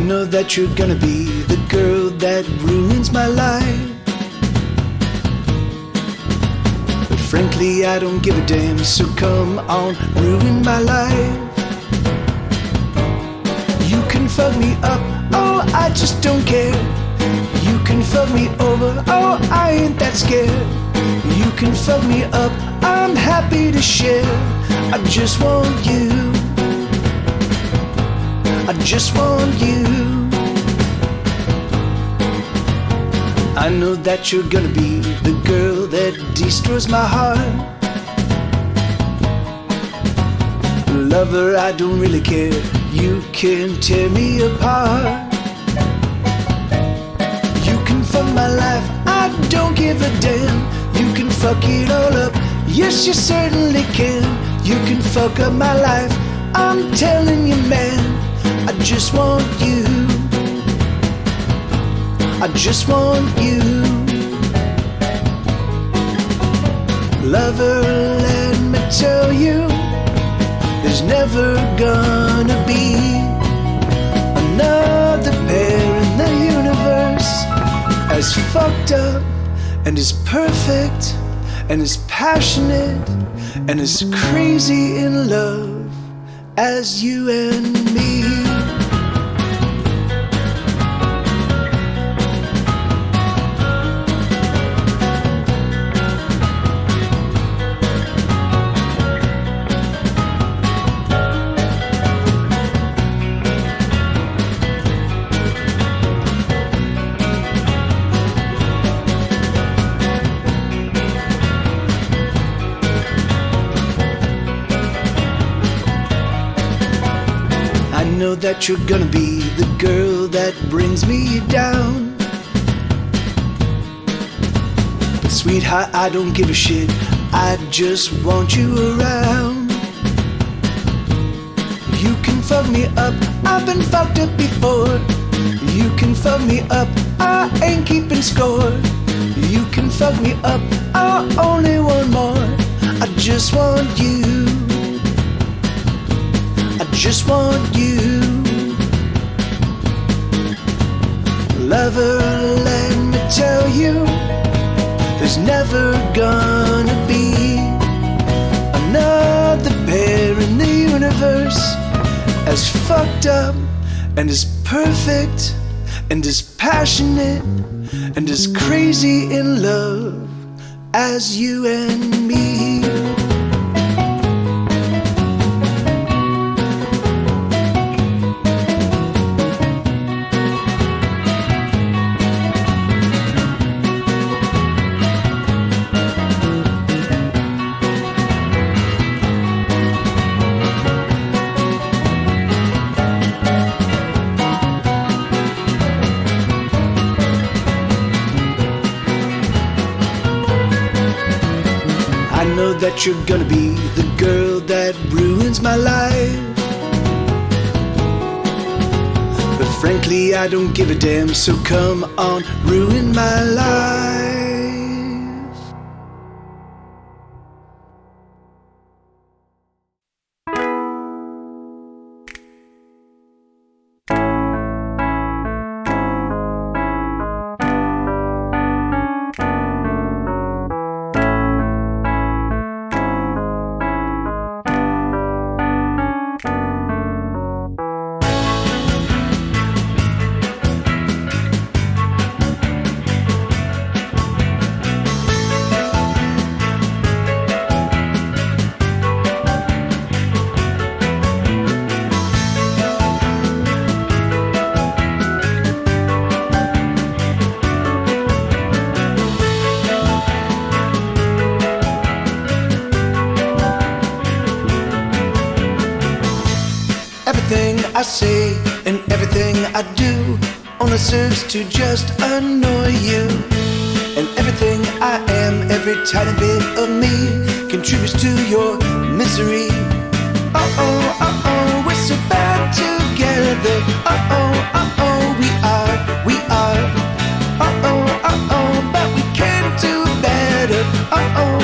know that you're gonna be the girl that ruins my life. But frankly, I don't give a damn, so come on, ruin my life. You can fuck me up, oh, I just don't care. You can fuck me over, oh, I ain't that scared. You can fuck me up, I'm happy to share. I just want you, I just want you. I know that you're gonna be the girl that destroys my heart. Lover, I don't really care, you can tear me apart. You can fuck my life, I don't give a damn. You can fuck it all up, yes you certainly can. You can fuck up my life, I'm telling you man. I just want you, I just want you. Lover, let me tell you, there's never gonna be another pair in the universe as fucked up and as perfect and as passionate and as crazy in love as you and me. I know that you're gonna be the girl that brings me down. But sweetheart, I don't give a shit, I just want you around. You can fuck me up, I've been fucked up before. You can fuck me up, I ain't keeping score. You can fuck me up, I only want more. I just want you, I just want you. Lover, let me tell you, there's never gonna be another pair in the universe as fucked up and as perfect and as passionate and as crazy in love as you and me. I know that you're gonna be the girl that ruins my life. But frankly, I don't give a damn, so come on, ruin my life. Everything I say and everything I do only serves to just annoy you. And everything I am, every tiny bit of me, contributes to your misery. Uh-oh, we're so bad together. Uh-oh, we are. Uh-oh, but we can do better. Uh-oh,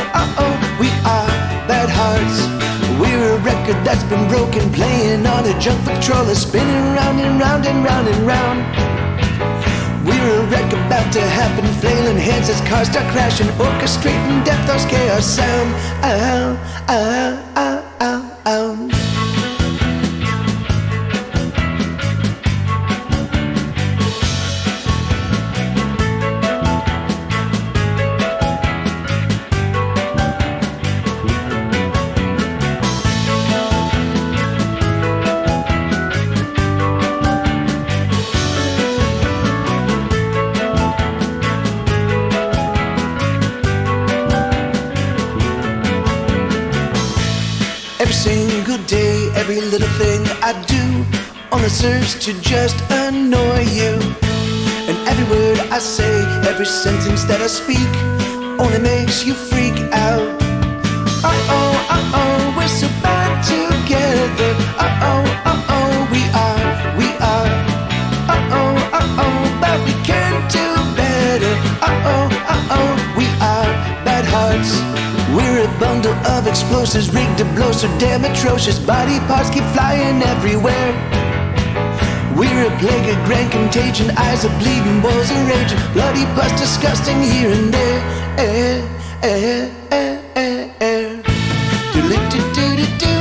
we are bad hearts. We're a record that that's been broken, playing on a junk patroller, spinning round and round and round and round. We're a wreck about to happen, flailing heads as cars start crashing, orchestrating death, those chaos sound. Ow, ow, ow, ow, ow. Every single day, every little thing I do only serves to just annoy you. And every word I say, every sentence that I speak only makes you freak out. Uh-oh, uh-oh, we're so bad together. Uh-oh, uh-oh, we are. Uh-oh, uh-oh, but we can do better. Uh-oh, uh-oh, we are bad hearts. We're a bundle of explosives rigged to blow so damn atrocious. Body parts keep flying everywhere. We're a plague of grand contagion. Eyes are bleeding, balls are raging. Bloody pus disgusting here and there. Diddle-do-do-do-do,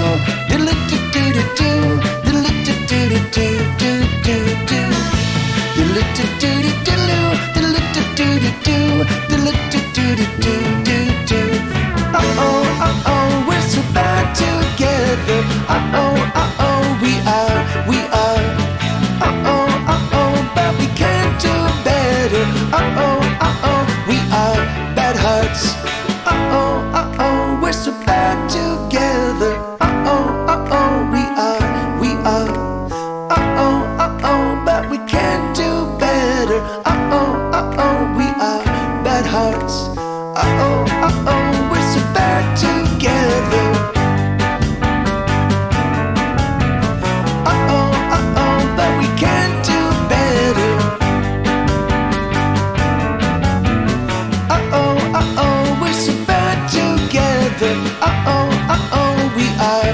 diddle-do-do-do-do, diddle-do-do-do-do-do-do-do, diddle-do-do-do-do, diddle-do-do-do-do, diddle-do-do-do-do-do. Uh-oh, uh-oh, we're so bad together. Uh-oh, uh-oh, we are. Uh-oh, uh-oh, but we can do better. Uh-oh, uh-oh, we are bad hearts. Uh-oh, uh-oh, we're so bad together. Uh-oh, uh-oh, we are. Uh-oh, uh-oh, but we can do better. Uh-oh, uh-oh, we are bad hearts. Uh-oh, uh-oh, we're so bad together. Uh-oh, uh-oh, but we can do better. Uh-oh, uh-oh, we're so bad together. Uh-oh, uh-oh, we are.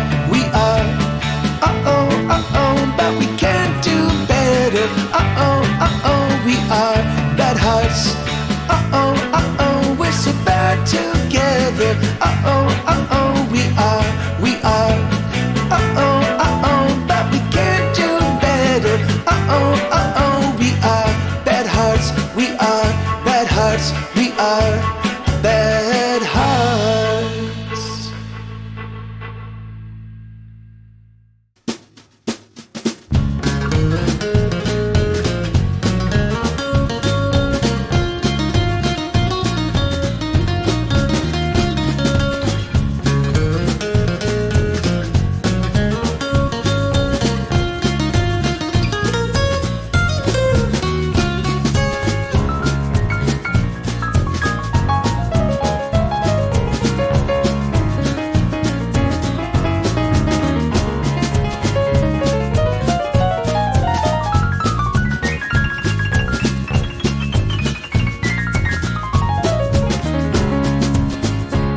Uh-oh, uh-oh, but we can do better. Uh-oh, uh-oh, we are bad hearts. Uh-oh, uh-oh, we're so bad together. Uh-oh, uh-oh, we are. Uh-oh, uh-oh, but we can do better. Uh-oh, uh-oh, we are bad hearts. We are bad hearts. We are bad hearts.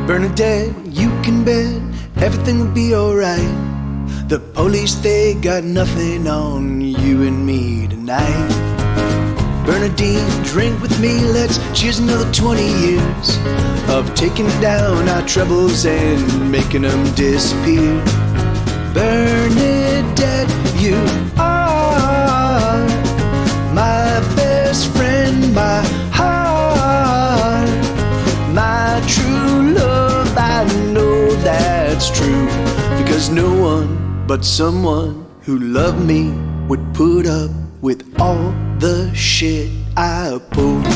Bernadette, you can bet everything will be alright. The police, they got nothing on you and me tonight. Bernadine, drink with me, let's cheers another 20 years of taking down our troubles and making them disappear. Bernadette, you are my best friend, my heart, my true love. I know that's true, because no one but someone who loved me would put up with all the shit I pulled.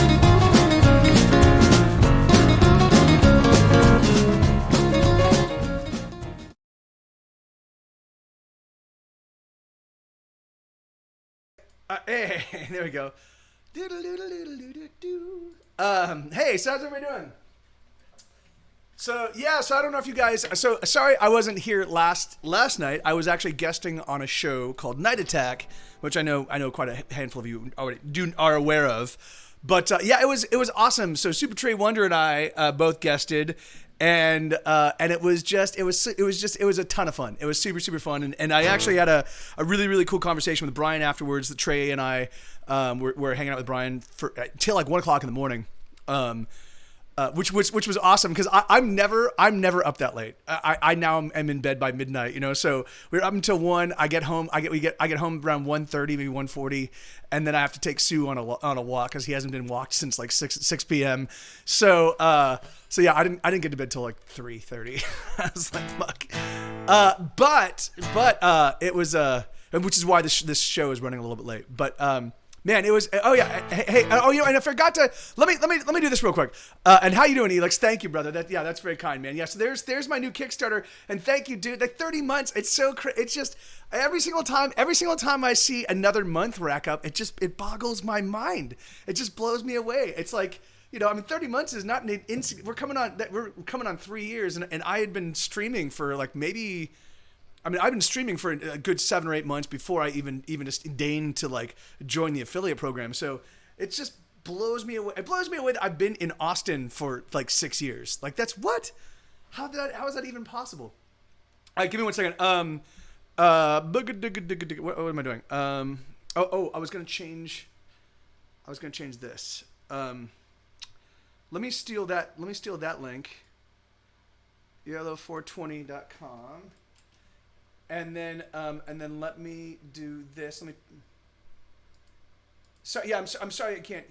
Hey, there we go. Hey, so how's everybody doing? So I don't know if you guys. So sorry, I wasn't here last night. I was actually guesting on a show called Night Attack, which I know quite a handful of you already are aware of. But yeah, it was awesome. So Super Trey Wonder and I both guested, and it was a ton of fun. It was super, super fun. And I actually had a really, really cool conversation with Brian afterwards. That Trey and I were hanging out with Brian till like 1 o'clock in the morning. Which was awesome because I'm never up that late. I now am in bed by midnight, you know. So we're up until 1. I get home. I get home around 1:30, maybe 1:40, and then I have to take Sue on a walk because he hasn't been walked since like 6 p.m. So yeah, I didn't get to bed till like 3:30. I was like, fuck. But it was which is why this show is running a little bit late. But man, it was. Oh yeah. Hey. Oh, you know, and I forgot to let me do this real quick. And how you doing, Elix? Thank you, brother. That's very kind, man. Yeah. So there's my new Kickstarter, and thank you, dude. Like 30 months. It's so it's just every single time I see another month rack up, it boggles my mind. It just blows me away. It's like, you know, I mean, 30 months is not an we're coming on 3 years, and I had been streaming for like maybe. I mean, I've been streaming for a good 7 or 8 months before I even just deigned to like join the affiliate program. So it just blows me away. It blows me away that I've been in Austin for like 6 years. Like that's what? How is that even possible? All right, give me 1 second. What am I doing? I was gonna change this. Let me steal that link. Yellow420.com. And then let me do this. Sorry, yeah, I'm sorry I can't.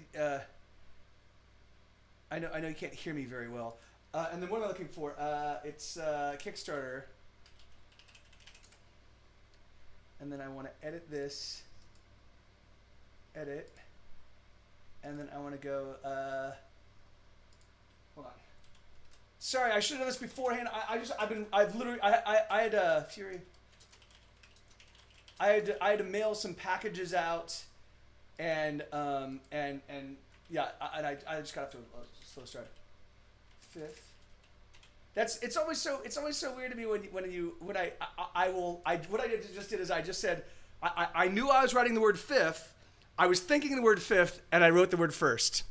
I know you can't hear me very well. And then what am I looking for? It's Kickstarter. And then I want to edit this. Edit. And then I want to go. Hold on. Sorry, I should have done this beforehand. I had Fury. I had to mail some packages out, and yeah, I just got off to a slow start. 5th. It's always so weird to me what I just did is I just said I knew I was writing the word 5th, I was thinking the word 5th, and I wrote the word 1st.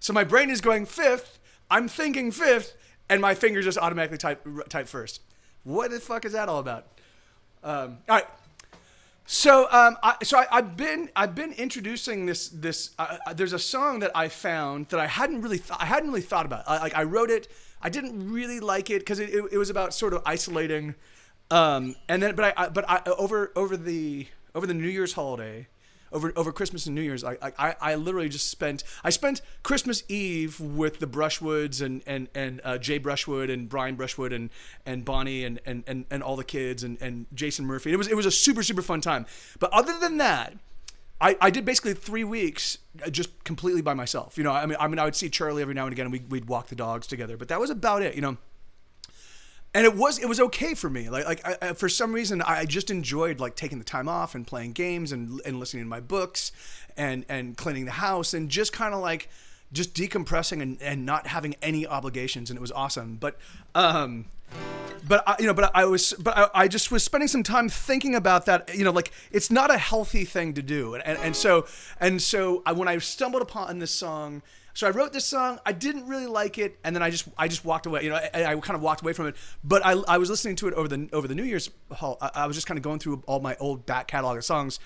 So my brain is going 5th, I'm thinking 5th, and my fingers just automatically type 1st. What the fuck is that all about? All right. So I've been introducing this. There's a song that I found that I hadn't really thought about. I wrote it. I didn't really like it because it was about sort of isolating. And then over the New Year's holiday, over Christmas and New Year's, I literally just spent Christmas Eve with the Brushwoods and Jay Brushwood and Brian Brushwood and Bonnie and all the kids and Jason Murphy. It was a super, super fun time. But other than that, I did basically 3 weeks just completely by myself. You know, I mean I would see Charlie every now and again, and we'd walk the dogs together, but that was about it. You know. And it was okay for me. I, for some reason, I just enjoyed like taking the time off and playing games and listening to my books and cleaning the house and just kind of like just decompressing and not having any obligations. And it was awesome. But I just was spending some time thinking about that. You know, like it's not a healthy thing to do. And so when I stumbled upon this song. So I wrote this song. I didn't really like it, and then I just walked away. You know, I kind of walked away from it. But I was listening to it over the New Year's haul. I was just kind of going through all my old back catalog of songs.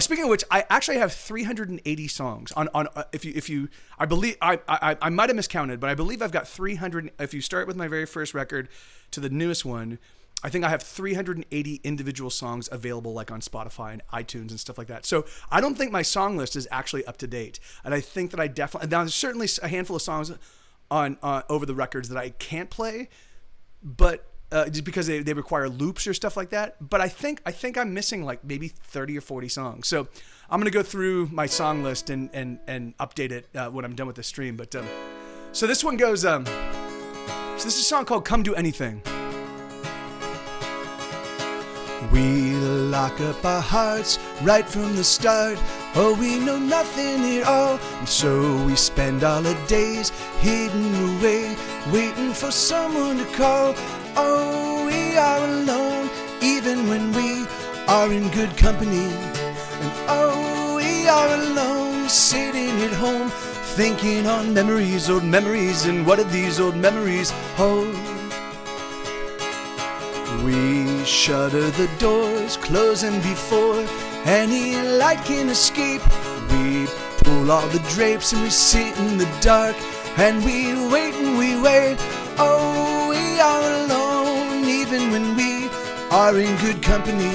Speaking of which, I actually have 380 songs on. If you, I believe I might have miscounted, but I believe I've got 300. If you start with my very first record to the newest one, I think I have 380 individual songs available, like on Spotify and iTunes and stuff like that. So I don't think my song list is actually up to date, and I think that I definitely now there's certainly a handful of songs on over the records that I can't play, but just because they require loops or stuff like that. But I think I'm missing like maybe 30 or 40 songs. So I'm gonna go through my song list and update it when I'm done with the stream. But so this one goes. So this is a song called "Come Do Anything." We lock up our hearts right from the start. Oh, we know nothing at all, and so we spend all our days hidden away, waiting for someone to call. Oh, we are alone, even when we are in good company. And oh, we are alone, sitting at home, thinking on memories, old memories, and what do these old memories hold? We shutter the doors, closing before any light can escape. We pull all the drapes and we sit in the dark, and we wait and we wait. Oh, we are alone even when we are in good company.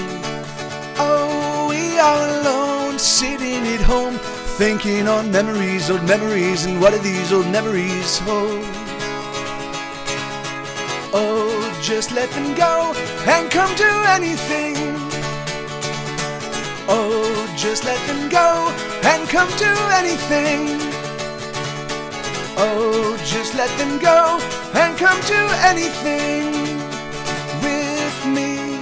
Oh, we are alone sitting at home, thinking on memories, old memories, and what do these old memories hold? Oh, just let them go and come to anything. Oh, just let them go and come to anything. Oh, just let them go and come to anything with me.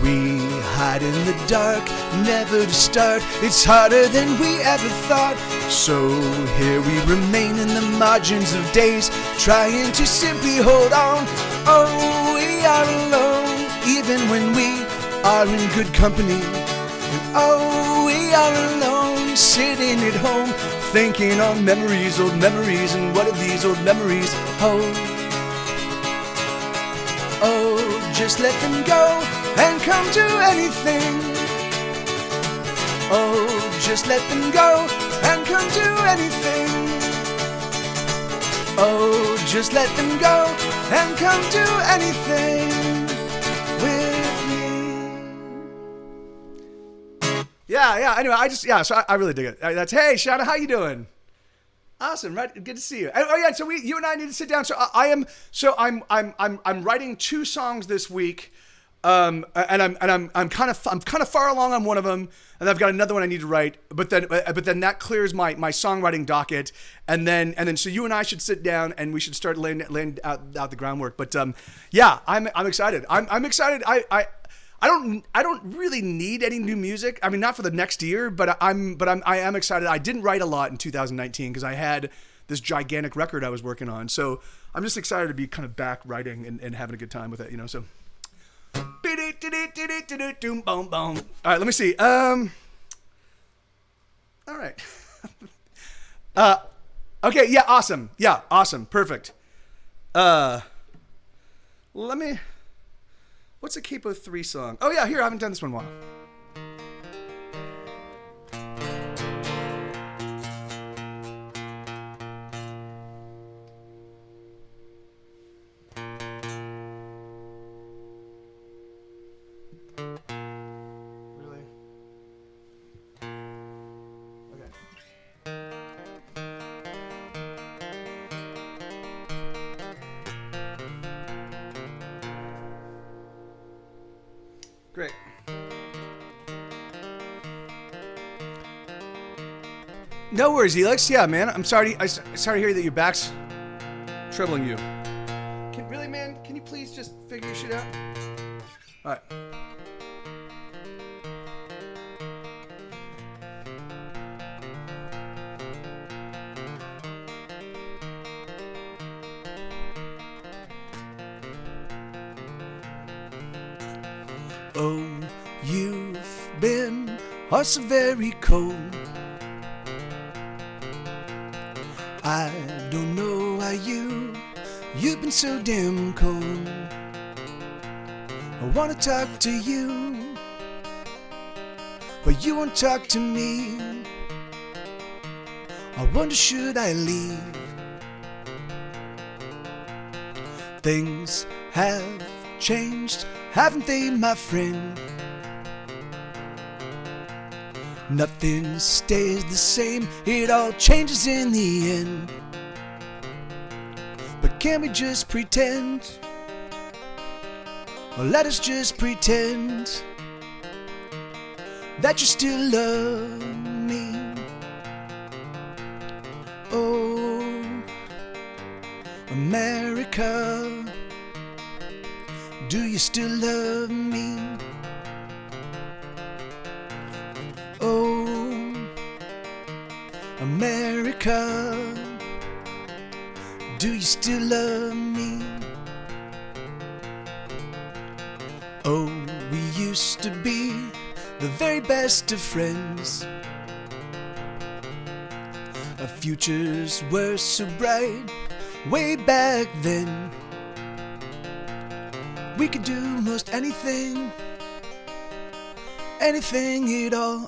We hide in the dark, never to start. It's harder than we ever thought. So here we remain in the margins of days, trying to simply hold on. Oh, we are alone, even when we are in good company. And oh, we are alone, sitting at home, thinking on memories, old memories, and what do these old memories hold? Oh, just let them go and come to anything. Oh, just let them go and come to anything. Oh, just let them go and come to anything with me. Yeah. Anyway, so I really dig it. That's, hey, Shauna, how you doing? Awesome, right? Good to see you. Oh yeah, so you and I need to sit down. So I'm writing 2 songs this week. And I'm kind of far along on one of them, and I've got another one I need to write. But then that clears my songwriting docket, and then so you and I should sit down and we should start laying out the groundwork. But yeah, I'm excited. I'm excited. I don't really need any new music. I mean, not for the next year, but I am excited. I didn't write a lot in 2019 because I had this gigantic record I was working on. So I'm just excited to be kind of back writing and having a good time with it. So. All right, let me see. All right. Okay, yeah, awesome. Yeah, awesome. Perfect. What's a Capo 3 song? Oh yeah, here, I haven't done this one in a while. Great. No worries, Elix. Yeah, man. I'm sorry to hear that your back's troubling you. Really, man? Can you please just figure your shit out? All right. Oh, you've been so very cold. I don't know why you've been so damn cold. I wanna talk to you, but you won't talk to me. I wonder, should I leave? Things have changed, haven't they, my friend? Nothing stays the same, it all changes in the end. But can we just pretend? Or let us just pretend that you still love me. Oh, America, do you still love me? Oh, America, do you still love me? Oh, we used to be the very best of friends. Our futures were so bright way back then. We could do most anything, anything at all.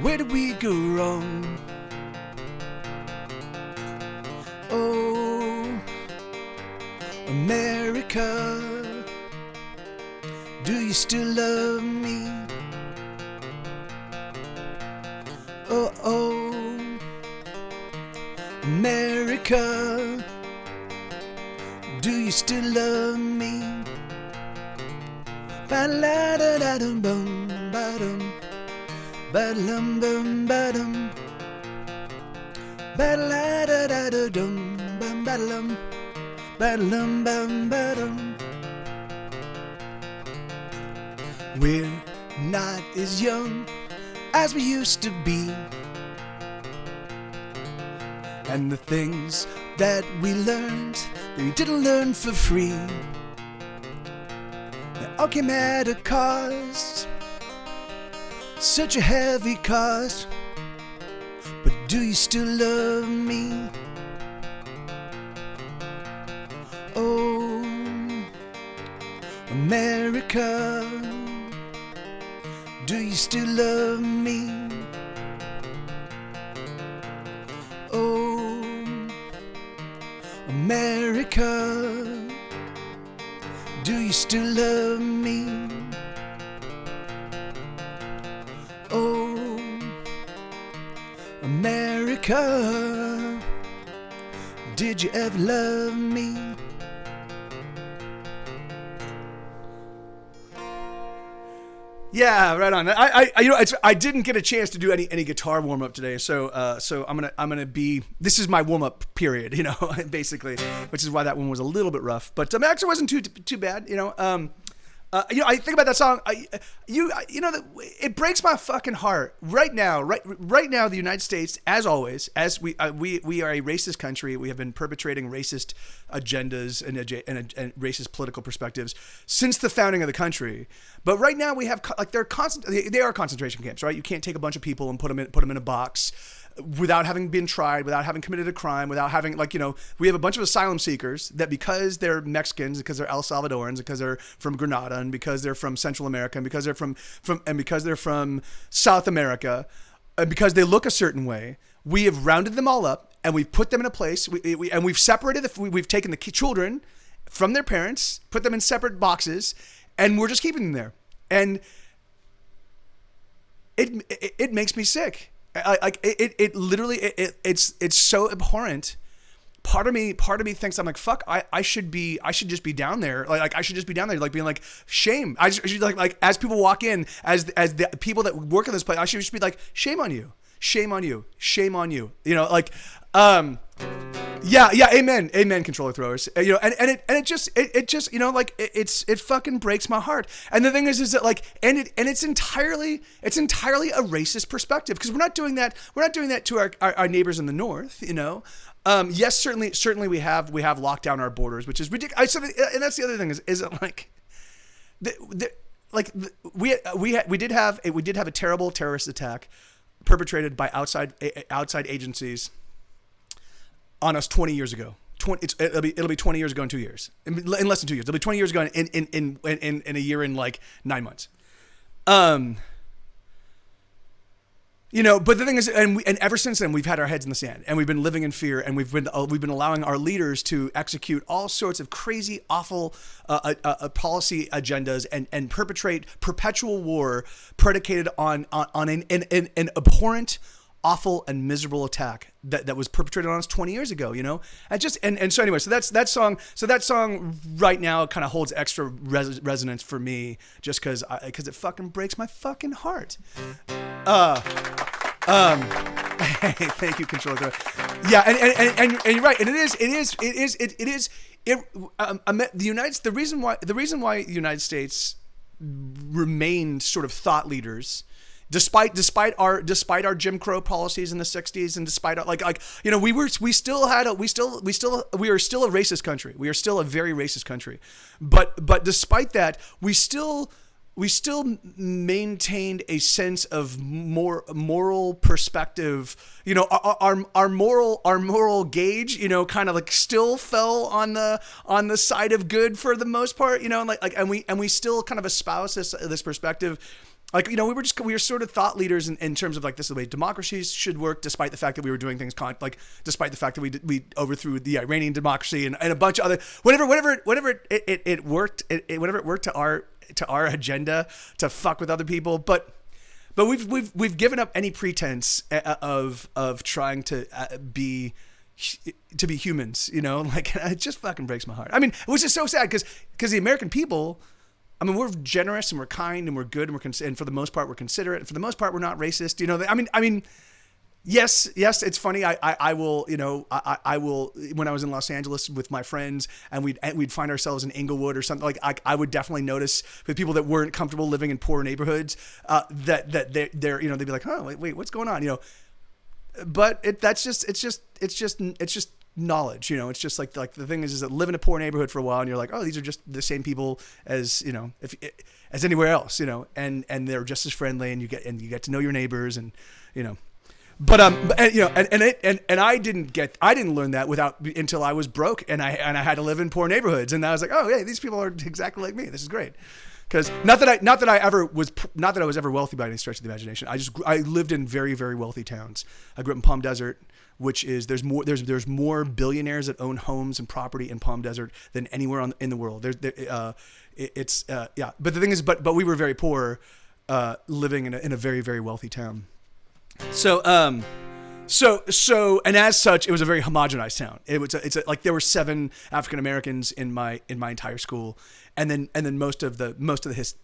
Where did we go wrong? Oh, America, do you still love me? Oh, oh, America, do you still love me? Ba-la-da-da-dum-bum, ba-dum, ba-dum, ba-dum, ba-la-da-da-da-dum, bum, ba-dum, ba-dum, bum, ba-dum. We're not as young as we used to be, and the things that we learned, we didn't learn for free. They all came at a cost, such a heavy cost. But do you still love me? Oh, America, do you still love me? Oh, America, do you still love me? Oh, America, did you ever love me? Yeah, right on. I didn't get a chance to do any guitar warm up today, so I'm gonna be. This is my warm up period, basically, which is why that one was a little bit rough, but actually wasn't too bad, I think about that song. It breaks my fucking heart right now. Right now, the United States, as always, as we are a racist country. We have been perpetrating racist agendas and racist political perspectives since the founding of the country. But right now, we have they are concentration camps, right? You can't take a bunch of people and put them in a box without having been tried, without having committed a crime, without having we have a bunch of asylum seekers that because they're Mexicans, because they're El Salvadorans, because they're from Grenada, and because they're from Central America, and because they're from South America, and because they look a certain way, we have rounded them all up and we've put them in a place. We've separated. We've taken the children from their parents, put them in separate boxes, and we're just keeping them there. And it makes me sick. It literally it's so abhorrent. Part of me thinks, I'm like, fuck, I should just be down there. Like I should just be down there, like being like, shame. I should like as people walk in, as the people that work in this place, I should just be like, shame on you, shame on you, shame on you. Yeah, amen, controller throwers. And it just it fucking breaks my heart. And the thing is that it's entirely a racist perspective, because we're not doing that to our neighbors in the north, Yes, certainly we have locked down our borders, which is ridiculous. And that's the other thing is we did have a terrible terrorist attack perpetrated by outside agencies on us 20 years ago. It'll be 20 years ago in 2 years. In less than 2 years. It'll be 20 years ago in a year and 9 months. But the thing is, and ever since then, we've had our heads in the sand, and we've been living in fear, and we've been allowing our leaders to execute all sorts of crazy, awful policy agendas and perpetrate perpetual war predicated on an abhorrent, awful, and miserable attack that was perpetrated on us 20 years ago. So anyway, so that song right now kind of holds extra resonance for me, just because it fucking breaks my fucking heart. Thank you, controller. Yeah, and you're right, and the reason why the United States remained sort of thought leaders, despite our Jim Crow policies in the 60s, and despite we are still a racist country. We are still a very racist country, but despite that, we still maintained a sense of more moral perspective. You know, our moral gauge, you know, kind of like still fell on the side of good for the most part, you know, and we still kind of espouse this perspective. Like, you know, we were sort of thought leaders in terms of like, this is the way democracies should work, despite the fact that we were doing things despite the fact that we overthrew the Iranian democracy and a bunch of other, whenever it worked, whenever it worked to our agenda to fuck with other people. But we've given up any pretense of trying to be humans, you know, like, it just fucking breaks my heart. I mean, which is so sad because the American people, I mean, we're generous and we're kind and we're good and for the most part we're considerate and for the most part we're not racist. You know, I mean, yes, it's funny. I will, you know, I will, when I was in Los Angeles with my friends and we'd find ourselves in Inglewood or something, like I would definitely notice the people that weren't comfortable living in poor neighborhoods, that they're, you know, they'd be like, oh, wait, what's going on? You know, but it's just knowledge, you know. It's just like the thing is that live in a poor neighborhood for a while and you're like, oh, these are just the same people as, you know, as anywhere else, you know, and they're just as friendly and you get to know your neighbors and, you know, but you know, and I didn't learn that until I was broke and I had to live in poor neighborhoods, and I was like, oh, hey, these people are exactly like me. This is great. Because not that I was ever wealthy by any stretch of the imagination. I lived in very, very wealthy towns. I grew up in Palm Desert, which is there's more billionaires that own homes and property in Palm Desert than anywhere in the world. But the thing is, but we were very poor, living in a very, very wealthy town. So and as such, it was a very homogenized town. It's like there were 7 African Americans in my entire school, and then most of the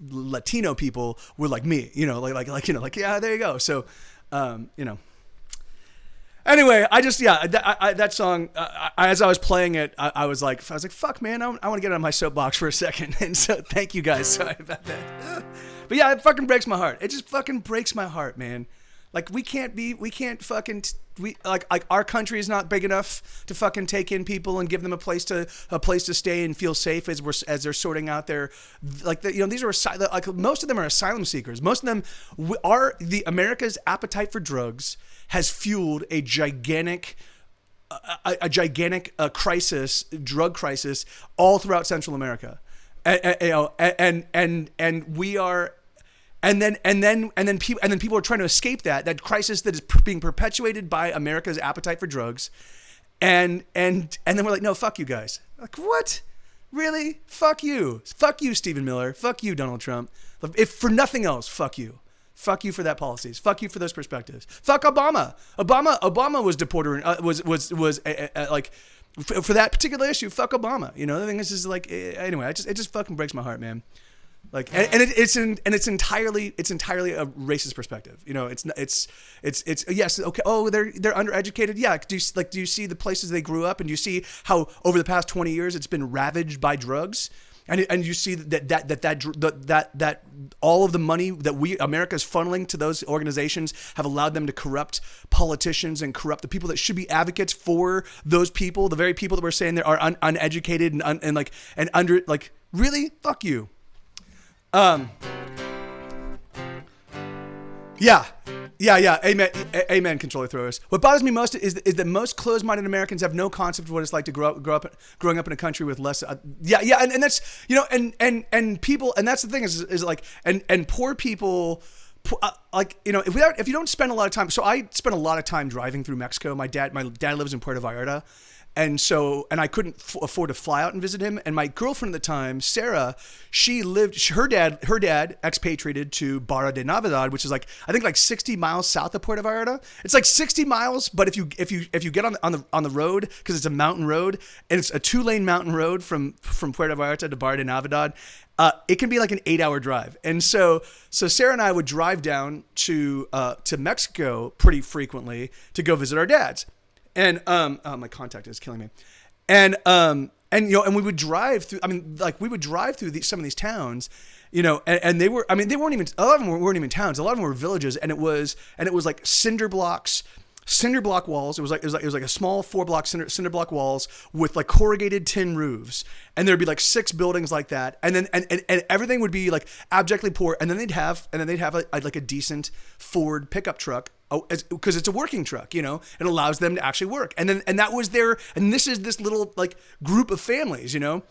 Latino people were like me, you know, like you know, like, yeah, there you go. So, you know. Anyway, that song, as I was playing it, I was like, fuck, man, I want to get on my soapbox for a second. And so thank you guys. Sorry about that. But yeah, it fucking breaks my heart. It just fucking breaks my heart, man. Like, our country is not big enough to fucking take in people and give them a place to stay and feel safe as they're sorting out their, like, you know, these are like, most of them are asylum seekers. Most of them the America's appetite for drugs has fueled a gigantic drug crisis all throughout Central America. And we are. And then people are trying to escape that crisis that is being perpetuated by America's appetite for drugs, and then we're like, no, fuck you guys. Like, what? Really? Fuck you, Stephen Miller. Fuck you, Donald Trump. If for nothing else, fuck you. Fuck you for that policies. Fuck you for those perspectives. Fuck Obama. Obama was deported. Like, for that particular issue. Fuck Obama. You know, the thing is like, anyway, it just fucking breaks my heart, man. Like, it's entirely a racist perspective. You know, it's yes, okay. Oh, they're undereducated. Yeah. Do you see the places they grew up, and do you see how over the past 20 years it's been ravaged by drugs? And you see that all of the money that America's funneling to those organizations have allowed them to corrupt politicians and corrupt the people that should be advocates for those people, the very people that we're saying that are uneducated and under, like, really? Fuck you. Yeah. Amen, controller throwers. What bothers me most is that most closed-minded Americans have no concept of what it's like to growing up in a country with less. And that's, you know, and people, and that's the thing is like, and poor people, like, you know, if you don't spend a lot of time. So I spent a lot of time driving through Mexico. My dad lives in Puerto Vallarta. And I couldn't afford to fly out and visit him. And my girlfriend at the time, Sarah, her dad expatriated to Barra de Navidad, which is like, I think like 60 miles south of Puerto Vallarta. It's like 60 miles, but if you get on the road, because it's a mountain road, and it's a 2-lane mountain road from Puerto Vallarta to Barra de Navidad, it can be like an 8-hour drive. And so Sarah and I would drive down to Mexico pretty frequently to go visit our dads. And my contact is killing me. And you know, and we would drive through. I mean, like, we would drive through some of these towns, you know, and they weren't even. A lot of them weren't even towns. A lot of them were villages, and it was like cinder blocks, cinder block walls. It was like a small 4-block cinder block walls with like corrugated tin roofs, and there'd be like 6 buildings like that, and then and everything would be like abjectly poor, and then they'd have like a decent Ford pickup truck. Oh, because it's a working truck, you know, it allows them to actually work, and that was their, and this is this little like group of families, you know.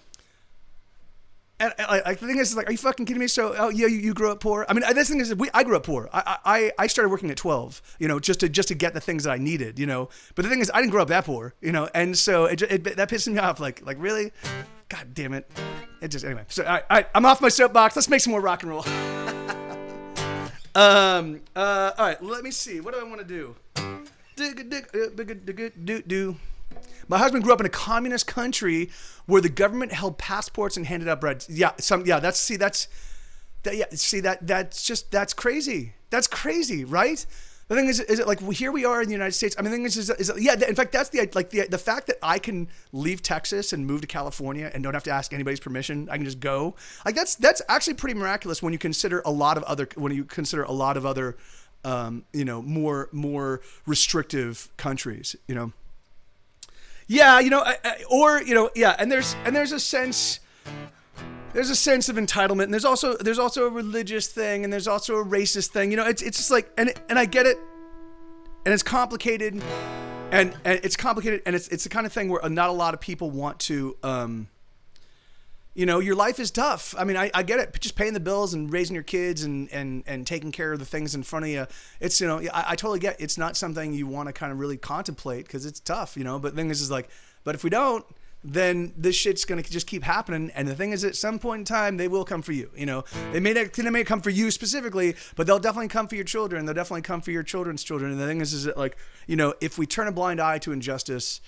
And the thing is, like, are you fucking kidding me? So, oh yeah, you grew up poor. I mean, this thing is, I grew up poor. I started working at 12, you know, just to get the things that I needed, you know. But the thing is, I didn't grow up that poor, you know, and so that pissed me off. Like really, God damn it. It just anyway. So I'm off my soapbox. Let's make some more rock and roll. All right. Let me see. What do I want to do? My husband grew up in a communist country where the government held passports and handed out bread. That's crazy. That's crazy, right? The thing is it like here we are in the United States. I mean, the thing is in fact, that's the fact that I can leave Texas and move to California and don't have to ask anybody's permission. I can just go. Like that's actually pretty miraculous when you consider a lot of other you know, more restrictive countries, you know. Yeah, you know, and there's a sense of entitlement, and there's also a religious thing, and there's also a racist thing. You know, it's just like, and I get it, and it's complicated, and it's the kind of thing where not a lot of people want to. You know, your life is tough. I mean, I get it. Just paying the bills and raising your kids and taking care of the things in front of you. It's, you know, I totally get it. It's not something you want to kind of really contemplate because it's tough, you know. But the thing is like, but if we don't, then this shit's going to just keep happening. And the thing is, at some point in time, they will come for you. You know, they may come for you specifically, but they'll definitely come for your children. They'll definitely come for your children's children. And the thing is that, like, you know, if we turn a blind eye to injustice,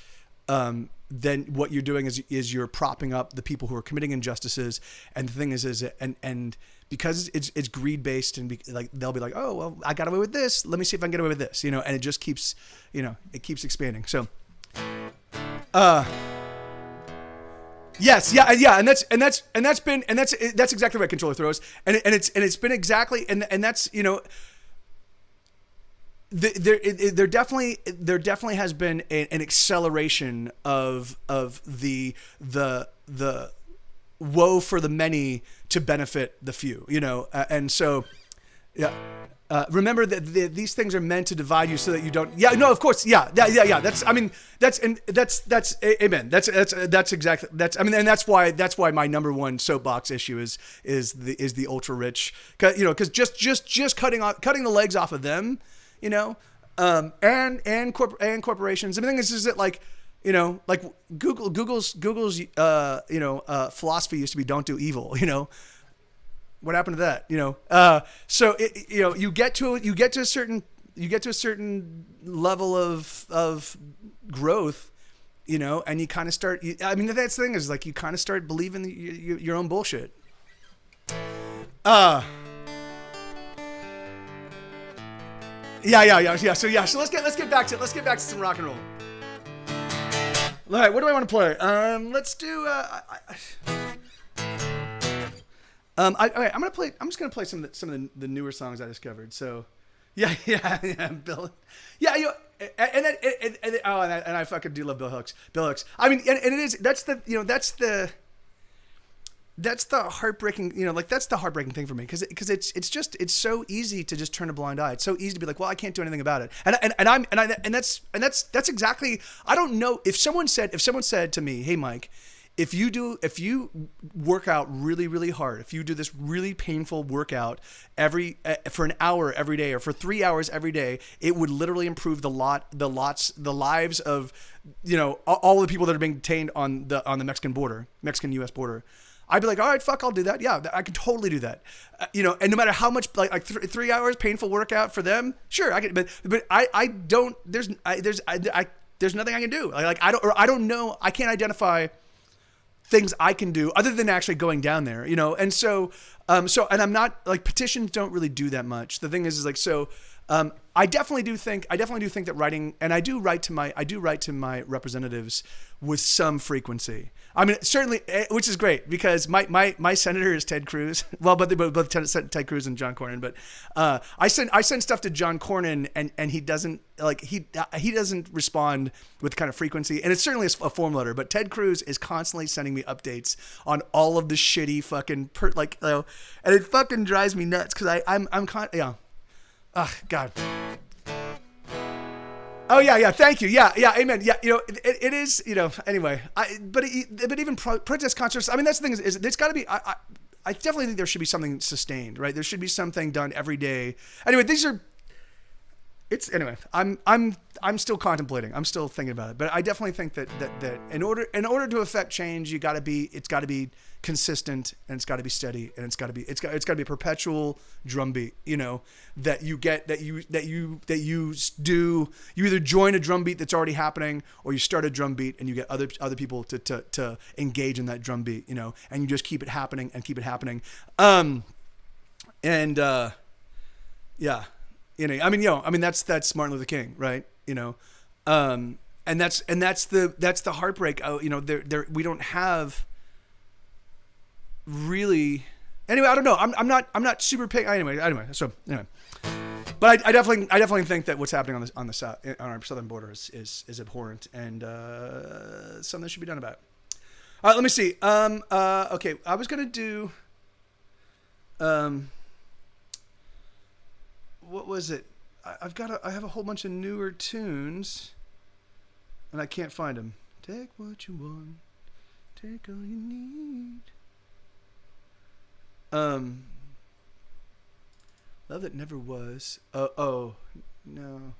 then what you're doing is you're propping up the people who are committing injustices. And the thing is and because it's greed based, and like they'll be like, oh well, I got away with this. Let me see if I can get away with this, you know. And it just keeps, you know, it keeps expanding. So, yes, yeah, and that's exactly right, Controller Throws, and it's been exactly, and that's, you know. There definitely has been an acceleration of the woe for the many to benefit the few, you know, and so yeah. Remember that these things are meant to divide you so that you don't. Yeah, no, of course, yeah. That's amen. That's exactly. I mean, and that's why my number one soapbox issue is the ultra rich, you know, because just cutting the legs off of them. You know, and corporations. I mean, the thing is that, like, you know, like Google's philosophy used to be don't do evil. You know, what happened to that? You know, so you know, you get to a certain level of growth, you know, and you kind of start. I mean, that's the thing is, like, you kind of start believing your own bullshit. Yeah. So let's get back to some rock and roll. All right, what do I want to play? Let's do. I'm just gonna play some of the newer songs I discovered. So, yeah, Bill. Yeah, you know, and I fucking do love Bill Hooks. I mean, and it is, that's the heartbreaking, you know, like that's the heartbreaking thing for me, because it's so easy to just turn a blind eye. It's so easy to be like, well, I can't do anything about it. And that's exactly. I don't know if someone said to me, hey, Mike, if you work out really, really hard, if you do this really painful workout for an hour every day or for 3 hours every day, it would literally improve the lives of, you know, all the people that are being detained on the Mexican-US border. I'd be like, all right, fuck, I'll do that. Yeah, I can totally do that. You know, and no matter how much, like 3 hours painful workout for them, sure, I can. But I don't. There's nothing I can do. Like I don't know. I can't identify things I can do other than actually going down there. You know, and so and I'm not, like, petitions don't really do that much. The thing is like, so I definitely do think that writing, and I do write to my representatives with some frequency. I mean, certainly, which is great because my senator is Ted Cruz. Well, but they both Ted Cruz and John Cornyn. But I send stuff to John Cornyn, and he doesn't he doesn't respond with kind of frequency, and it's certainly a form letter. But Ted Cruz is constantly sending me updates on all of the shitty fucking and it fucking drives me nuts because I'm yeah. Oh, God. Oh, yeah. Thank you. Yeah. Amen. Yeah. It is, anyway, but even protest concerts, I mean, that's the thing is it's got to be, I definitely think there should be something sustained, right? There should be something done every day. Anyway, I'm still contemplating. I'm still thinking about it, but I definitely think that in order to affect change, it's got to be consistent, and it's got to be steady, and it's got to be a perpetual drumbeat, that you get, that you do, you either join a drumbeat that's already happening, or you start a drumbeat and you get other people to engage in that drumbeat, and you just keep it happening and keep it happening. Yeah. That's Martin Luther King, right? And that's the heartbreak. We don't have really. Anyway, I don't know. I'm not super picky. Anyway. But I definitely think that what's happening on our southern border is abhorrent, and something should be done about it. All right, let me see. Okay, I was gonna do. What was it? I have a whole bunch of newer tunes, and I can't find them. Take what you want, take all you need. Love that never was. Oh no.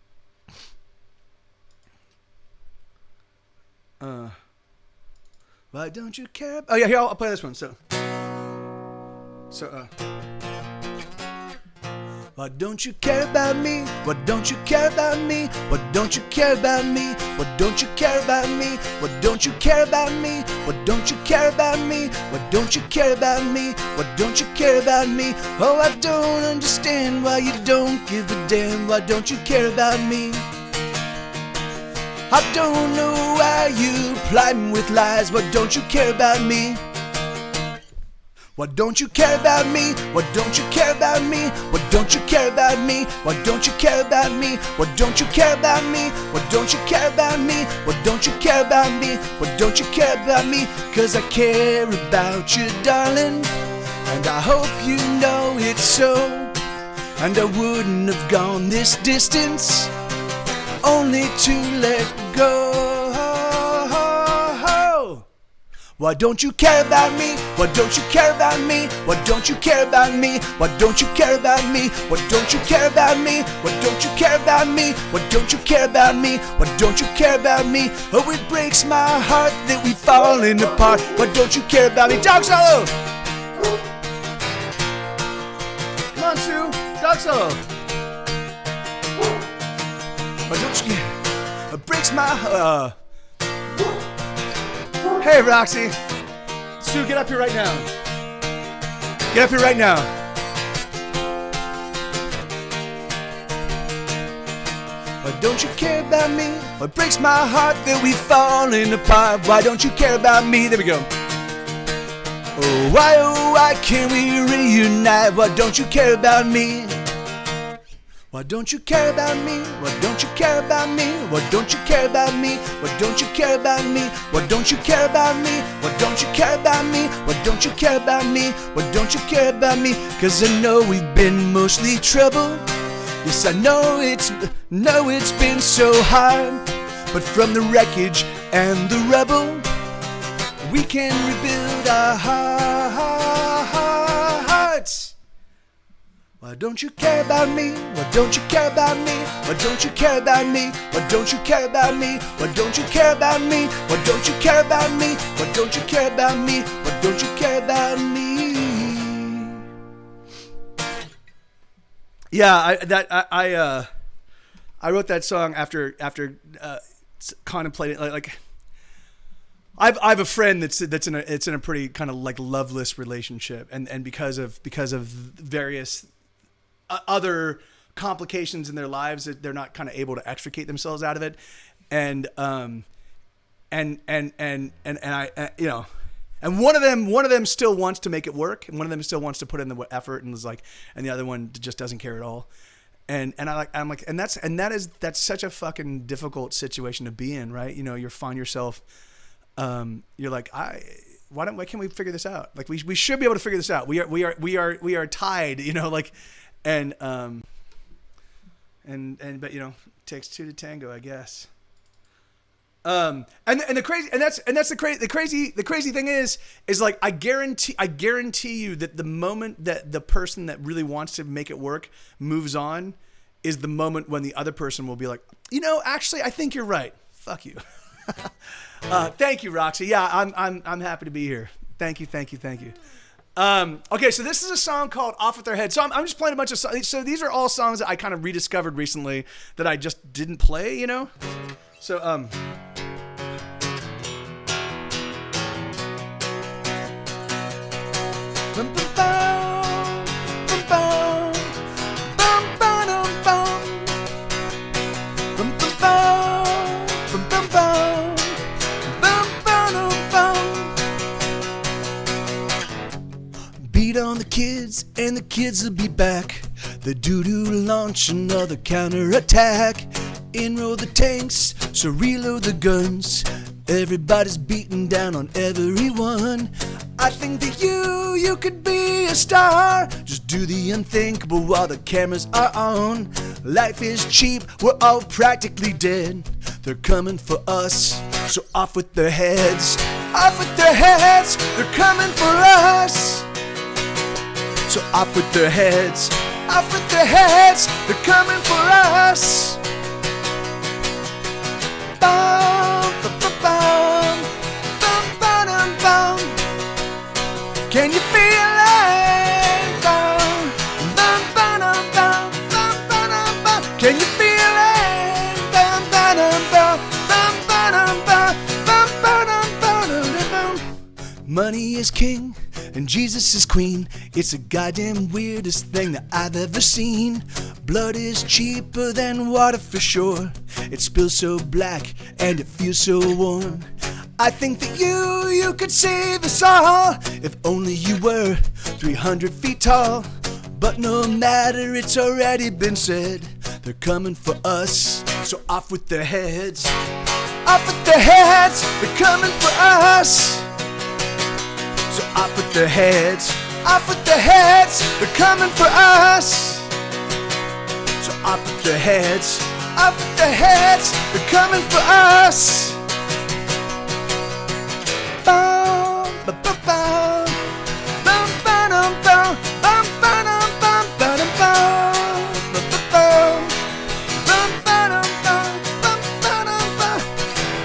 Why don't you care? Oh yeah, here I'll play this one. Why don't you care about me? Why don't you care about me? Why don't you care about me? Why don't you care about me? Why don't you care about me? Why don't you care about me? Why don't you care about me? Why don't you care about me? Oh, I don't understand why you don't give a damn. Why don't you care about me? I don't know why you ply me with lies. Why don't you care about me? Why don't you care about me? Why don't you care about me? Why don't you care about me? Why don't you care about me? Why don't you care about me? Why don't you care about me? Why don't you care about me? Why don't you care about me? 'Cause I care about you, darling, and I hope you know it's so. And I wouldn't have gone this distance only to let go. Why don't you care about me? Why don't you care about me? Why don't you care about me? Why don't you care about me? Why don't you care about me? Why don't you care about me? Why don't you care about me? Why don't you care about me? Oh, it breaks my heart that we've fallen apart. Why don't you care about me? Dog solo! Come on, Sue. Dog solo. Why don't you care? It breaks my heart. Hey, Roxy. Sue, get up here right now. Get up here right now. Why don't you care about me? What breaks my heart that we've fallen apart? Why don't you care about me? There we go. Oh, why can't we reunite? Why don't you care about me? Why don't you care about me? Why don't you care about me? Why don't you care about me? Why don't you care about me? Why don't you care about me? Why don't you care about me? Why don't you care about me? Why don't you care about me? 'Cause I know we've been mostly trouble. Yes, I know it's been so hard. But from the wreckage and the rubble, we can rebuild our hearts. Why don't you care about me? Why don't you care about me? Why don't you care about me? Why don't you care about me? Why don't you care about me? Why don't you care about me? Why don't you care about me? Why don't you care about me? Yeah, I wrote that song after contemplating like I have a friend that's in a pretty kind of like loveless relationship, and because of various other complications in their lives that they're not kind of able to extricate themselves out of it. And I, you know, and one of them still wants to make it work, and one of them still wants to put in the effort, and is like, and the other one just doesn't care at all. And I'm like, that's such a fucking difficult situation to be in, right? You know, you find yourself, you're like, why can't we figure this out? Like we should be able to figure this out. We are tied, you know, like, but you know, it takes two to tango, I guess. And the crazy thing is like, I guarantee you that the moment that the person that really wants to make it work moves on is the moment when the other person will be like, you know, actually, I think you're right. Fuck you. Thank you, Roxy. Yeah, I'm happy to be here. Thank you. Okay, so this is a song called "Off With Their Heads." So I'm just playing a bunch of songs. So these are all songs that I kind of rediscovered recently that I just didn't play, you know. So beat on the kids and the kids will be back. The doo-doo launch another counterattack. Enroll the tanks, so reload the guns. Everybody's beating down on everyone. I think that you could be a star. Just do the unthinkable while the cameras are on. Life is cheap, we're all practically dead. They're coming for us, so off with their heads. Off with their heads, they're coming for us. So off with their heads. Off with their heads, they're coming for us. Bum, bum, bum, bum, bum, bum, bum. Can you feel it? Bum, bum, bum, bum, bum, bum, bum. Can you feel it? Bum, bum, bum, bum, bum, bum, bum, bum, bum, bum. Money is king and Jesus is queen. It's the goddamn weirdest thing that I've ever seen. Blood is cheaper than water for sure. It spills so black and it feels so warm. I think that you could save us all if only you were 300 feet tall. But no matter, it's already been said. They're coming for us, so off with their heads. Off with their heads, they're coming for us. So off with their heads. Off with their heads, they're coming for us. So off with their heads. Off with their heads, they're coming for us. Bum, ba, ba, bum. Bum, ba, dum, bum. Bum, ba, dum, bum, ba, dum, bum. Ba, ba, bum. Bum, ba, dum, bum. Bum, ba, dum, bum.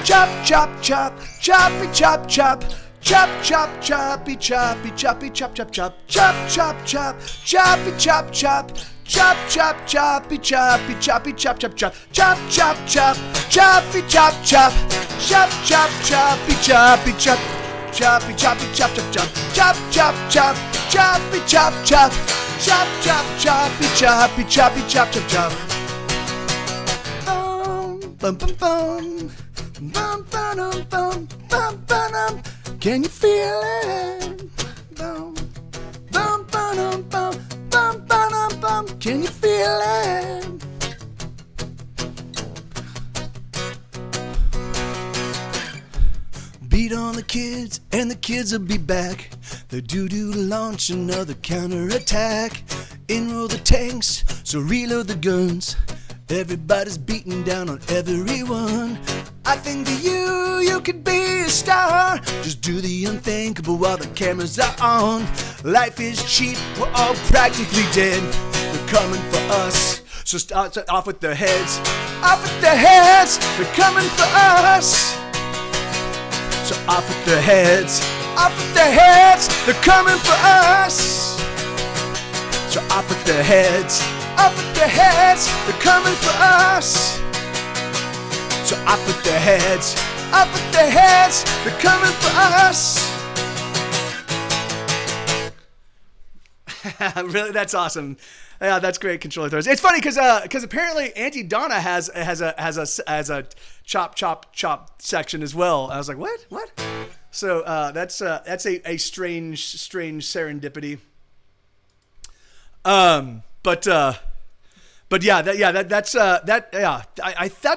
Chop, chop, chop. Choppy, chop, chop. Chop, chop, choppy, choppy, choppy, chop, chop, chop. Chop, chop, chop. Choppy, chop, chop. Chop, chop, choppy, choppy, choppy, chop, chop, chop. Chop, chop, chop. Choppy, chop, chop. Chop, chop, choppy, choppy, chop. Choppy, choppy, chop, chop, chop. Chop, chop, chop. Choppy, chop, chop. Chop, chop, choppy, choppy, choppy, chop, chop, chop. Bum, bum, bum, bum. Bum, ba-dum, bum, bum, ba-dum. Can you feel it? Bum, bum, ba-dum, bum, bum, ba-dum, bum. Can you feel it? Beat on the kids and the kids will be back. The doo-doo launch another counterattack. Enroll the tanks, so reload the guns. Everybody's beating down on everyone. I think that you could be a star. Just do the unthinkable while the cameras are on. Life is cheap, we're all practically dead. They're coming for us, so start off with their heads. Off with their heads, they're coming for us. So off with their heads. Off with their heads, they're coming for us. So off with their heads. Off with their heads, they're coming for us. So off with their heads. Off with their heads, they're coming for us. Really, that's awesome. Yeah, that's great. Controller throws. It's funny because apparently Auntie Donna has a chop section as well. I was like, what? So that's a strange serendipity. But yeah, that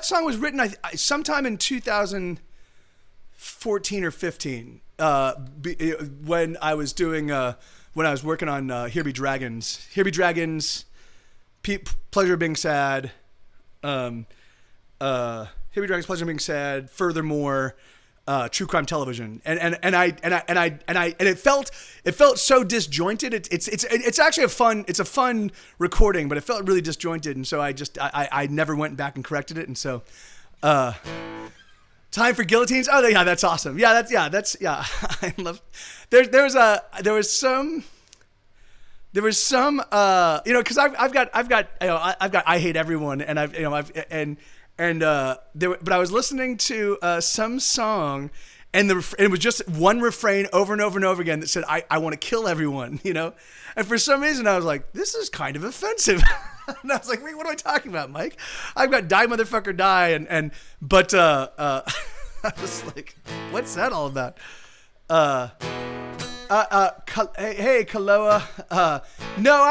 song was written sometime in 2014 or 15. When I was working on Here Be Dragons. Pleasure of Being Sad. Here Be Dragons, Pleasure of Being Sad. Furthermore, true crime television, and it felt so disjointed. It's actually a fun recording, but it felt really disjointed, and so I never went back and corrected it, and so Time for Guillotines. Oh yeah, that's awesome. That's I love. There was some because I've got I Hate Everyone, and but I was listening to some song, and it was just one refrain over and over and over again that said, I want to kill everyone, and for some reason I was like, this is kind of offensive. And I was like, wait, what am I talking about, Mike? I've got Die Motherfucker Die, but I was like, what's that all about? Hey, Kaloa. No,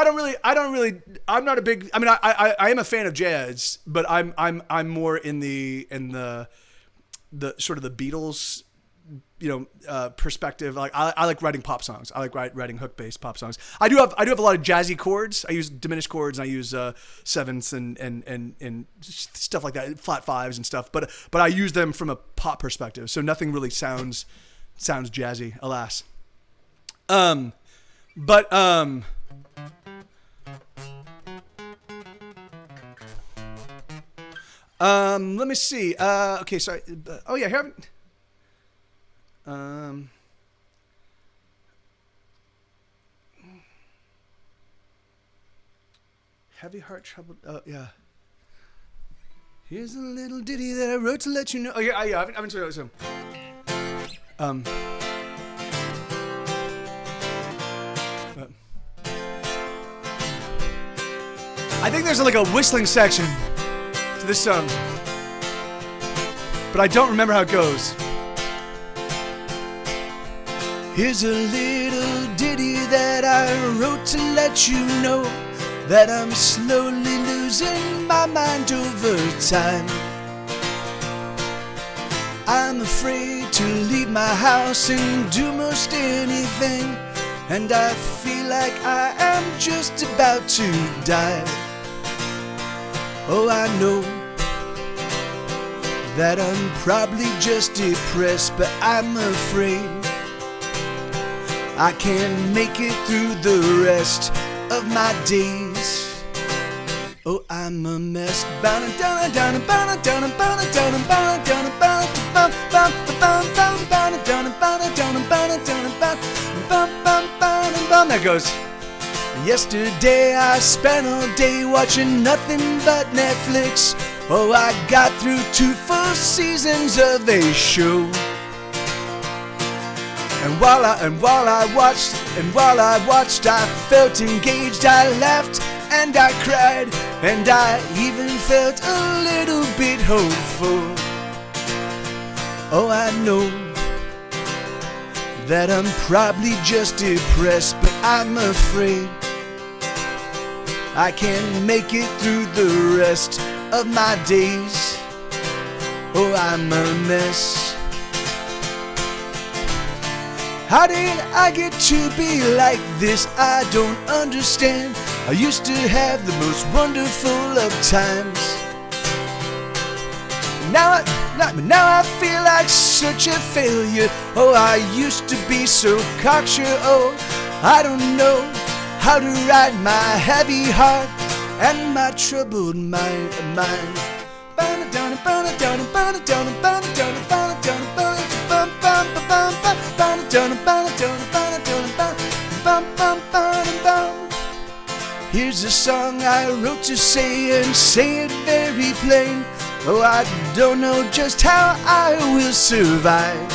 I'm not a big. I mean, I am a fan of jazz, but I'm more in the sort of the Beatles, perspective. Like I like writing pop songs. I like writing hook-based pop songs. I do have a lot of jazzy chords. I use diminished chords, and I use sevenths and stuff like that, flat fives and stuff. But I use them from a pop perspective, so nothing really sounds jazzy, alas. Let me see. Okay, sorry. Oh yeah, here. Heavy Heart Troubled. Oh yeah. Here's a little ditty that I wrote to let you know. Oh yeah, I haven't told you some. I think there's like a whistling section to this song, but I don't remember how it goes. Here's a little ditty that I wrote to let you know that I'm slowly losing my mind over time. I'm afraid to leave my house and do most anything, and I feel like I am just about to die. Oh, I know that I'm probably just depressed, but I'm afraid I can't make it through the rest of my days. Oh, I'm a mess. That goes. Yesterday I spent all day watching nothing but Netflix. Oh, I got through 2 full seasons of a show. And while I watched, I felt engaged. I laughed and I cried, and I even felt a little bit hopeful. Oh, I know that I'm probably just depressed, but I'm afraid I can't make it through the rest of my days. Oh, I'm a mess. How did I get to be like this? I don't understand. I used to have the most wonderful of times. Now I feel like such a failure. Oh, I used to be so cocksure. Oh, I don't know how to ride my heavy heart and my troubled mind. Here's a song I wrote to say, and say it very plain. Oh, I don't know just how I will survive,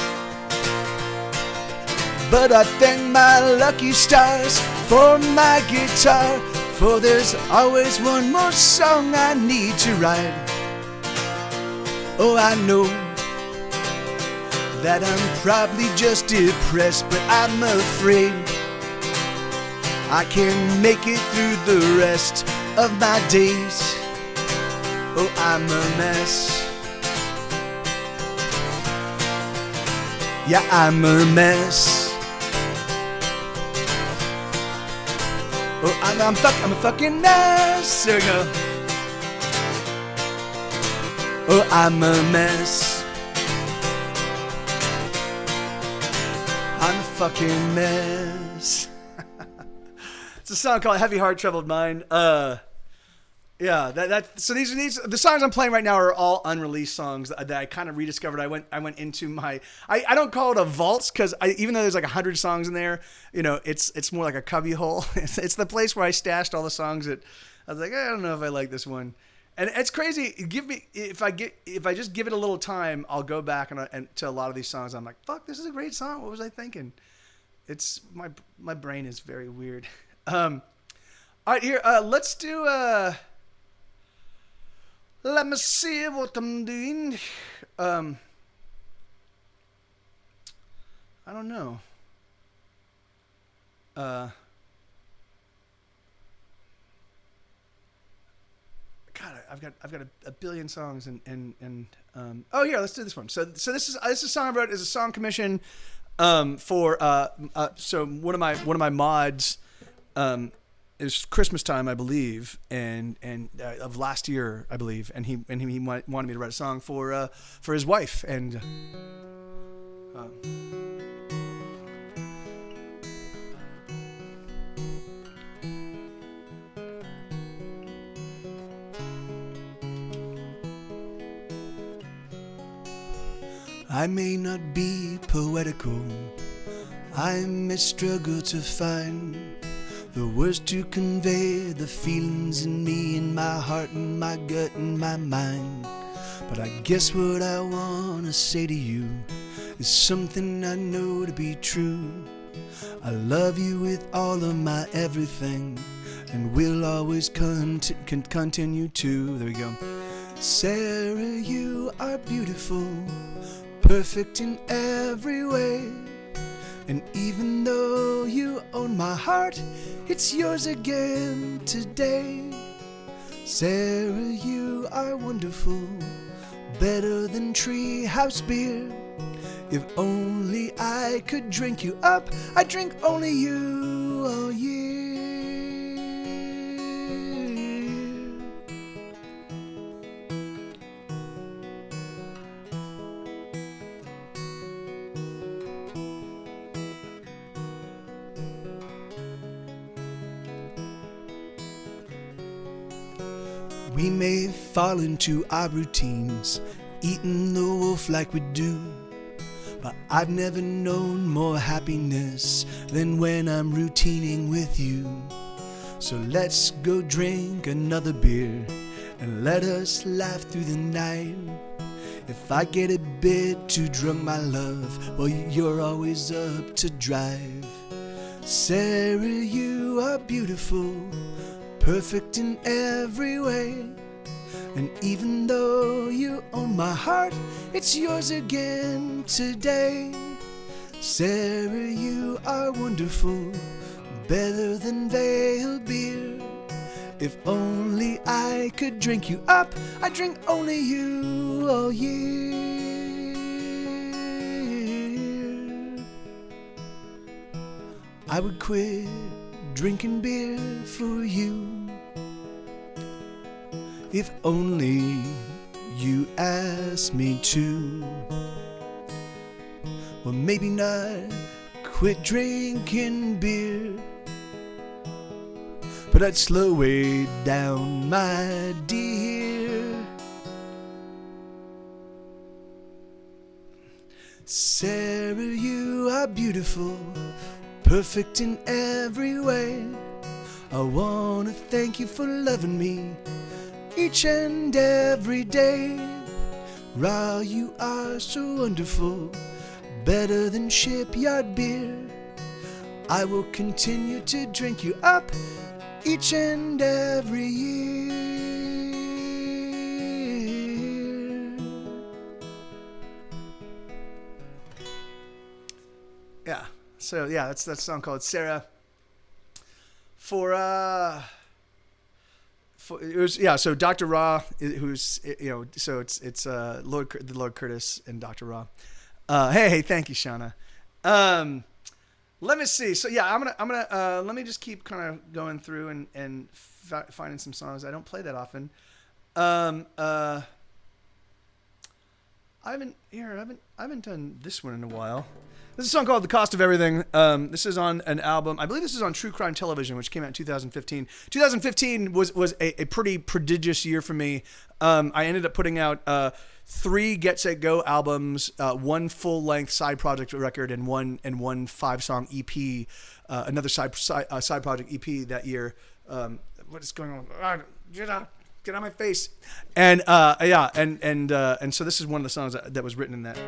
but I thank my lucky stars for my guitar, for there's always one more song I need to write. Oh, I know that I'm probably just depressed, but I'm afraid I can't make it through the rest of my days. Oh, I'm a mess. Yeah, I'm a mess. Oh, I'm a fucking mess. There we go. Oh, I'm a mess. I'm a fucking mess. It's a song called Heavy Heart Troubled Mind. Yeah, so these the songs I'm playing right now are all unreleased songs that I kind of rediscovered. I went into my I don't call it a vault because even though there's like 100 songs in there, you know, it's more like a cubby hole. It's the place where I stashed all the songs that I was like, I don't know if I like this one. And it's crazy. If I just give it a little time, I'll go back and to a lot of these songs. I'm like, fuck, this is a great song. What was I thinking? It's my brain is very weird. All right, here let's do let me see what I'm doing. I don't know. God, I've got a billion songs and oh yeah, let's do this one. So this is a song I wrote as a song commission for so one of my mods. It was Christmas time, I believe, and of last year, I believe, and he wanted me to write a song for his wife, and I may not be poetical, I may struggle to find the words to convey the feelings in me, in my heart, in my gut, in my mind. But I guess what I wanna say to you is something I know to be true. I love you with all of my everything, and will always continue to. There we go. Sarah, you are beautiful, perfect in every way. And even though you own my heart, it's yours again today. Sarah, you are wonderful, better than treehouse beer. If only I could drink you up, I'd drink only you all year. We may fall into our routines, eating the wolf like we do, but I've never known more happiness than when I'm routining with you. So let's go drink another beer and let us laugh through the night. If I get a bit too drunk, my love, well, you're always up to drive. Sarah, you are beautiful, perfect in every way. And even though you own my heart, it's yours again today. Sarah, you are wonderful, better than veiled beer. If only I could drink you up, I'd drink only you all year. I would quit drinking beer for you, if only you asked me to. Well, maybe not quit drinking beer, but I'd slow it down, my dear. Sarah, you are beautiful, perfect in every way. I wanna thank you for loving me each and every day. Raw, you are so wonderful, better than shipyard beer. I will continue to drink you up each and every year. Yeah. So yeah, that's that song called Sarah. It was, yeah. So Dr. Ra, who's, so it's Lord Curtis and Dr. Ra. Hey, thank you, Shauna. Let me see. So yeah, I'm gonna let me just keep kind of going through and finding some songs I don't play that often. I haven't done this one in a while. This is a song called "The Cost of Everything." This is on an album. I believe this is on True Crime Television, which came out in 2015. 2015 was a pretty prodigious year for me. I ended up putting out 3 Get Set Go albums, 1 full length side project record, and one 5-song EP, another side project EP that year. What is going on? Get out of my face! And and so this is one of the songs that was written in that.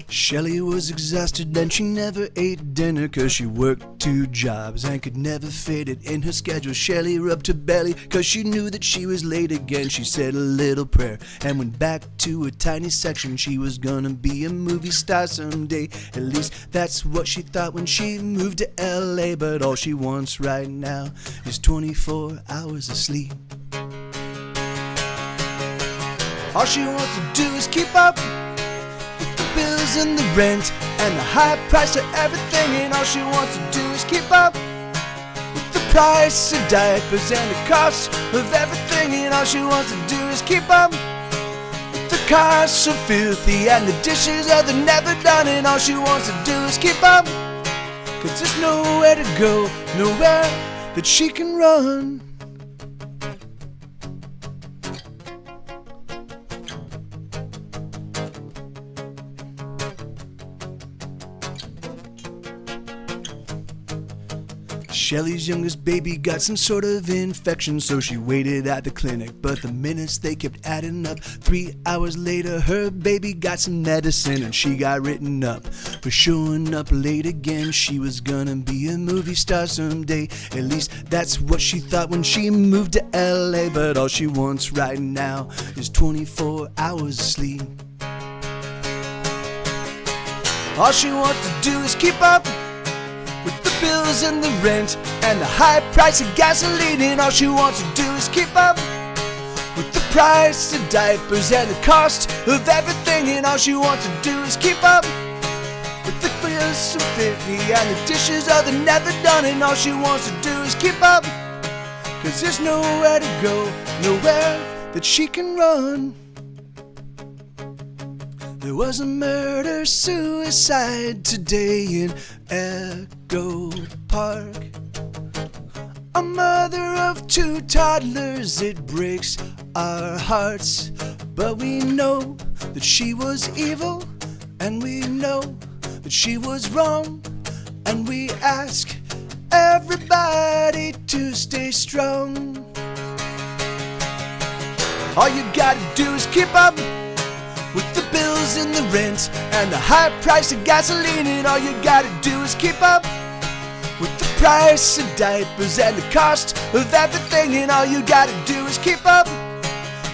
Shelley was exhausted and she never ate dinner 'cause she worked 2 jobs and could never fit it in her schedule. Shelley rubbed her belly 'cause she knew that she was late again. She said a little prayer and went back to a tiny section. She was gonna be a movie star someday. At least that's what she thought when she moved to LA. But all she wants right now is 24 hours of sleep. All she wants to do is keep up bills and the rent and the high price of everything, and all she wants to do is keep up with the price of diapers and the cost of everything, and all she wants to do is keep up with the cars so filthy and the dishes are the never done, and all she wants to do is keep up, 'cause there's nowhere to go, nowhere that she can run. Shelley's youngest baby got some sort of infection, so she waited at the clinic, but the minutes they kept adding up. 3 hours later, her baby got some medicine and she got written up for showing up late again. She was gonna be a movie star someday. At least that's what she thought when she moved to LA. But all she wants right now is 24 hours of sleep. All she wants to do is keep up with the bills and the rent and the high price of gasoline, and all she wants to do is keep up with the price of diapers and the cost of everything, and all she wants to do is keep up with the bills so 50 and the dishes are the never done, and all she wants to do is keep up, 'cause there's nowhere to go, nowhere that she can run. There was a murder-suicide today in Echo Park. A mother of 2 toddlers, it breaks our hearts. But we know that she was evil, and we know that she was wrong. And we ask everybody to stay strong. All you gotta do is keep up with the bills and the rent and the high price of gasoline, and all you gotta do is keep up with the price of diapers and the cost of everything, and all you gotta do is keep up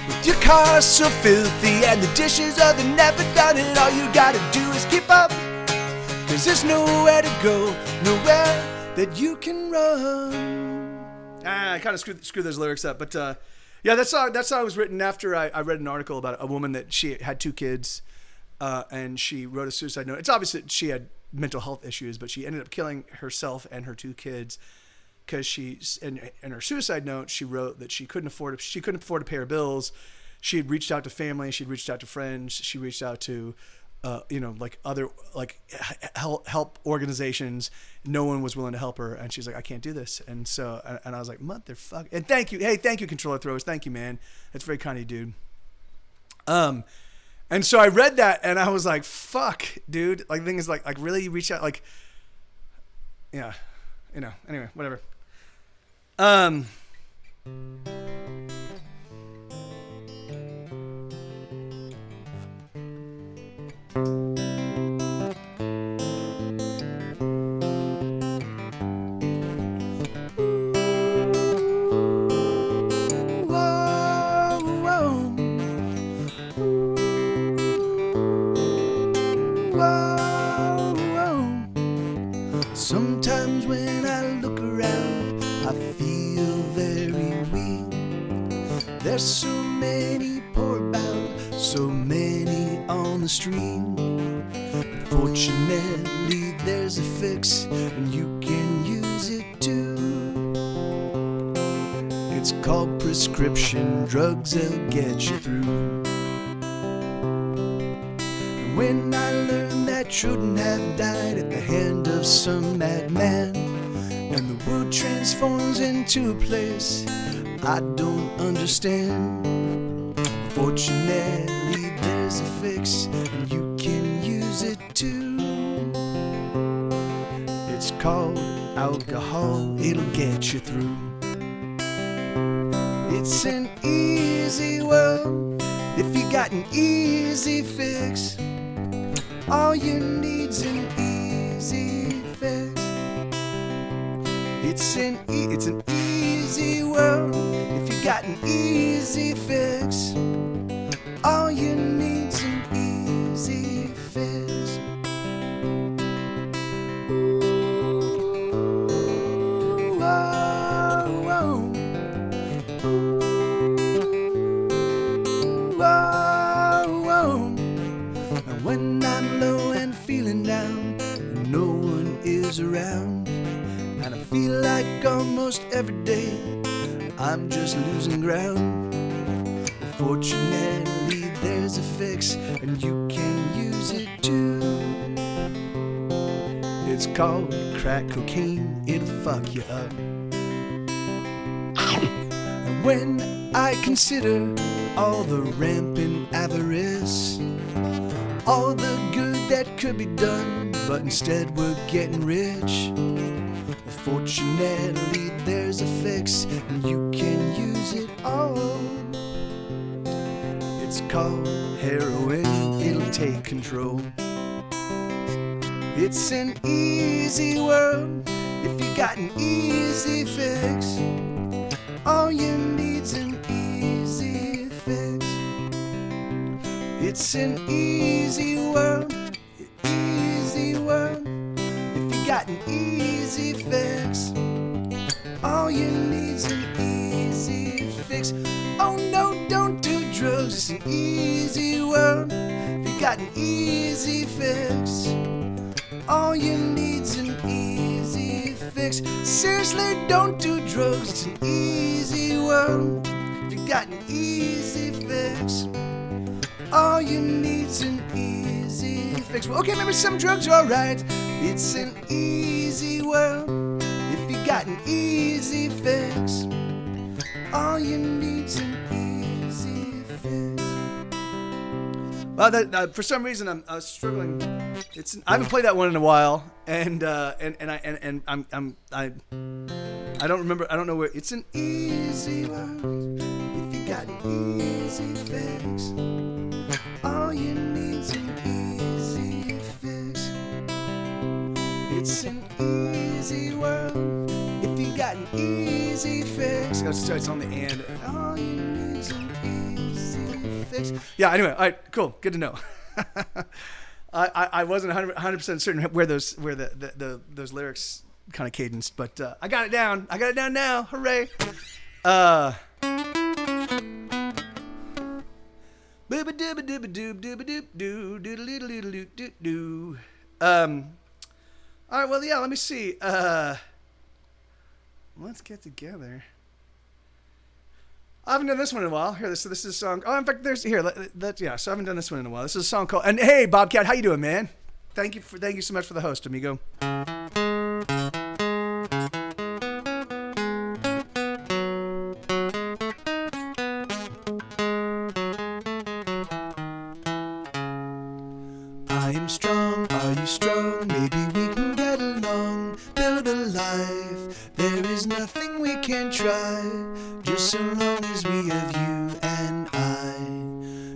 with your car so filthy and the dishes are the never done, and all you gotta do is keep up, 'cause there's nowhere to go, nowhere that you can run. I kind of screwed those lyrics up, but yeah, that song was written after I read an article about a woman that she had 2 kids, and she wrote a suicide note. It's obvious that she had mental health issues, but she ended up killing herself and her 2 kids because in her suicide note she wrote that she couldn't afford to pay her bills. She had reached out to family, she'd reached out to friends, she reached out to other help organizations. No one was willing to help her, and she's like, I can't do this. And so, and I was like, motherfucker. And thank you, Controller Throws, thank you, man. That's very kind of you, dude. And so I read that, and I was like, fuck, dude. Like, the thing is, like really reach out, like, yeah, anyway, whatever. Um. Sometimes when I look around, I feel very weak. There's so many poor about, so many on the street. Fortunately, there's a fix, and you can use it too. It's called prescription drugs, they'll get you through. And when I learned that children have died at the hand of some madman, and the world transforms into a place I don't understand. Fortunately, there's a fix, and you can use it too. It's called alcohol, it'll get you through. It's an easy world if you got an easy fix. All you need's an easy fix. It's an easy world if you got an easy fix. All you need's an easy fix. Ooh, oh, oh. Ooh, oh, oh. And when I'm low and feeling down, and no one is around, and I feel like almost every day I'm just losing ground. Fortunately, there's a fix, and you can use it too. It's called crack cocaine, it'll fuck you up. And when I consider all the rampant avarice, all the good that could be done, but instead we're getting rich. Fortunately, there's a fix, and you can use it all. It's called heroin, it'll take control. It's an easy world if you got an easy fix. All you need's an easy fix. It's an easy world, if you got an easy fix. All you need's an easy fix. Oh no, don't do drugs, it's an easy world if you got an easy fix. All you need's an easy fix. Seriously, don't do drugs, it's an easy world if you got an easy fix. All you need's an easy fix. Well, okay, maybe some drugs are alright. It's an easy world if you got an easy fix. All you need's an easy fix. Well, that, for some reason I'm struggling. I haven't played that one in a while, and I don't remember. I don't know where. It's an easy world if you got an easy fix. All you need's an easy fix. It's an easy world if you got an easy fix. It's on the and. All you need's an easy fix. Yeah. Anyway, all right, cool. Good to know. I wasn't 100% certain where those lyrics kind of cadenced, but I got it down. I got it down now. Hooray! All right. Well, yeah. Let me see. Let's get together. I haven't done this one in a while. Here, this is a song. Oh, in fact, there's here. Yeah. So I haven't done this one in a while. This is a song called. And hey, Bobcat, how you doing, man? Thank you so much for the host, amigo. I am strong. Are you strong? Maybe we can get along. Build a life life. There is nothing we can't try, just so long as we have you and I.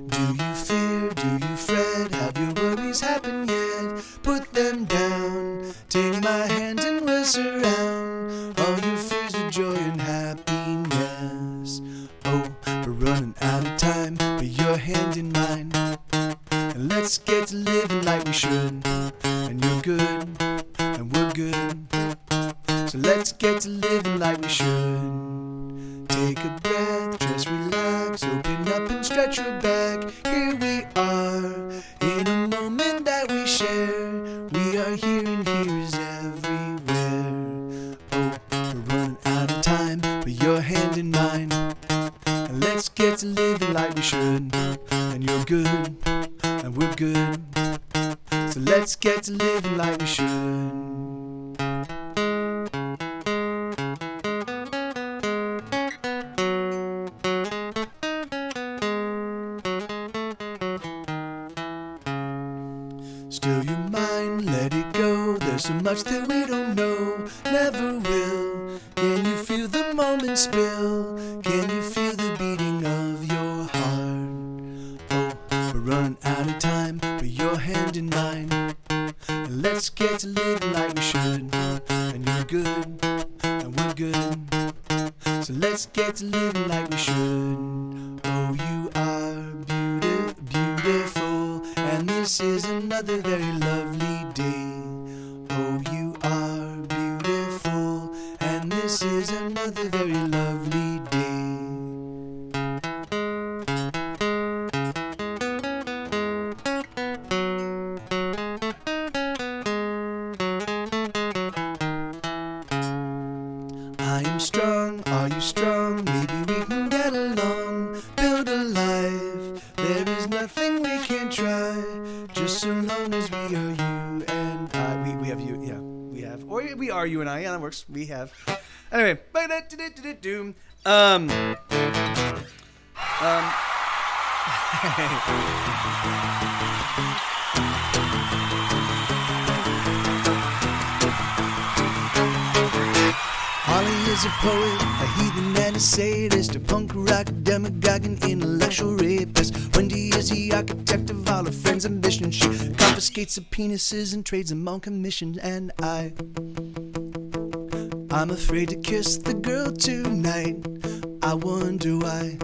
Do you fear? Do you fret? Have your worries happened yet? Put them down. Take my hand and we'll surround all your fears with joy and happiness. Oh, we're running out of time, but your hand in mine. And let's get to living like we should. And you're good, and we're good. So let's get to living like we should. Take a breath, just relax, open up and stretch your back. Here we are, in a moment that we share. We are here and here is everywhere. Oh, we're running out of time, but your hand in mine. And let's get to living like we should. And you're good, and we're good. So let's get to living like we should. Still your mind, let it go. There's so much that we don't know, never will. Can you feel the moment spill? Can you feel the beating of your heart? Oh, we're running out of time, but your hand in mine. And let's get to living like we should. And you're good, and we're good. So let's get to living like we should. Oh, you are beautiful, and this is another very lovely day. Oh, you are beautiful, and this is another very lovely day. I am strong, are you strong? Maybe we can get along, build a life. There is nothing we can't try, just so long as we are you and I. We have you, yeah, we have. Or we are you and I, yeah, that works. We have. Anyway, Holly is a poet, a heathen and a sadist, a punk rock demagogue, an intellectual rapist. Wendy is the architect of all her friends' ambitions. She confiscates the penises and trades them on commission. And I'm afraid to kiss the girl tonight. I wonder why.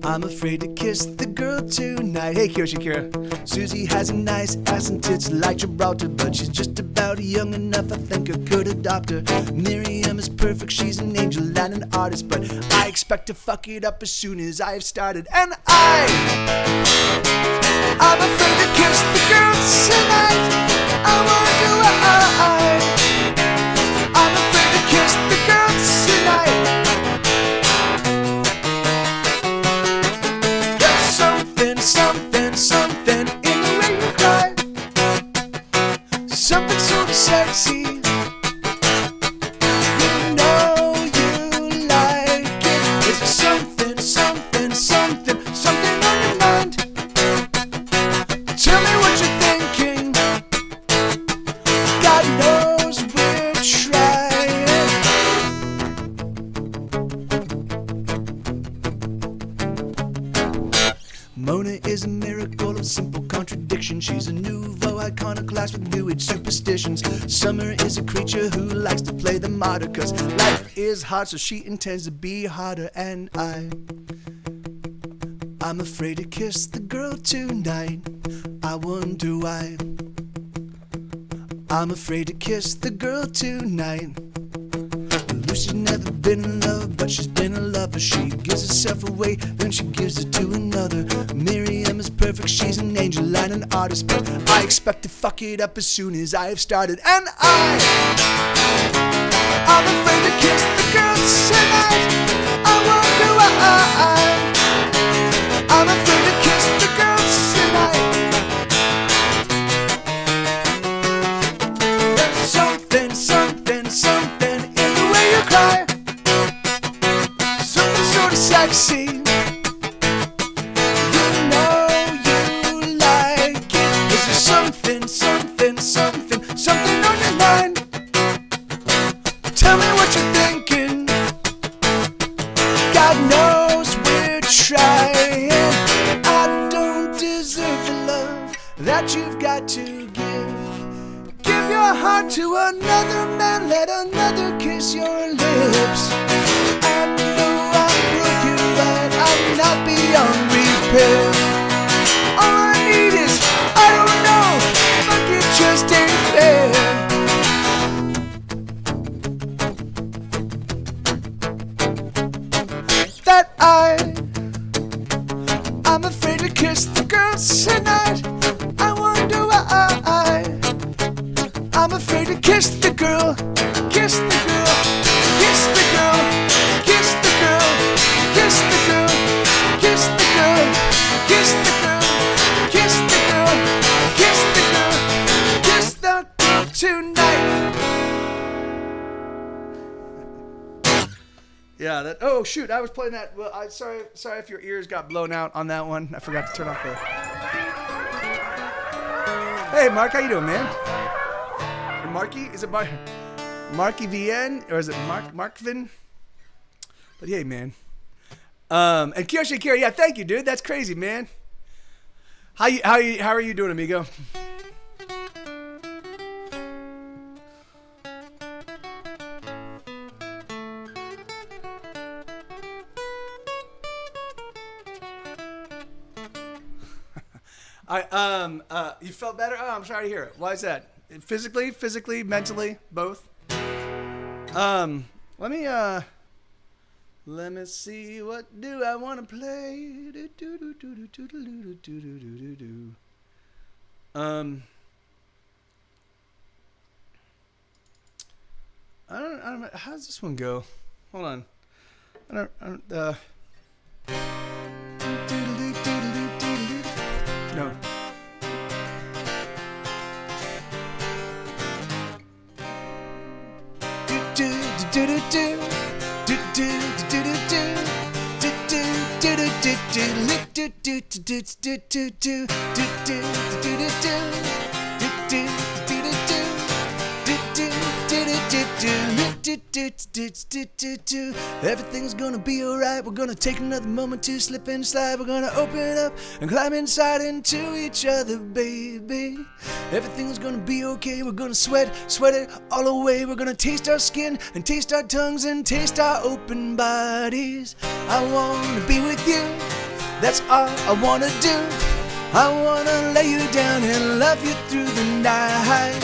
I'm afraid to kiss the girl tonight. Hey, Shakira. Susie has a nice ass and tits like Gibraltar, but she's just about young enough, I think I could adopt her. Miriam is perfect, she's an angel and an artist, but I expect to fuck it up as soon as I've started. And I'm afraid to kiss the girl tonight. I wonder why. I'm afraid to kiss the girl tonight. Something in the way you cry. Something sort of sexy. You know you like it. It's something on your mind. Tell me what you're thinking. God knows we're trying. Mona is a miracle of simple contradiction. She's a nouveau iconoclast with new age superstitions. Summer is a creature who likes to play the martyr, 'cause life is hard, so she intends to be harder. And I'm afraid to kiss the girl tonight. I wonder why. I'm afraid to kiss the girl tonight. Lucy's never been in love, but she's been a lover. She gives herself away, then she gives it to another. Miriam is perfect, she's an angel and an artist, but I expect to fuck it up as soon as I have started. And I'm afraid to kiss the girl tonight. I wonder why. I'm afraid to kiss the girl tonight. There's something in the way you cry. Something sort of sexy. You know you like it. Is there something on your mind? that you've got to give. Give your heart to another man, let another kiss your lips. I know I'm broken, but I'm not beyond repair. All I need is, I don't know, but it just ain't fair. That I'm afraid to kiss the girls tonight. I wonder why. I'm afraid to kiss the girl, kiss the girl, kiss the girl, kiss the girl, kiss the girl, kiss the girl, kiss the girl, kiss the girl, kiss the girl, kiss the girl tonight. Yeah, that. Oh shoot, I was playing that. Well, I'm sorry if your ears got blown out on that one. I forgot to turn off the. Hey, Mark, how you doing, man? Marky, is it Marky VN or is it Markvin? But hey, man. And Kira, yeah, thank you, dude. That's crazy, man. How are you doing, amigo? You felt better? Oh, I'm sorry to hear it. Why is that? Physically, mentally, both. Let me see, what do I want to play? I don't know. How does this one go? Hold on. I don't no. Everything's gonna be alright. We're gonna take another moment to slip and slide. We're gonna open up and climb inside into each other, baby. Everything's gonna be okay. We're gonna sweat it all away. We're gonna taste our skin and taste our tongues and taste our open bodies. I wanna be with you. That's all I wanna do. I wanna lay you down and love you through the night.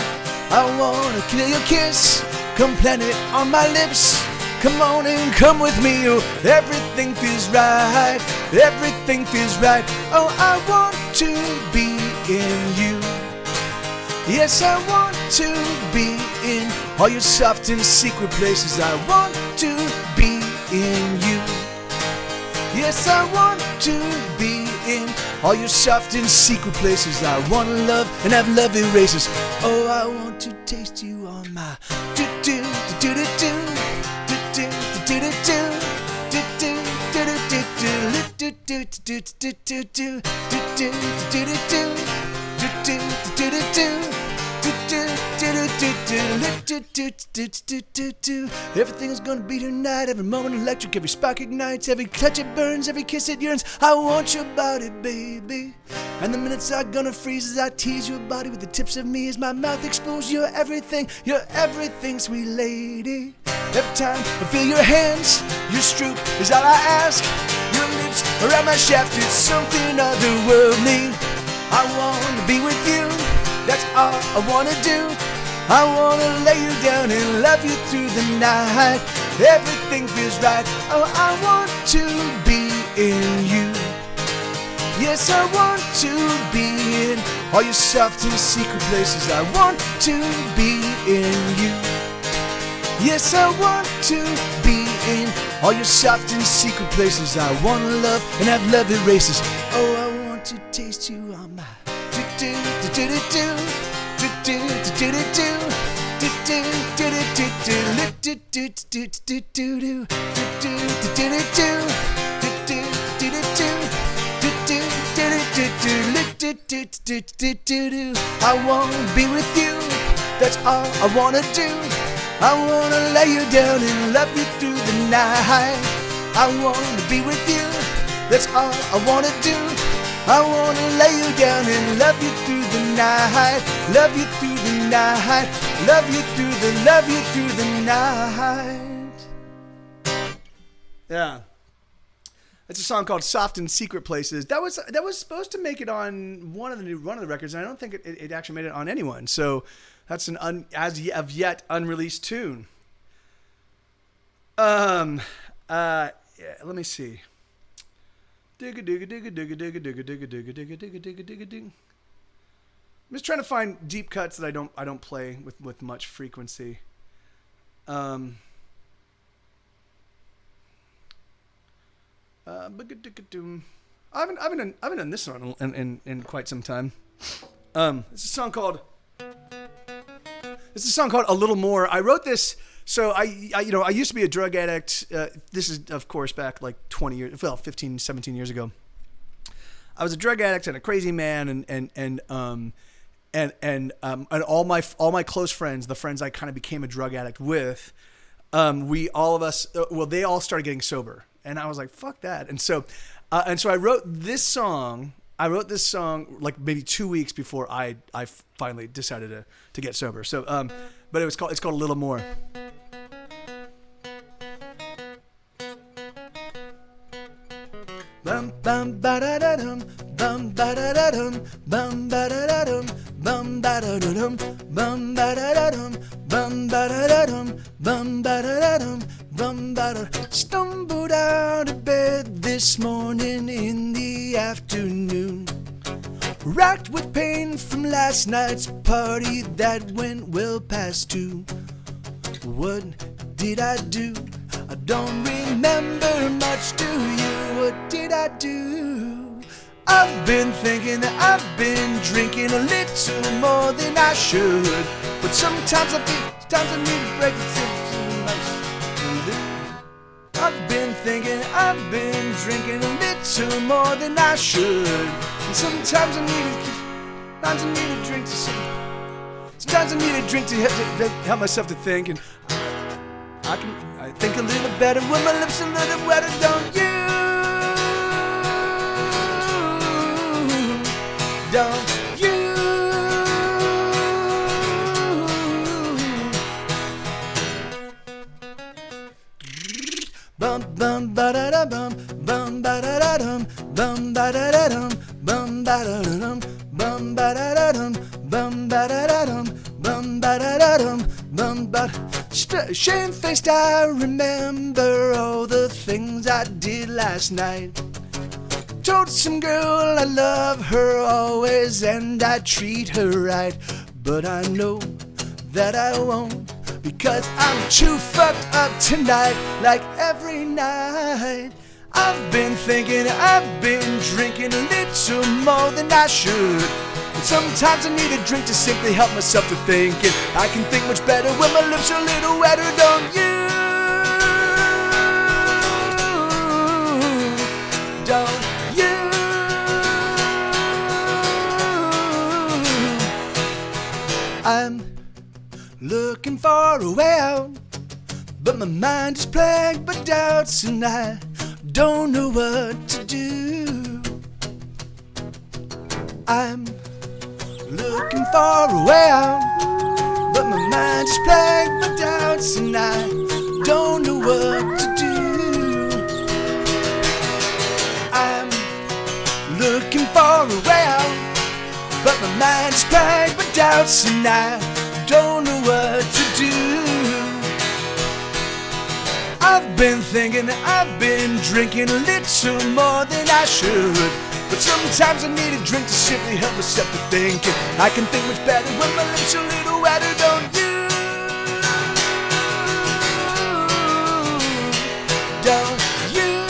I wanna kill your kiss. Come plant it on my lips. Come on and come with me. Oh, everything feels right. Everything feels right. Oh, I want to be in you. Yes, I want to be in all your soft and secret places. I want to be in you. Yes, I want to be in all your soft and secret places. I want to love and have love erases. Oh, I want to taste you on my Everything's gonna be tonight. Every moment electric, every spark ignites, every touch it burns, every kiss it yearns. I want your body, baby. And the minutes are gonna freeze as I tease your body with the tips of me as my mouth explodes. You're everything, sweet lady. Every time I feel your hands, your stroke is all I ask. Your lips around my shaft, it's something otherworldly. I wanna be with you, that's all I wanna do. I wanna lay you down and love you through the night. Everything feels right. Oh, I want to be in you. Yes, I want to be in all your soft and secret places. I want to be in you. Yes, I want to be in all your soft and secret places. I want to love and have love erases. Oh, I want to taste you on my I wanna be with you, that's all I wanna do. I wanna lay you down and love you through the night. I wanna be with you, that's all I wanna do. I wanna lay you down and love you through the night, love you through the night, love you through the night. Yeah. It's a song called "Soft in Secret Places." That was supposed to make it on one of the records, and I don't think it actually made it on anyone. So that's an as of yet unreleased tune. Yeah, let me see. I'm just trying to find deep cuts that I don't play with much frequency. I haven't done this song in quite some time. It's a song called "A Little More." I wrote this. So I used to be a drug addict. This is, of course, back like 15, 17 years ago. I was a drug addict and a crazy man, and all my close friends, the friends I kind of became a drug addict with, they all started getting sober, and I was like, fuck that. And so I wrote this song. Like maybe 2 weeks before I finally decided to get sober. So but it's called "A Little More." Bum bum ba da da dum, bum ba da da dum, bum ba da da dum, bum ba da da dum, bum ba da da dum, bum ba da da dum, bum ba da da dum, bum ba da. Stumbled out of bed this morning in the afternoon, racked with pain from last night's party that went well past 2. What did I do? I don't remember much, do you? What did I do? I've been thinking that I've been drinking a little more than I should, but sometimes I need a break. I've been thinking I've been drinking a little more than I should, and sometimes I need a drink to sometimes I need a drink to help myself to think, and I think a little better when my lips are a little wetter, don't you? Don't you? Bum bum ba da da bum, bum ba da da dum, bum ba da da dum, bum ba da da dum, bum ba da da dum, bum ba da da dum, bum ba da da dum, bum ba. Shamefaced, I remember all the things I did last night. Told some girl I love her always and I treat her right, but I know that I won't, because I'm too fucked up tonight, like every night. I've been thinking I've been drinking a little more than I should, but sometimes I need a drink to simply help myself to think, and I can think much better when my lips are a little wetter, don't you? Don't you? I'm looking for a way out, but my mind is plagued by doubts, and I don't know what to do. I'm looking for a way out, but my mind is plagued by doubts, and I don't know what to do. I'm looking for a way out, but my mind is plagued by doubts, and I don't know what to do. I've been thinking that I've been drinking a little more than I should, but sometimes I need a drink to simply help myself to think, and I can think much better when my lips are a little wetter, don't you? Don't you?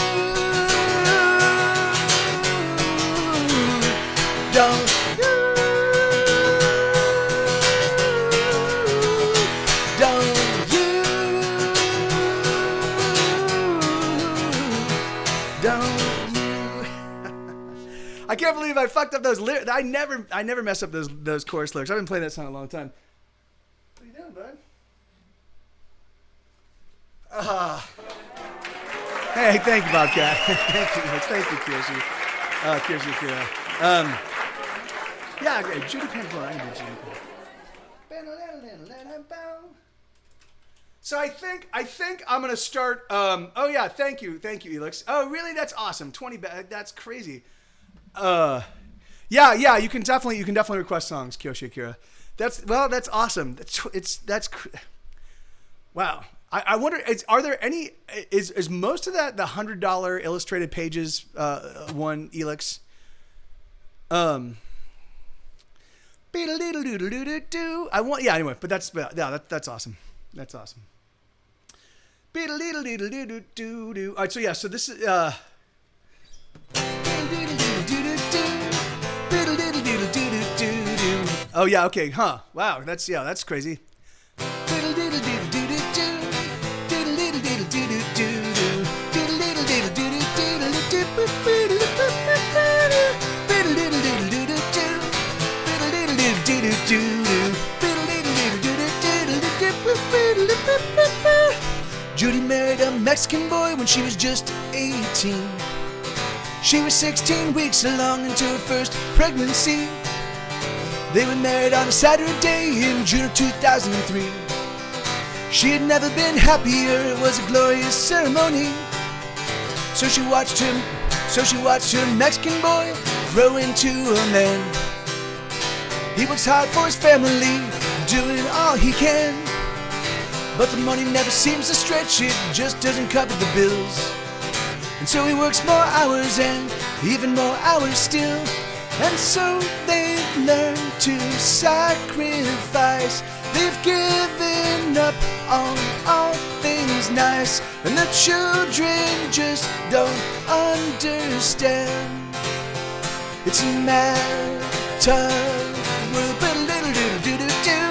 Don't you? Don't you? Don't you? I can't believe I fucked up those lyrics. I never mess up those chorus lyrics. I've been playing that song a long time. What are you doing, bud? Hey, thank you, Bobcat. Thank you, Kirsty. Kirsty. Yeah, okay, Judy Pantone. I can do Judy Pantone. So I think I'm gonna start. Oh yeah, thank you, Elix. Oh really? That's awesome. 20. That's crazy. Yeah. You can definitely request songs, Kyoshi Akira. That's awesome. Wow. I wonder. Are there any? Is most of that the $100 illustrated pages one, Elix? I want. Yeah. Anyway, but that's awesome. That's awesome. All right, so yeah, so this is oh yeah, okay, huh? Wow, that's crazy. Judy married a Mexican boy when she was just 18. She was 16 weeks along into her first pregnancy. They were married on a Saturday in June of 2003. She had never been happier, it was a glorious ceremony. So she watched her Mexican boy grow into a man. He works hard for his family, doing all he can. But the money never seems to stretch, it just doesn't cover the bills. And so he works more hours and even more hours still. And so they've learned to sacrifice. They've given up on all things nice. And the children just don't understand. It's a matter world, but a little do-do-do-do.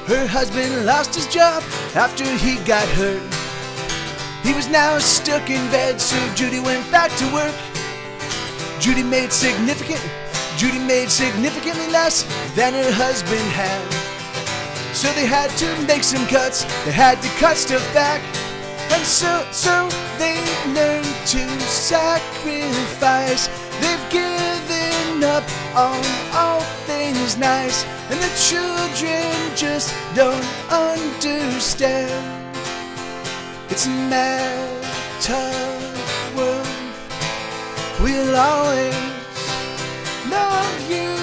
Her husband lost his job after he got hurt. He was now stuck in bed, so Judy went back to work. Judy made significantly less than her husband had. So they had to make some cuts, they had to cut stuff back. And so they learned to sacrifice. They've given up on all things nice. And the children just don't understand. It's a matter world. We'll always love you.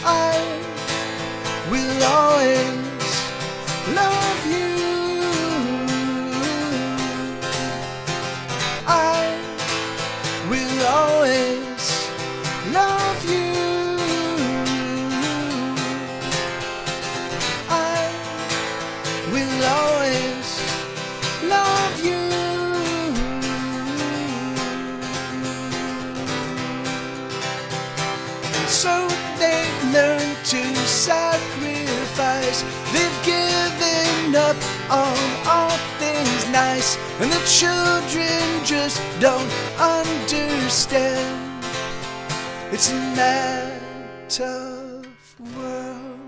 I will always love you. I will always love you. I will always love you. So they learn to sacrifice. They've given up on all things nice. And the children just don't understand. It's a matter of world.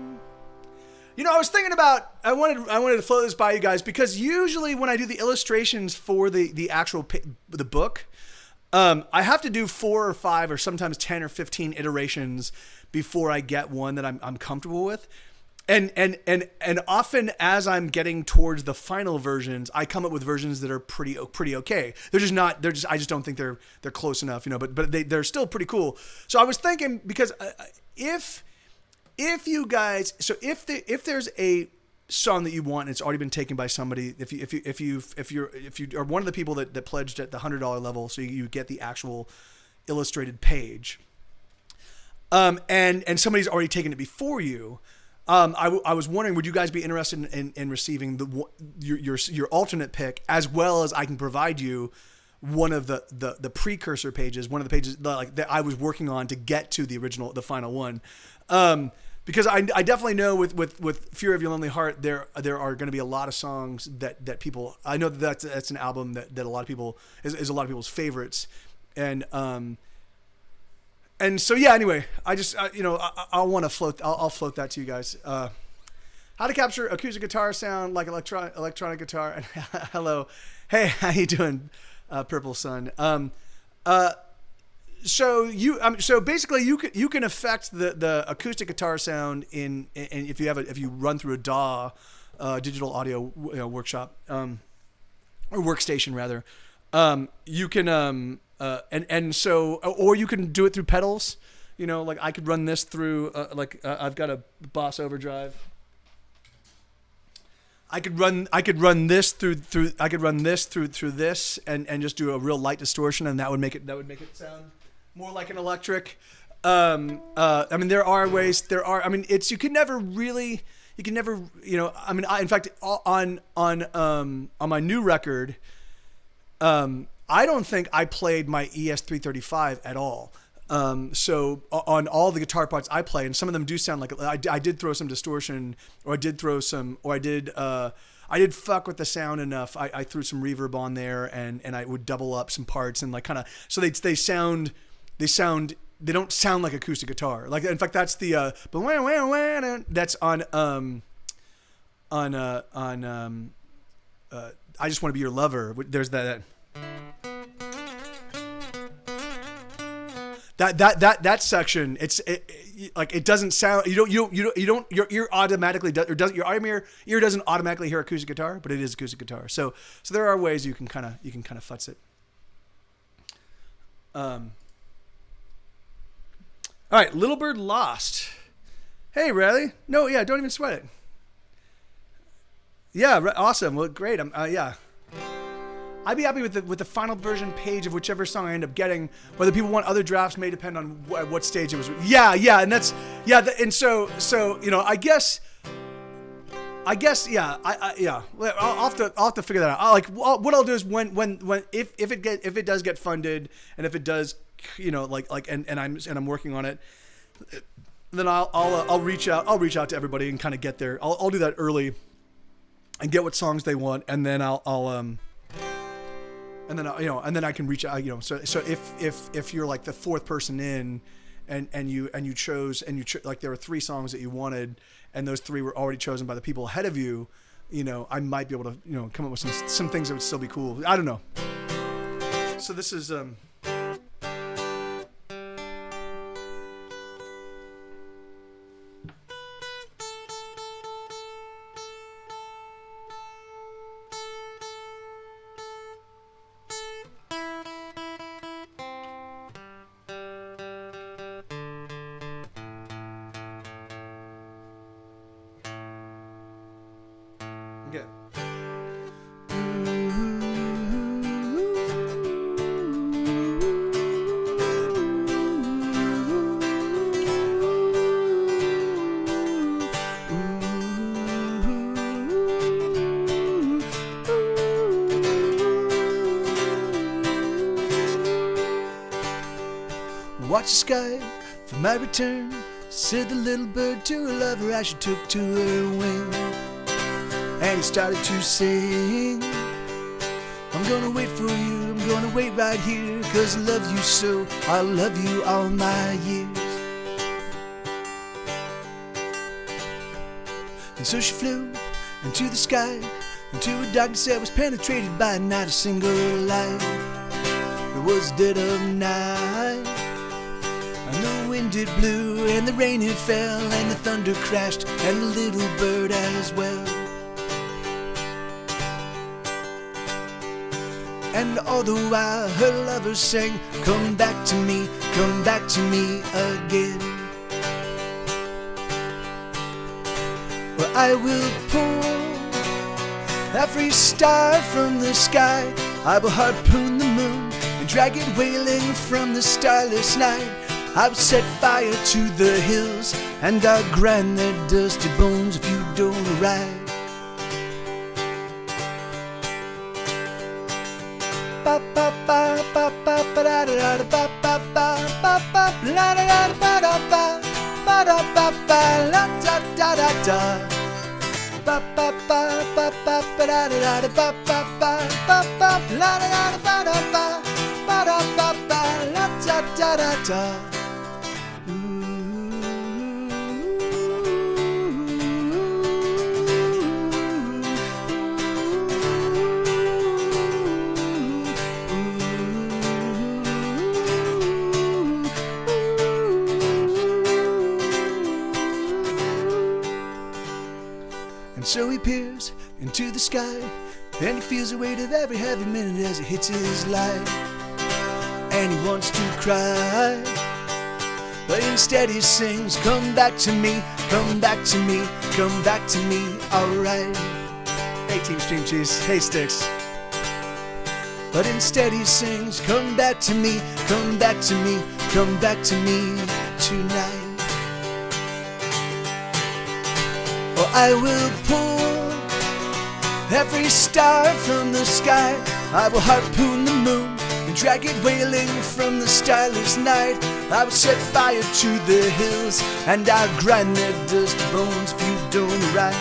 You know, I was thinking about, I wanted to float this by you guys, because usually when I do the illustrations for the actual the book, I have to do 4 or 5 or sometimes 10 or 15 iterations before I get one that I'm comfortable with. And often as I'm getting towards the final versions, I come up with versions that are pretty okay. They're just not. I just don't think they're close enough, you know. But they're still pretty cool. So I was thinking, because if you guys, so if there's a song that you want and it's already been taken by somebody, if you are one of the people that pledged at the $100 level, so you get the actual illustrated page, and somebody's already taken it before you. I was wondering, would you guys be interested in receiving your alternate pick, as well as I can provide you one of the precursor pages, one of the pages that I was working on to get to the final one. Because I definitely know with Fury of Your Lonely Heart, there are going to be a lot of songs that people, I know that's an album that a lot of people is a lot of people's favorites, and so yeah. Anyway, I just I'll float that to you guys. how to capture acoustic guitar sound like electronic guitar. And hello, hey, how you doing, Purple Sun? So basically you can affect the acoustic guitar sound in if you run through a DAW, digital audio workshop, or workstation rather. You can or you can do it through pedals. Like I could run this through I've got a Boss Overdrive. I could run this through this and just do a real light distortion, and that would make it sound more like an electric. I mean, there are ways. You can never. In fact, on my new record, I don't think I played my ES335 at all. So on all the guitar parts I play, and some of them do sound like I did throw some distortion, or I did fuck with the sound enough. I threw some reverb on there, and I would double up some parts and kind of so they don't sound like acoustic guitar. Like in fact, that's the that's on I Just Want to Be Your Lover. There's that. That section, it doesn't sound, your ear automatically does, or doesn't, your ear doesn't automatically hear acoustic guitar, but it is acoustic guitar. So there are ways you can kind of futz it. All right, Little Bird Lost. Hey, Riley. No, yeah, don't even sweat it. Yeah, awesome. Well, great. Yeah. I'd be happy with the final version page of whichever song I end up getting. Whether people want other drafts may depend on what stage it was. Yeah, and that's and so I guess yeah. I'll have to figure that out. What I'll do is when if it does get funded, and if it does, and I'm working on it, then I'll reach out to everybody and kind of get there. I'll do that early and get what songs they want, and then and then I can reach out, so if you're like the fourth person in, and you chose like there were 3 songs that you wanted, and those 3 were already chosen by the people ahead of you, I might be able to come up with some things that would still be cool. I don't know. So this is okay. Watch the sky for my return, said the little bird to her lover as she took to her wing. And he started to sing, I'm gonna wait for you, I'm gonna wait right here, 'cause I love you so, I'll love you all my years. And so she flew into the sky, into a darkness that was penetrated by not a single light. It was dead of night, and the wind it blew, and the rain it fell, and the thunder crashed, and the little bird as well. And all the while her lover sang, come back to me again. Well, I will pull every star from the sky, I will harpoon the moon and drag it wailing from the starless night. I will set fire to the hills, and I'll grind their dusty bones if you don't arrive. so he peers into the sky, and he feels the weight of every heavy minute as it hits his life. And he wants to cry, but instead he sings, come back to me, come back to me, come back to me, alright. Hey Team Stream Cheese, hey Sticks. But instead he sings, come back to me, come back to me, come back to me tonight. Oh, I will pull every star from the sky, I will harpoon the moon and drag it wailing from the starless night. I will set fire to the hills and I'll grind their dust bones if you don't ride.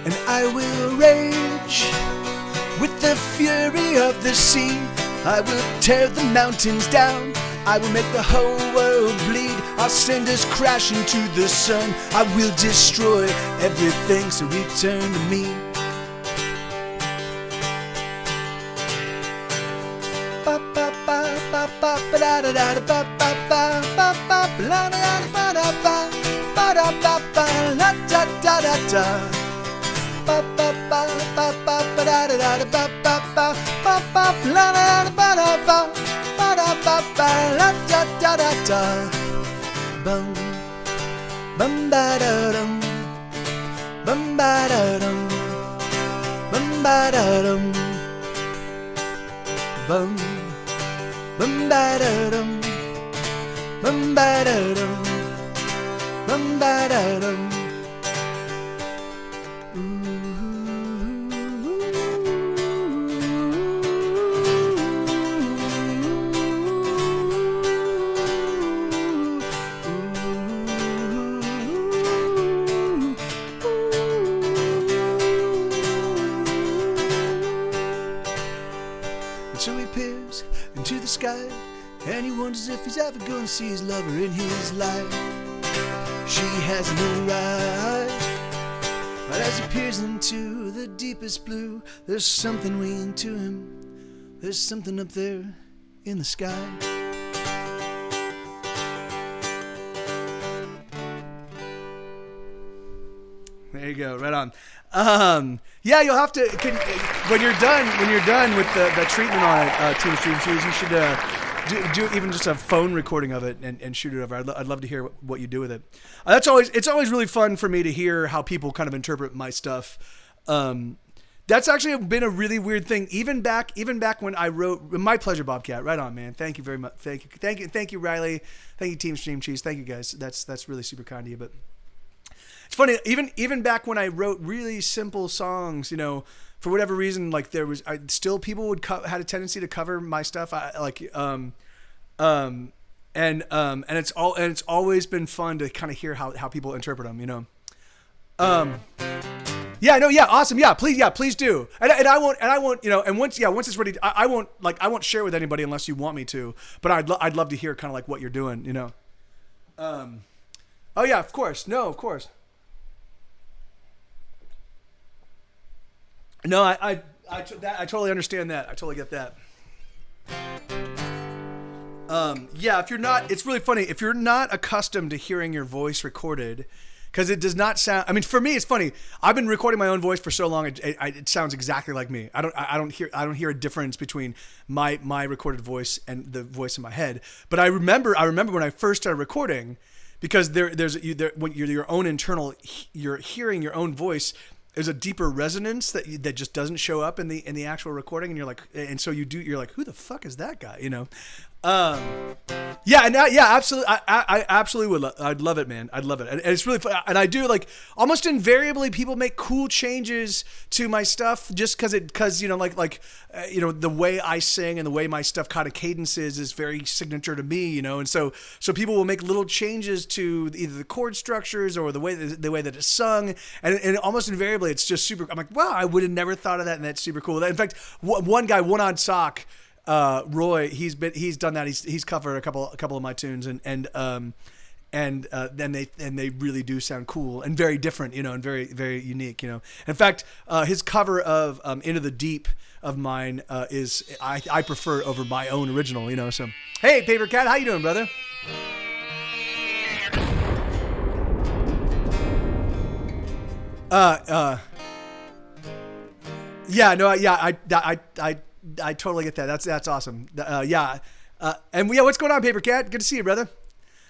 And I will rage with the fury of the sea. I will tear the mountains down, I will make the whole world bleed. I'll send us crashing to the sun, I will destroy everything, so return to me. Bum bum ba da dum, bum ba da dum, bum ba da dum, bum bum ba da dum, bum ba da dum, bum ba da dum. So he peers into the sky, and he wonders if he's ever gonna see his lover in his life. She hasn't arrived, but as he peers into the deepest blue, there's something waiting to him. There's something up there in the sky. There you go, right on. Yeah, you'll have to when you're done with the treatment on it, Team Stream Cheese, you should do even just a phone recording of it and shoot it over. I'd love to hear what you do with it. It's always really fun for me to hear how people kind of interpret my stuff. That's actually been a really weird thing. Even back when I wrote My Pleasure, Bobcat. Right on, man. Thank you very much. Thank you, Riley. Thank you, Team Stream Cheese. Thank you, guys. That's really super kind of you. But it's funny, even back when I wrote really simple songs, you know, for whatever reason, like still people had a tendency to cover my stuff. And it's always been fun to kind of hear how people interpret them, you know. Yeah, no, yeah, awesome, yeah, please do. And I won't, you know, and once it's ready, I won't share with anybody unless you want me to. But I'd love to hear kind of like what you're doing, you know. Oh yeah, of course, of course. No, I totally understand that. I totally get that. Yeah, it's really funny. If you're not accustomed to hearing your voice recorded, because it does not sound, I mean, for me, it's funny. I've been recording my own voice for so long, it sounds exactly like me. I don't hear a difference between my recorded voice and the voice in my head. But I remember when I first started recording, because when you're your own internal, you're hearing your own voice. There's a deeper resonance that just doesn't show up in the actual recording, and you're like, who the fuck is that guy? You know, absolutely. I absolutely would. I'd love it, man. I'd love it, and it's really fun. And I do, like, almost invariably people make cool changes to my stuff just because you know, you know, the way I sing and the way my stuff kind of cadences is very signature to me, you know, and so people will make little changes to either the chord structures or the way that it's sung, and almost invariably it's just super. I'm like, wow, I would have never thought of that, and that's super cool. In fact, one guy, One Odd Sock, Roy, he's done that. He's covered a couple of my tunes, and then they really do sound cool and very different, you know, and very, very unique, you know. In fact, his cover of Into the Deep of mine is I prefer over my own original, you know. So hey, Paper Cat, how you doing, brother? Yeah, no, yeah, I totally get that. That's awesome. Yeah, and yeah, what's going on, Paper Cat? Good to see you, brother.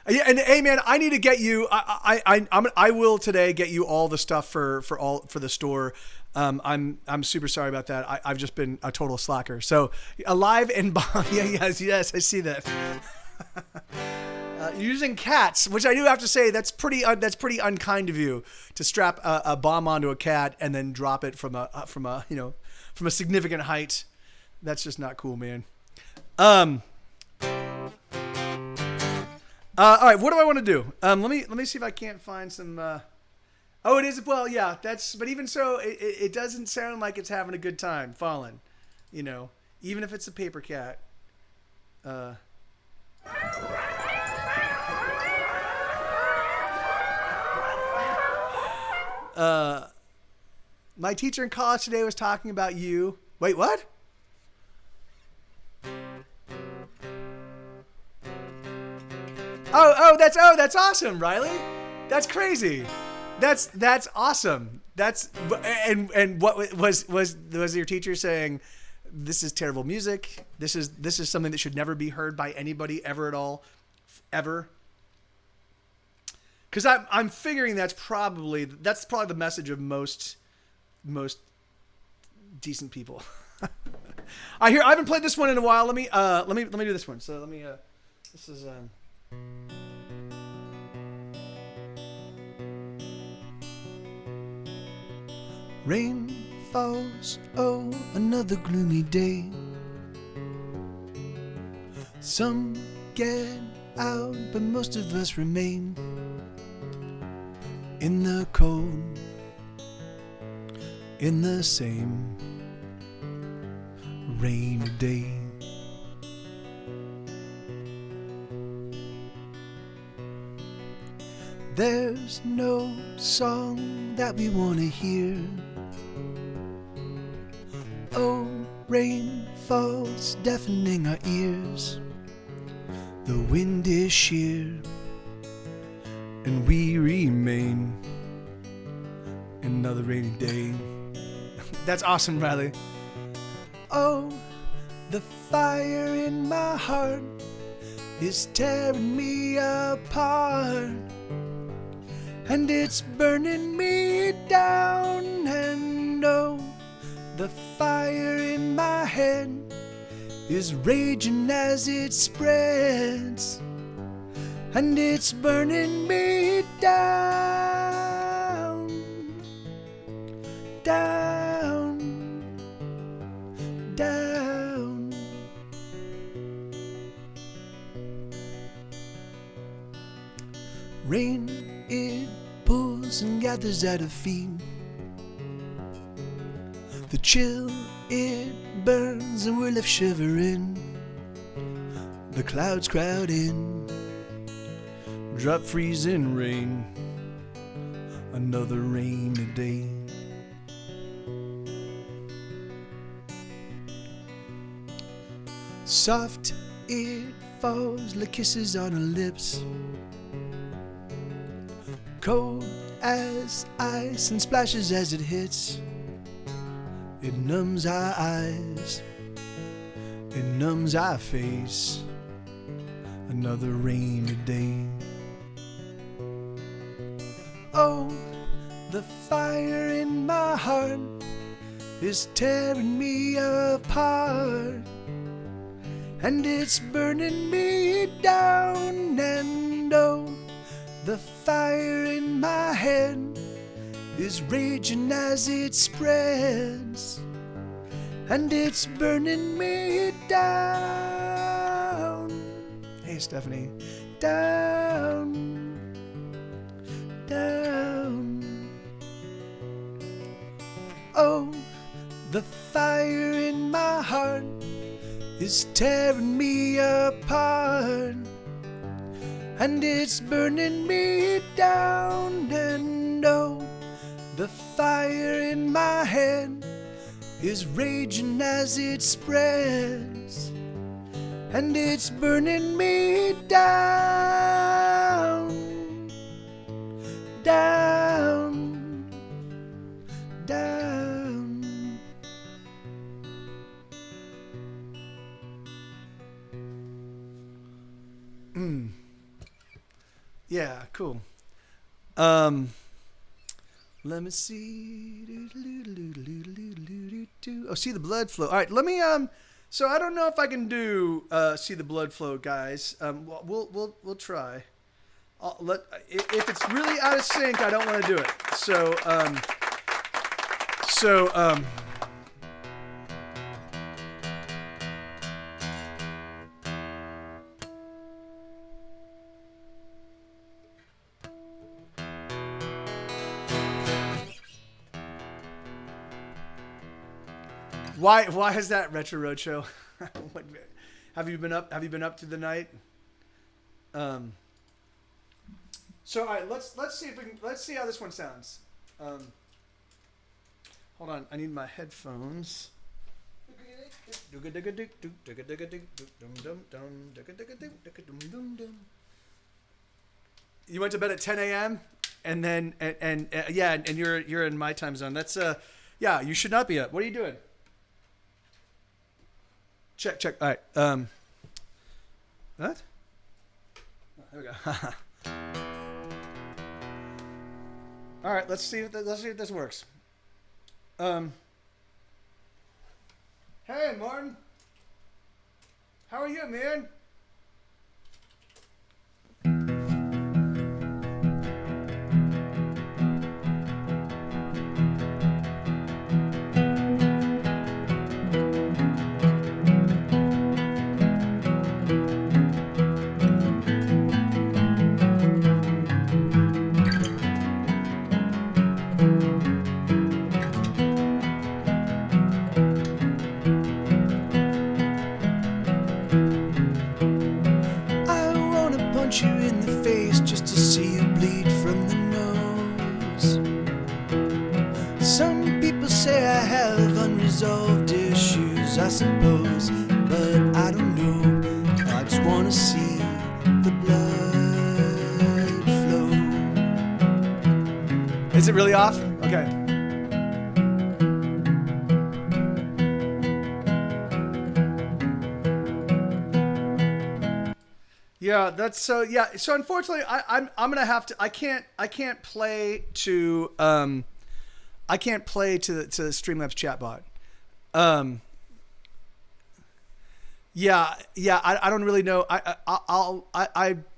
Yeah, and hey, man, I need to get you. I will today get you all the stuff for the store. I'm super sorry about that. I've just been a total slacker. So alive and yes, I see that. Using cats, which I do have to say, that's pretty unkind of you to strap a bomb onto a cat and then drop it from a significant height. That's just not cool, man. All right, what do I want to do? Let me see if I can't find some. Oh, it is. Well, yeah, but even so, it doesn't sound like it's having a good time falling. Even if it's a paper cat. My teacher in college today was talking about you. Wait, what? That's awesome, Riley. That's crazy. That's awesome. And what was your teacher saying? This is terrible music. This is something that should never be heard by anybody ever at all, ever. Because I'm figuring that's probably the message of most decent people. I haven't played this one in a while. Let me do this one. So this is Rain falls, oh, another gloomy day. Some get out, but most of us remain in the cold, in the same rainy day. There's no song that we want to hear. Oh, rain falls, deafening our ears. The wind is sheer, and we remain another rainy day. That's awesome, Riley. Oh, the fire in my heart is tearing me apart, and it's burning me down. And oh, the fire in my head is raging as it spreads, and it's burning me down, down, down. Rain, it pulls and gathers at her feet. The chill, it burns and we're left shivering. The clouds crowd in, drop freezing rain, another rainy day. Soft, it falls like kisses on her lips. Cold as ice and splashes as it hits. It numbs our eyes, it numbs our face, another rainy day. Oh, the fire in my heart is tearing me apart, and it's burning me down. And oh, the fire in my head is raging as it spreads, and it's burning me down. Hey, Stephanie. Down, down. Oh, the fire in my heart is tearing me apart, and it's burning me down. And oh, the fire in my head is raging as it spreads, and it's burning me down, down, Yeah, cool. Let me see. Oh, see the blood flow. All right, let me so I don't know if I can do see the blood flow, guys. We'll try. If it's really out of sync, I don't want to do it. So Why is that, Retro Roadshow? Have you been up to the night? So all right, let's see if we can see how this one sounds. Hold on, I need my headphones. You went to bed at 10 a.m. and then and you're in my time zone. That's yeah, you should not be up. What are you doing? Check. All right. What? Oh, there we go. All right. Let's see if this works. Hey, Martin. How are you, man? You in the face just to see you bleed from the nose. Some people say I have unresolved issues, I suppose, but I don't know. I just want to see the blood flow. Is it really off? Okay. Yeah, that's so. Yeah, so unfortunately, I'm gonna have to. I can't play to the Streamlabs chatbot. I don't really know.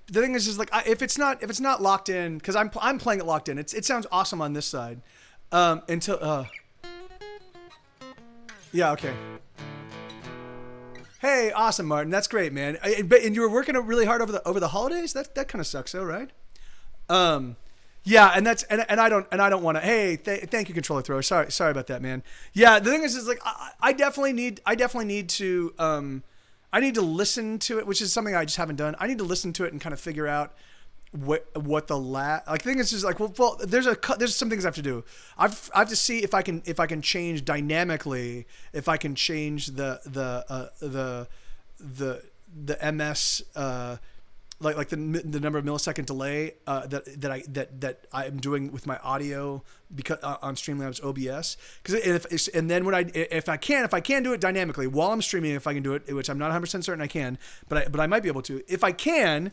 The thing is like if it's not locked in, because I'm playing it locked in. It sounds awesome on this side. Until yeah, okay. Hey, awesome, Martin. That's great, man. And you were working really hard over the holidays. That kind of sucks, though, right? Yeah, and that's and I don't want to. Hey, thank you, controller thrower. Sorry about that, man. Yeah, the thing is like I definitely need to I need to listen to it, which is something I just haven't done. I need to listen to it and kind of figure out what the like thing is just like well there's some things I have to do. I have to see if I can change dynamically, if I can change the MS like the number of millisecond delay that I'm doing with my audio because on Streamlabs OBS, because if I can do it dynamically while I'm streaming, if I can do it, which I'm not 100% certain I can, but I might be able to. If I can,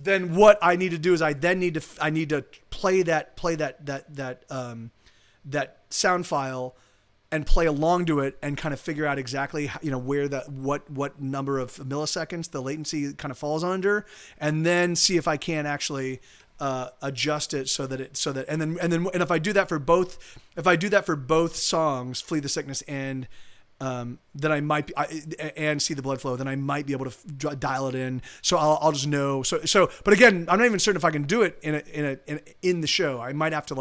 then what I need to do is I need to play that sound file and play along to it and kind of figure out exactly where what number of milliseconds the latency kind of falls under, and then see if I can actually adjust it so that if I do that for both songs, Flee the Sickness and then I might be, and See the Blood Flow, then I might be able to dial it in. So I'll just know. But again, I'm not even certain if I can do it in the show. I might have to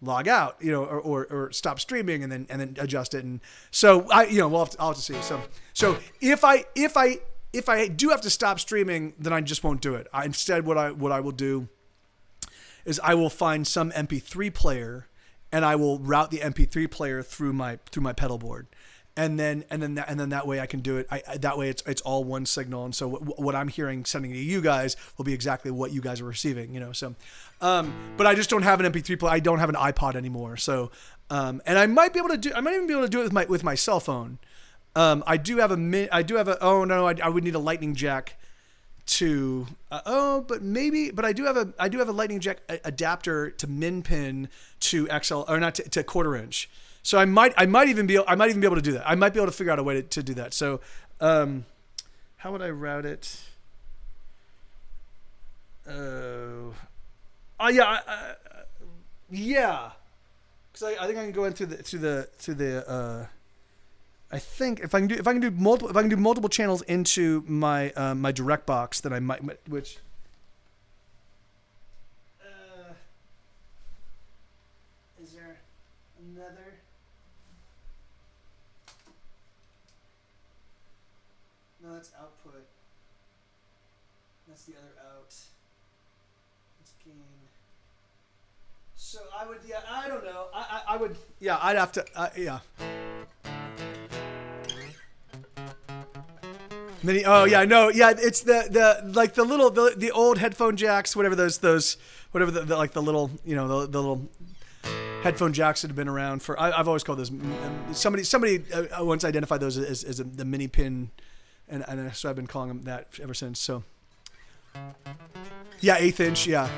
log out, or stop streaming and then adjust it. And so I'll have to see. So if I do have to stop streaming, then I just won't do it. Instead, what I will do is I will find some MP3 player, and I will route the MP3 player through my pedal board, and then that way I can do it. That way it's all one signal, and so what I'm hearing sending to you guys will be exactly what you guys are receiving. So, but I just don't have an MP3 player. I don't have an iPod anymore. So, and I might be able to do. I might even be able to do it with my cell phone. I do have a. Oh no, I would need a lightning jack to. But I do have a lightning jack adapter to min pin to XL or not to quarter inch. So I might even be able to do that. I might be able to figure out a way to do that. So, how would I route it? Yeah. Because I think I can go in through the. I think if I can do multiple channels into my my direct box, then I might which. Is there another? No, that's output. That's the other out. That's gain. So I would, I don't know. I would, I'd have to, Mini, it's the old headphone jacks, whatever whatever the little, the little headphone jacks that have been around for, I've always called those, somebody once identified those as the mini pin, and so I've been calling them that ever since, so. Yeah, 1/8 inch, yeah.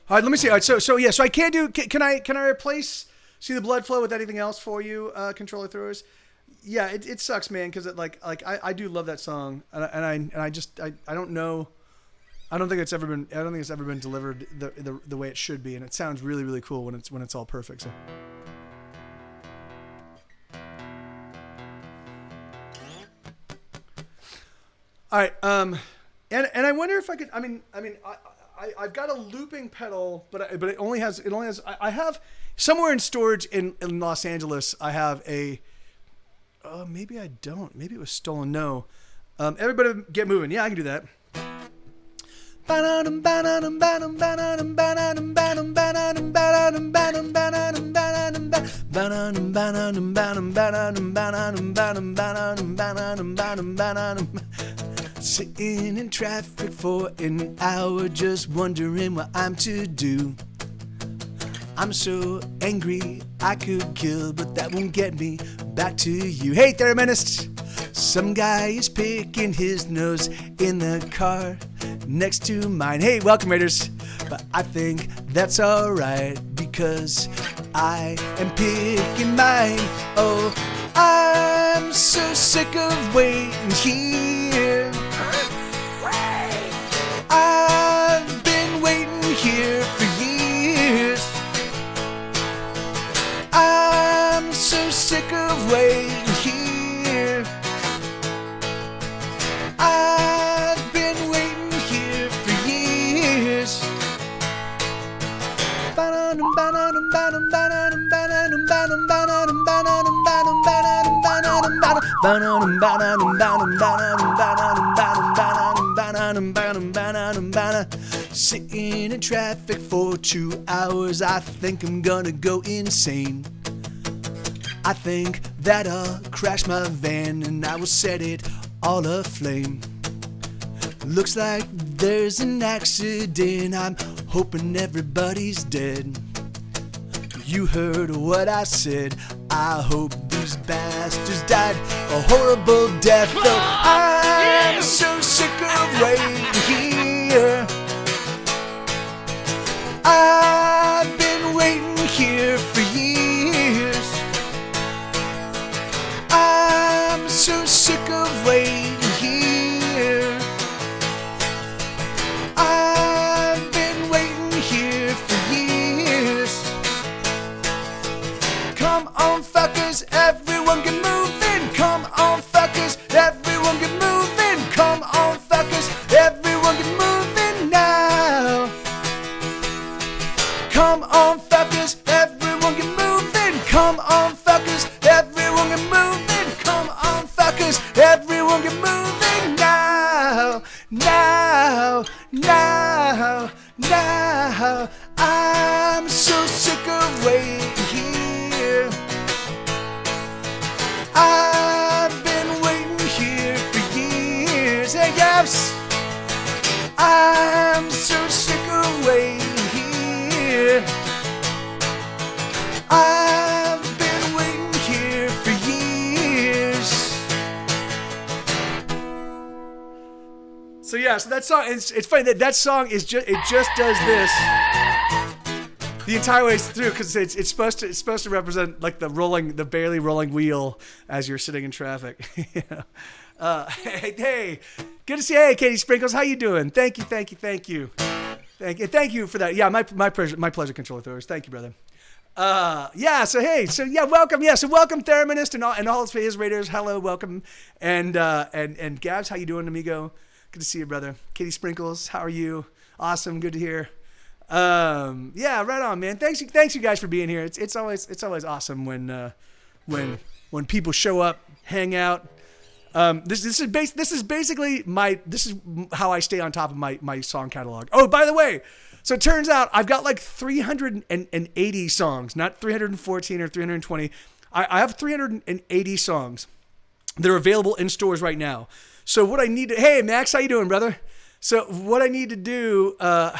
All right, let me see. All right, so I can't do. Can I replace See the blood flow with anything else for you, controller throwers? Yeah, it sucks, man, because I do love that song, and I don't know. I don't think it's ever been delivered the way it should be, and it sounds really, really cool when it's all perfect. So. All right, and I wonder if I could. I've got a looping pedal, but it only has. I have somewhere in storage in Los Angeles. I have a. Maybe I don't. Maybe it was stolen. No. Everybody get moving. Yeah, I can do that. Sitting in traffic for an hour, just wondering what I'm to do. I'm so angry I could kill, but that won't get me back to you. Hey, Theraminists! Some guy is picking his nose in the car next to mine. Hey, welcome, Raiders! But I think that's alright, because I am picking mine. Oh, I'm so sick of waiting here. I've been waiting here for years. I'm so sick of waiting here. I've been waiting here for years. Sitting in traffic for 2 hours, I think I'm gonna go insane. I think that I'll crash my van and I will set it all aflame. Looks like there's an accident, I'm hoping everybody's dead. You heard what I said, I hope these bastards died a horrible death. Though I'm so sick of waiting here. I've been waiting here for years. I'm so sick of waiting here. I've been waiting here for years. Come on, fuckers, everyone get moving. Come on, fuckers, everyone get moving. Come on, fuckers, everyone get moving now. Come on, fuckers, everyone get moving. Come on, fuckers, everyone get moving. Come on, fuckers, everyone get moving now. Now, now, now. I'm so sick of waiting here. I've been waiting here for years. say, Gabs? I'm so sick of waiting here. I've been waiting here for years. So yeah, so that song, it's funny that song is just, it just does this the entire way through, because it's supposed to represent like the barely rolling wheel as you're sitting in traffic. You know? Hey, good to see you. Hey, Katie Sprinkles, how you doing? Thank you for that. Yeah, my pleasure, Controller Throwers. Thank you, brother. Welcome. Yeah, so welcome, Thereminist and all his raiders. Hello, welcome, and Gabs, how you doing, amigo? Good to see you, brother. Katie Sprinkles, how are you? Awesome, good to hear. Yeah, right on, man. Thanks you guys for being here. It's always awesome when people show up, hang out. This is basically how I stay on top of my song catalog. Oh, by the way, so it turns out I've got like 380 songs, not 314 or 320. I have 380 songs that are available in stores right now. So what I need to, hey Max, how you doing, brother? So what I need to do, oh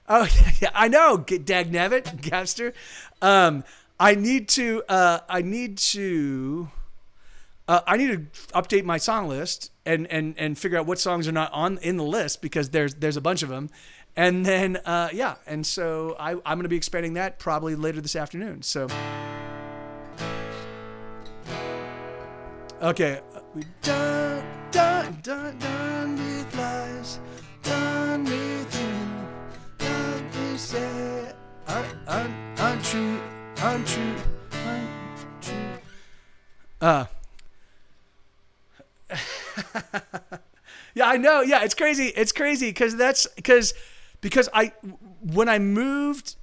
yeah, I know, dag nabbit, Gabster. I need to update my song list and figure out what songs are not in the list, because there's a bunch of them, and then and so I'm going to be expanding that probably later this afternoon. So okay, we done with lies, done with you, done with say untrue. Yeah, I know. Yeah, it's crazy. It's crazy because when I moved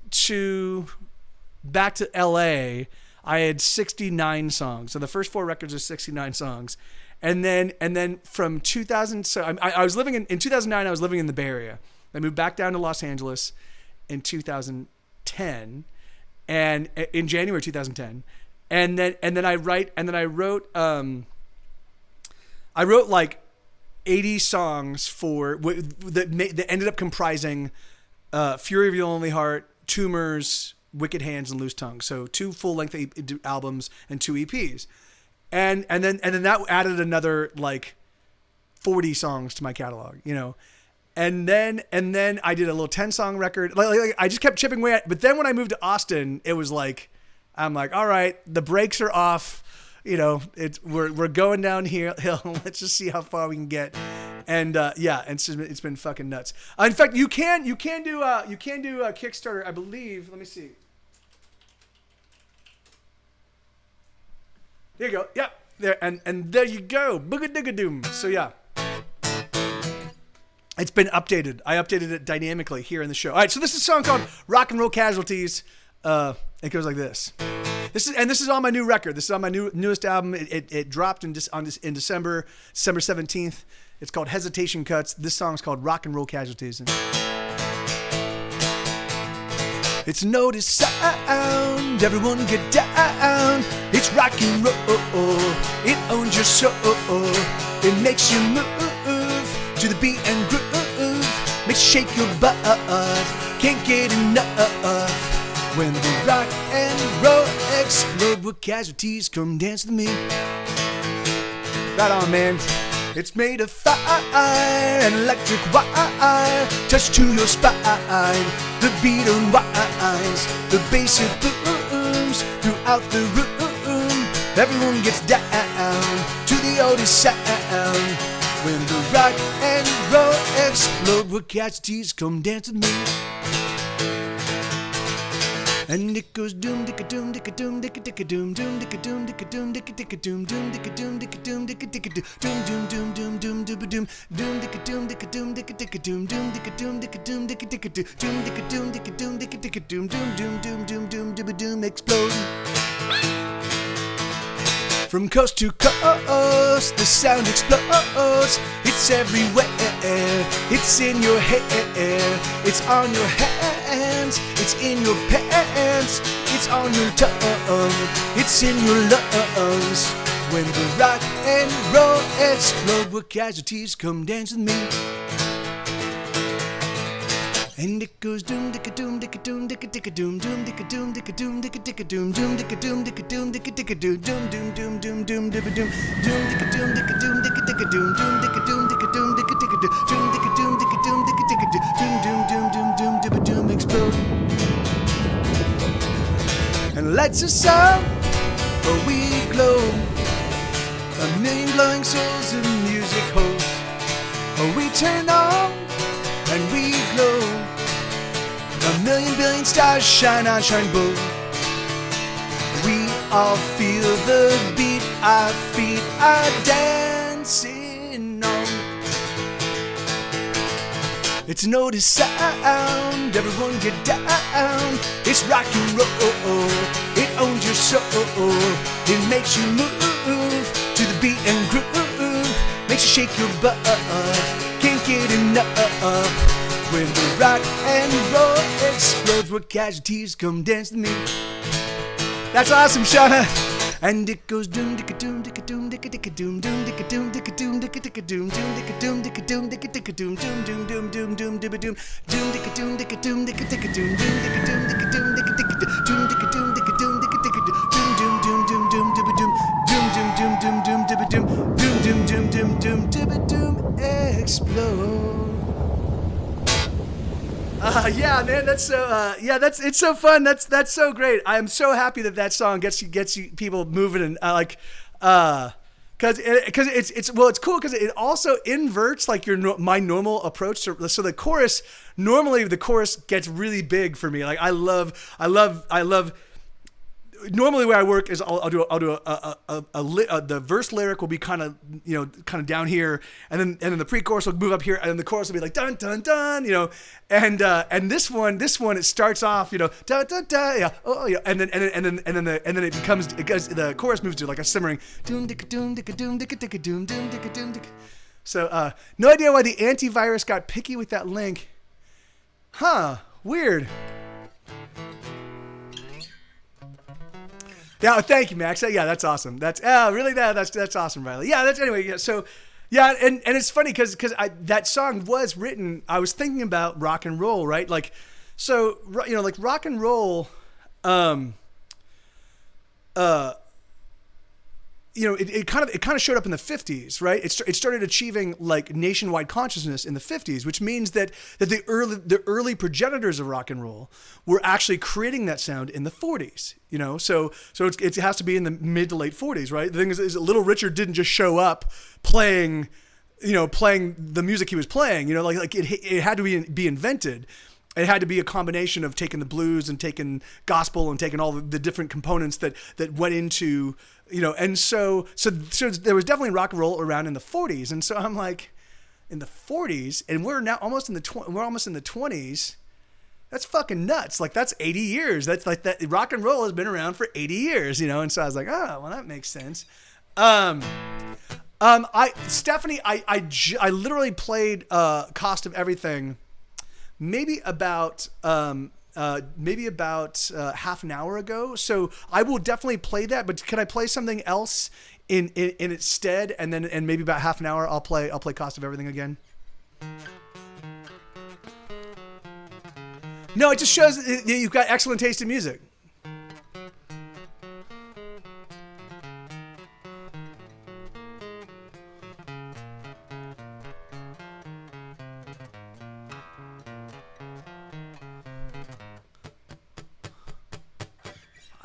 back to LA, I had 69 songs. So the first 4 records are 69 songs. And then from 2000, so I was living in 2009, I was living in the Bay Area. I moved back down to Los Angeles in 2010, and in January 2010. And then I wrote like 80 songs that ended up comprising Fury of Your Lonely Heart, Tumors, Wicked Hands, and Loose Tongue. So 2 full-length albums and 2 EPs. And then that added another like 40 songs to my catalog, you know. And then I did a little 10-song record. Like I just kept chipping away at it. But then when I moved to Austin, it was like, I'm like, all right, the brakes are off. You know, we're going downhill. Let's just see how far we can get. And it's been fucking nuts. In fact, you can do a Kickstarter, I believe. Let me see. Here you go. Yeah, there and there you go. Booga-digga-doom. So yeah. It's been updated. I updated it dynamically here in the show. All right, so this is a song called Rock and Roll Casualties. It goes like this. This is on my new record. This is on my newest album. It dropped in December 17th. It's called Hesitation Cuts. This song's called Rock and Roll Casualties. It's notice sound. Everyone get down. It's rock and roll. It owns your soul. It makes you move to the beat and groove. Makes you shake your butt. Can't get enough. When the rock and roll explode with casualties, come dance with me. Right on, man. It's made of fire and electric wire. Touch to your spine. The beat unwinds. The bass it booms throughout the room. Everyone gets down to the oldest sound. When the rock and roll explode with casualties, come dance with me. And it goes doom dicka doom dicka doom dicka dicka doom doom dicka doom dicka doom dicka dicka doom doom dicka doom dicka doom dicka dicka doom doom doom doom doom doom doom doom dicka doom dicka doom dicka dicka doom doom dicka doom dicka doom dicka dicka doom dicka doom dicka doom dicka dicka doom doom doom doom doom doom doom doom explode. From coast to coast, the sound explodes. It's everywhere. It's in your hair. It's on your hands. It's in your pants. It's on your tongue. It's in your lungs. When the rock and roll explode, where casualties come dance with me. And it goes doom dicka doom dicka doom dicka dicka doom doom dicka doom dicka doom dicka dicka doom doom dicka doom dicka doom dicka dicka doom doom doom doom doom dibba doom doom dicka doom dicka doom dicka dicka doom doom dicka doom dicka doom dicka dicka doom dicka doom dicka doom dicka dicka doom doom doom dibba doom explode. And lights us up, but we glow. A million glowing souls in music holds. We turn on and we glow. A million billion stars shine on shine bold. We all feel the beat, our feet are dancing on. It's an oldest sound, everyone get down. It's rock and roll, it owns your soul. It makes you move to the beat and groove. Makes you shake your butt, can't get enough. When the rock and roll explodes, where casualties come dance with me. That's awesome, Shauna. And it goes doom dicka doom dicka doom dicka dicka doom doom dicka doom dicka doom dicka dicka doom doom dicka doom dicka doom dicka dicka doom doom doom doom doom doom dibba doom doom dicka doom dicka doom dicka dicka doom doom dicka doom dicka doom dicka dicka doom dicka doom dicka doom dicka dicka doom doom doom doom doom dibba doom doom doom doom doom dibba doom doom doom doom doom dibba doom explode. Yeah, man, that's so. It's so fun. That's so great. I'm so happy that song gets you people moving and because it's cool because it also inverts like my normal approach. So the chorus normally gets really big for me. Like I love. Normally, where I work is I'll do the verse lyric will be kind of down here, and then the pre-chorus will move up here, and then the chorus will be like dun dun dun, and this one it starts off dun dun dun, yeah, oh yeah, and then it goes the chorus moves to like a simmering doom dicka doom dicka doom dicka dicka doom doom dicka doom dicka. So no idea why the antivirus got picky with that link, huh? Weird. Yeah, thank you, Max. Yeah, that's awesome. That's awesome, Riley. Yeah, anyway. Yeah, so, yeah, and it's funny because that song was written. I was thinking about rock and roll, right? Like, so like rock and roll. It kind of showed up in the 50s, right? It started achieving like nationwide consciousness in the 50s, which means that the early progenitors of rock and roll were actually creating that sound in the 40s. So it has to be in the mid to late 40s, right? The thing is Little Richard didn't just show up playing the music he was playing. Like it had to be invented. It had to be a combination of taking the blues and taking gospel and taking all the different components that went into, and so there was definitely rock and roll around in the 40s. And so I'm like, in the 40s, and we're now almost in the 20s. That's fucking nuts. Like that's 80 years. That's like that rock and roll has been around for 80 years, And so I was like, oh, well, that makes sense. Stephanie, I literally played Cost of Everything. Maybe about half an hour ago. So I will definitely play that. But can I play something else in its stead? And then maybe about half an hour I'll play Cost of Everything again. No, it just shows that you've got excellent taste in music.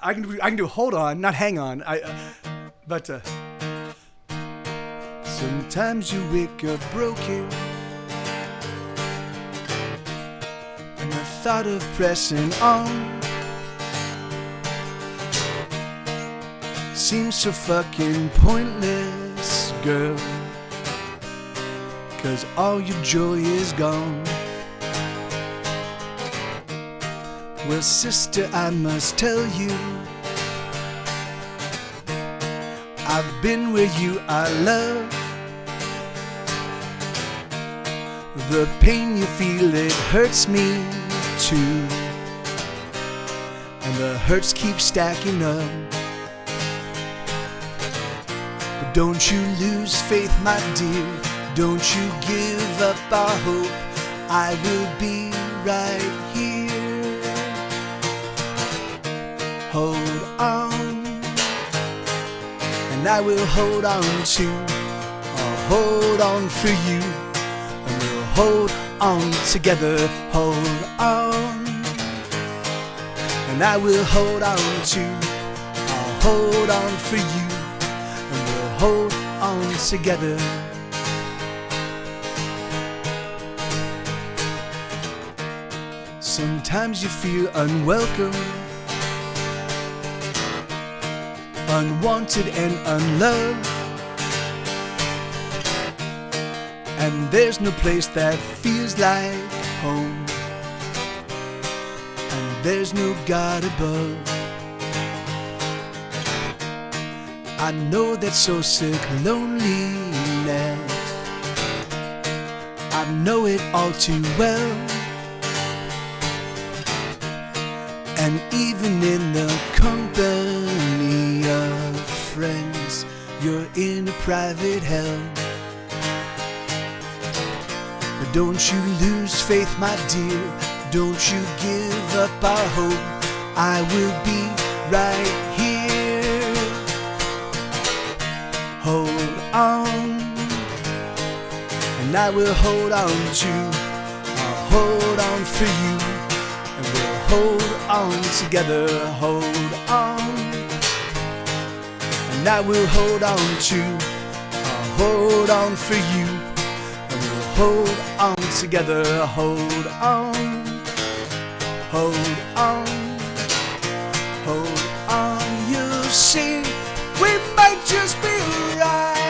I can do hold on, not hang on. But sometimes you wake up broken, and the thought of pressing on seems so fucking pointless, girl, 'cause all your joy is gone. Well, sister, I must tell you, I've been where you are loved. The pain you feel, it hurts me too, and the hurts keep stacking up. Don't you lose faith, my dear. Don't you give up our hope. I will be right here. Hold on, and I will hold on too. I'll hold on for you, and we'll hold on together. Hold on, and I will hold on too. I'll hold on for you, and we'll hold on together. Sometimes you feel unwelcome, unwanted and unloved, and there's no place that feels like home, and there's no God above. I know that so sick loneliness, I know it all too well. And even in the company of friends, you're in a private hell. But don't you lose faith, my dear. Don't you give up our hope. I will be right here. Hold on, and I will hold on too. I'll hold on for you, and we'll hold on together. Hold on, and I will hold on too. I'll hold on for you, and we'll hold on together. Hold on, hold on, hold on. You see, we might just be right.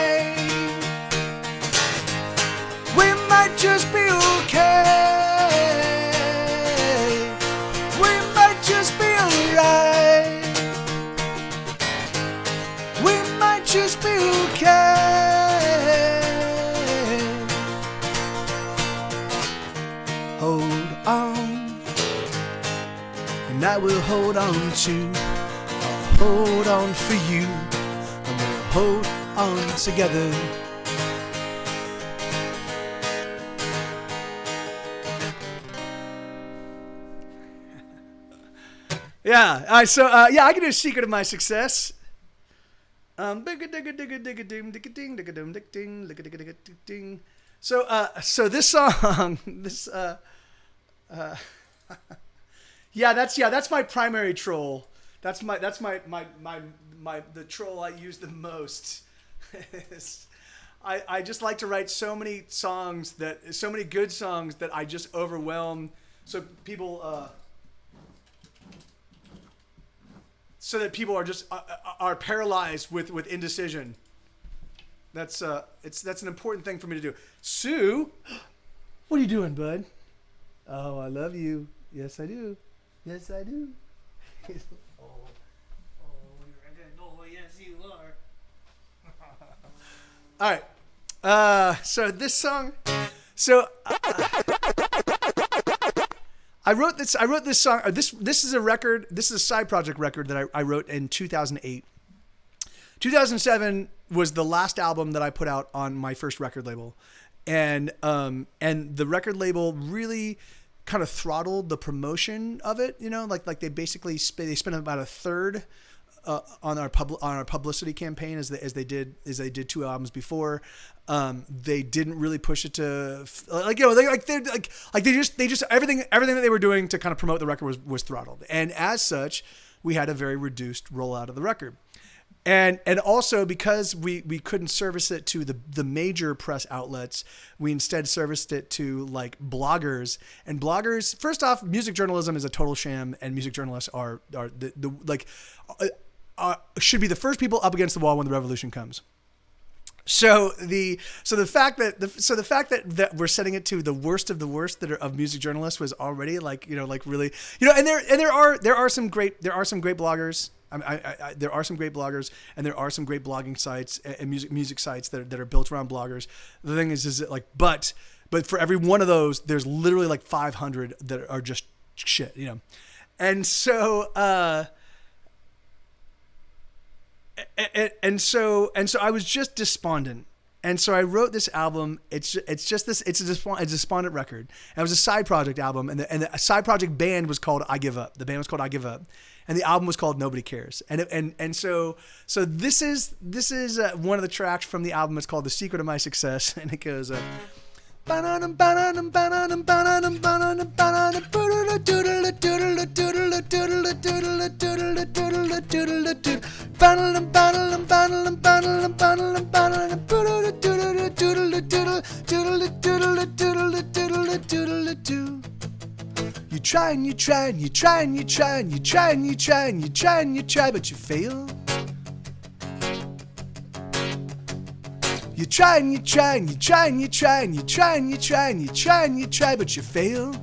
We might just be okay. We might just be alright. We might just be okay. Hold on, and I will hold on too. I'll hold on for you, and we'll hold on together. Yeah, I can do a secret of my success. So this song, that's my primary troll. That's my the troll I use the most. I just like to write so many good songs that I just overwhelm. So people are just are paralyzed with indecision. That's an important thing for me to do. Sue, what are you doing, bud? Oh, I love you. Yes, I do. Yes, I do. You're a good boy. Yes, you are. All right. So this song. I wrote this song. This is a record. This is a side project record that I wrote in 2008. 2007 was the last album that I put out on my first record label, and the record label really kind of throttled the promotion of it. You know, like they basically spent about a third on our publicity campaign as they did two albums before. They didn't really push it to they just everything that they were doing to kind of promote the record was throttled, and as such, we had a very reduced rollout of the record. And also because we couldn't service it to the major press outlets, we instead serviced it to like bloggers. And bloggers, first off, music journalism is a total sham, and music journalists should be the first people up against the wall when the revolution comes. So the fact that we're setting it to the worst of the worst that are of music journalists was already really, and there are some great bloggers. There are some great bloggers, and there are some great blogging sites and music sites that are built around bloggers. The thing is that but for every one of those, there's literally like 500 that are just shit, And so so I was just despondent. And so I wrote this album. It's a despondent record. And it was a side project album, and the side project band was called I Give Up. The band was called I Give Up, and the album was called Nobody Cares. And so this is one of the tracks from the album. It's called The Secret of My Success, and it goes. You try and you try and you try and you try and you try and you try and you try and you try, but you fail. You try and you try and you try and you try and you try and you try and you try and you try, but you fail.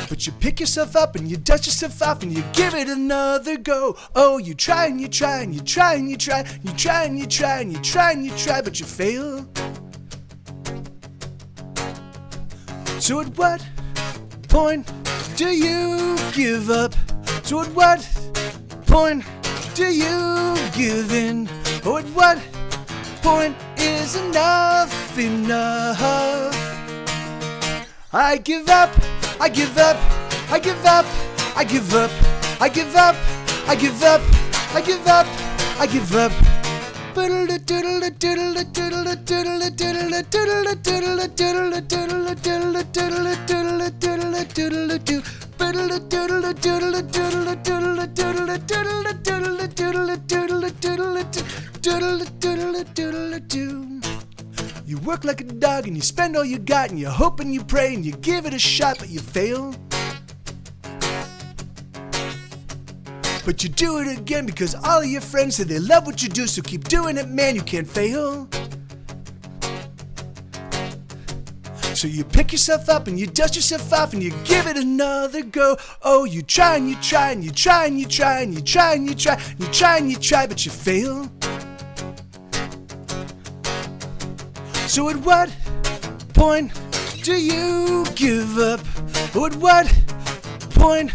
But you pick yourself up and you dust yourself off and you give it another go. Oh, you try and you try and you try and you try, you try and you try and you try and you try, but you fail. So at what point do you give up? So at what point do you give in? Oh, at what point is enough enough? I give up, I give up, I give up, I give up, I give up, I give up, I give up, I give up. You work like a dog and you spend all you got and you hope and you pray and you give it a shot, but you fail. But you do it again because all of your friends say they love what you do, so keep doing it, man, you can't fail. So you pick yourself up and you dust yourself off and you give it another go. Oh, you try and you try and you try and you try and you try and you try and you try and you try, but you fail. So at what point do you give up? Or at what point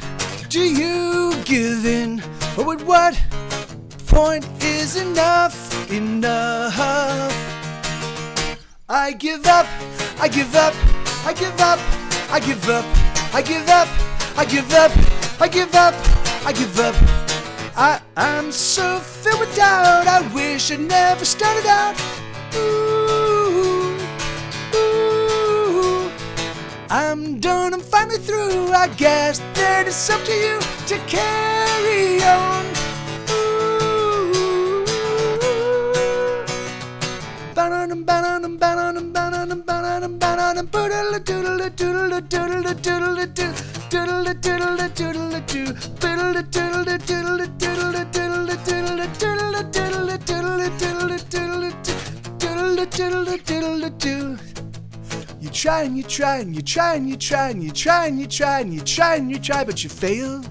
do you give in? Or at what point is enough enough? I give up, I give up, I give up, I give up, I give up, I give up, I give up, I give up. I'm so filled with doubt, I wish I never started out. Ooh, ooh, I'm done, I'm finally through. I guess that it's up to you to carry on. Ooh, ba-dum, ba-dum, ba-dum, ba-dum, ba-dum, ba-dum, you try and you try and you try and you try and you try and you try and you try and you try, but you fail.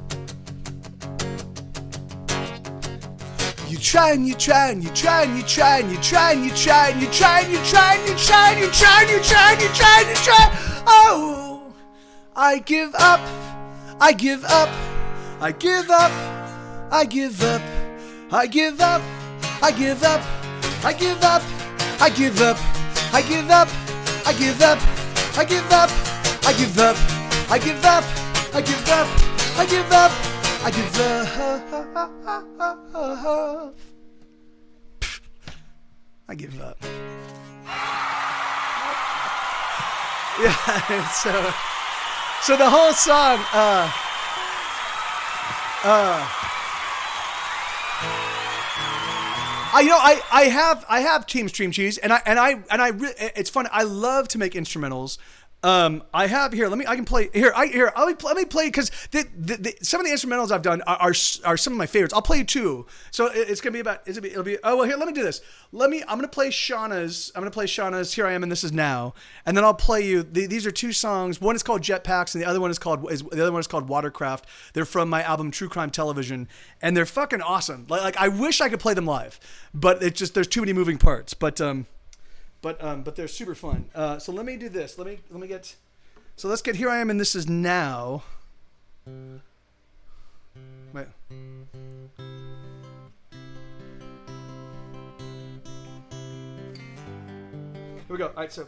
You try and you try and you try and you try and you try and you try and you try and you try and you try and you try and you try and you try and you try. Oh, I give up, I give up, I give up, I give up, I give up, I give up, I give up, I give up, I give up, I give up, I give up, I give up, I give up, I give up, I give up, I give up. I give up. Yeah, so the whole song, I have Team Stream Cheese, and it's fun. I love to make instrumentals. I have here. I can play here. Let me play because some of the instrumentals I've done are some of my favorites. I'll play you two. So it's gonna be about. It'll be. Oh well, here. Let me do this. I'm gonna play Shauna's. Here I Am and This Is Now, and then I'll play you. These are two songs. One is called Jetpacks, and the other one is called Watercraft. They're from my album True Crime Television, and they're fucking awesome. Like I wish I could play them live, but it's just there's too many moving parts. But they're super fun. So let me do this. Let me get. So let's get Here I Am and This Is Now. Wait. Here we go. All right, so.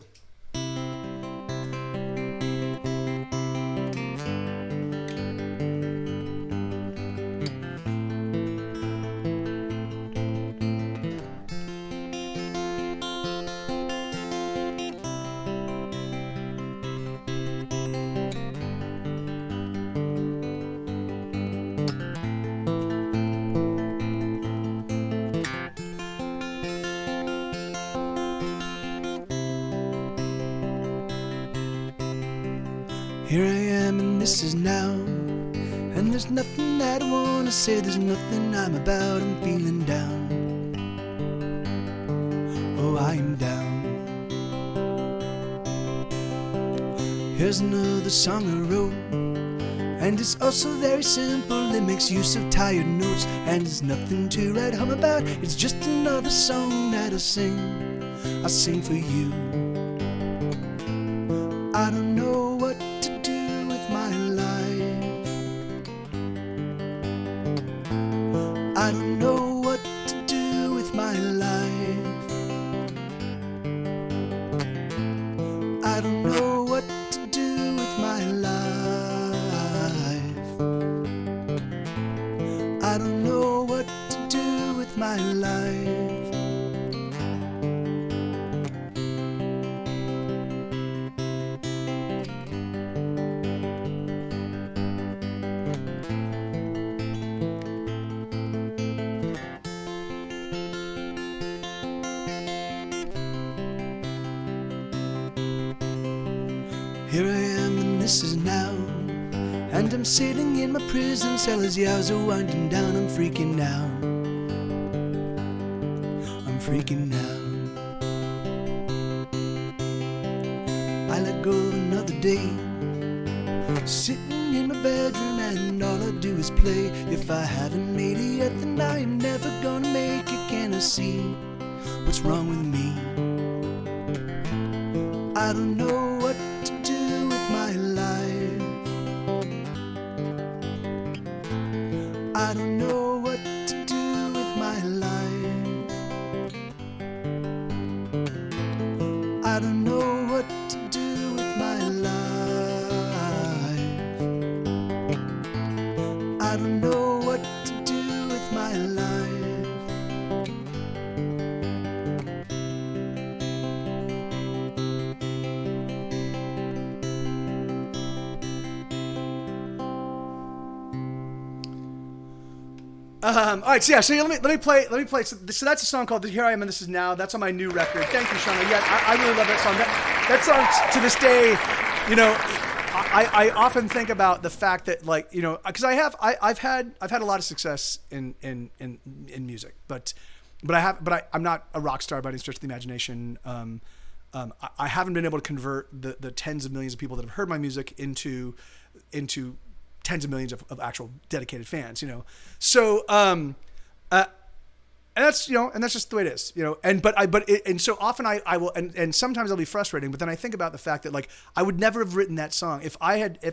Here I am and this is now, and there's nothing that I wanna say, there's nothing I'm about, I'm feeling down. Oh, I am down. Here's another song I wrote, and it's also very simple, it makes use of tired notes, and there's nothing to write home about, it's just another song that I sing for you. I don't know what to do with my life. I don't know what to do with my life. I don't know what to do with my life. I don't know what to do with my life. Here I am and this is now, and I'm sitting in my prison cell as the hours are winding down. I'm freaking out, I'm freaking out. I let go of another day, sitting in my bedroom and all I do is play. If I haven't made it yet, then I am never gonna make it. Can I see what's wrong with me? I don't know what to do with my life. I don't know what to do with my life. I don't know what to do with my life. I don't know what to do with my life. All right, so yeah, so let me play. So that's a song called "Here I Am and This Is Now." That's on my new record. Thank you, Shauna. Yeah, I really love that song. That song to this day, you know, I often think about the fact that, like, you know, because I've had a lot of success in music, but I'm not a rock star by any stretch of the imagination. I haven't been able to convert the tens of millions of people that have heard my music into tens of millions of actual dedicated fans, you know. So, and that's, you know, and that's just the way it is, you know. And so often I will, and sometimes I'll be frustrating, but then I think about the fact that, like, I would never have written that song if I had been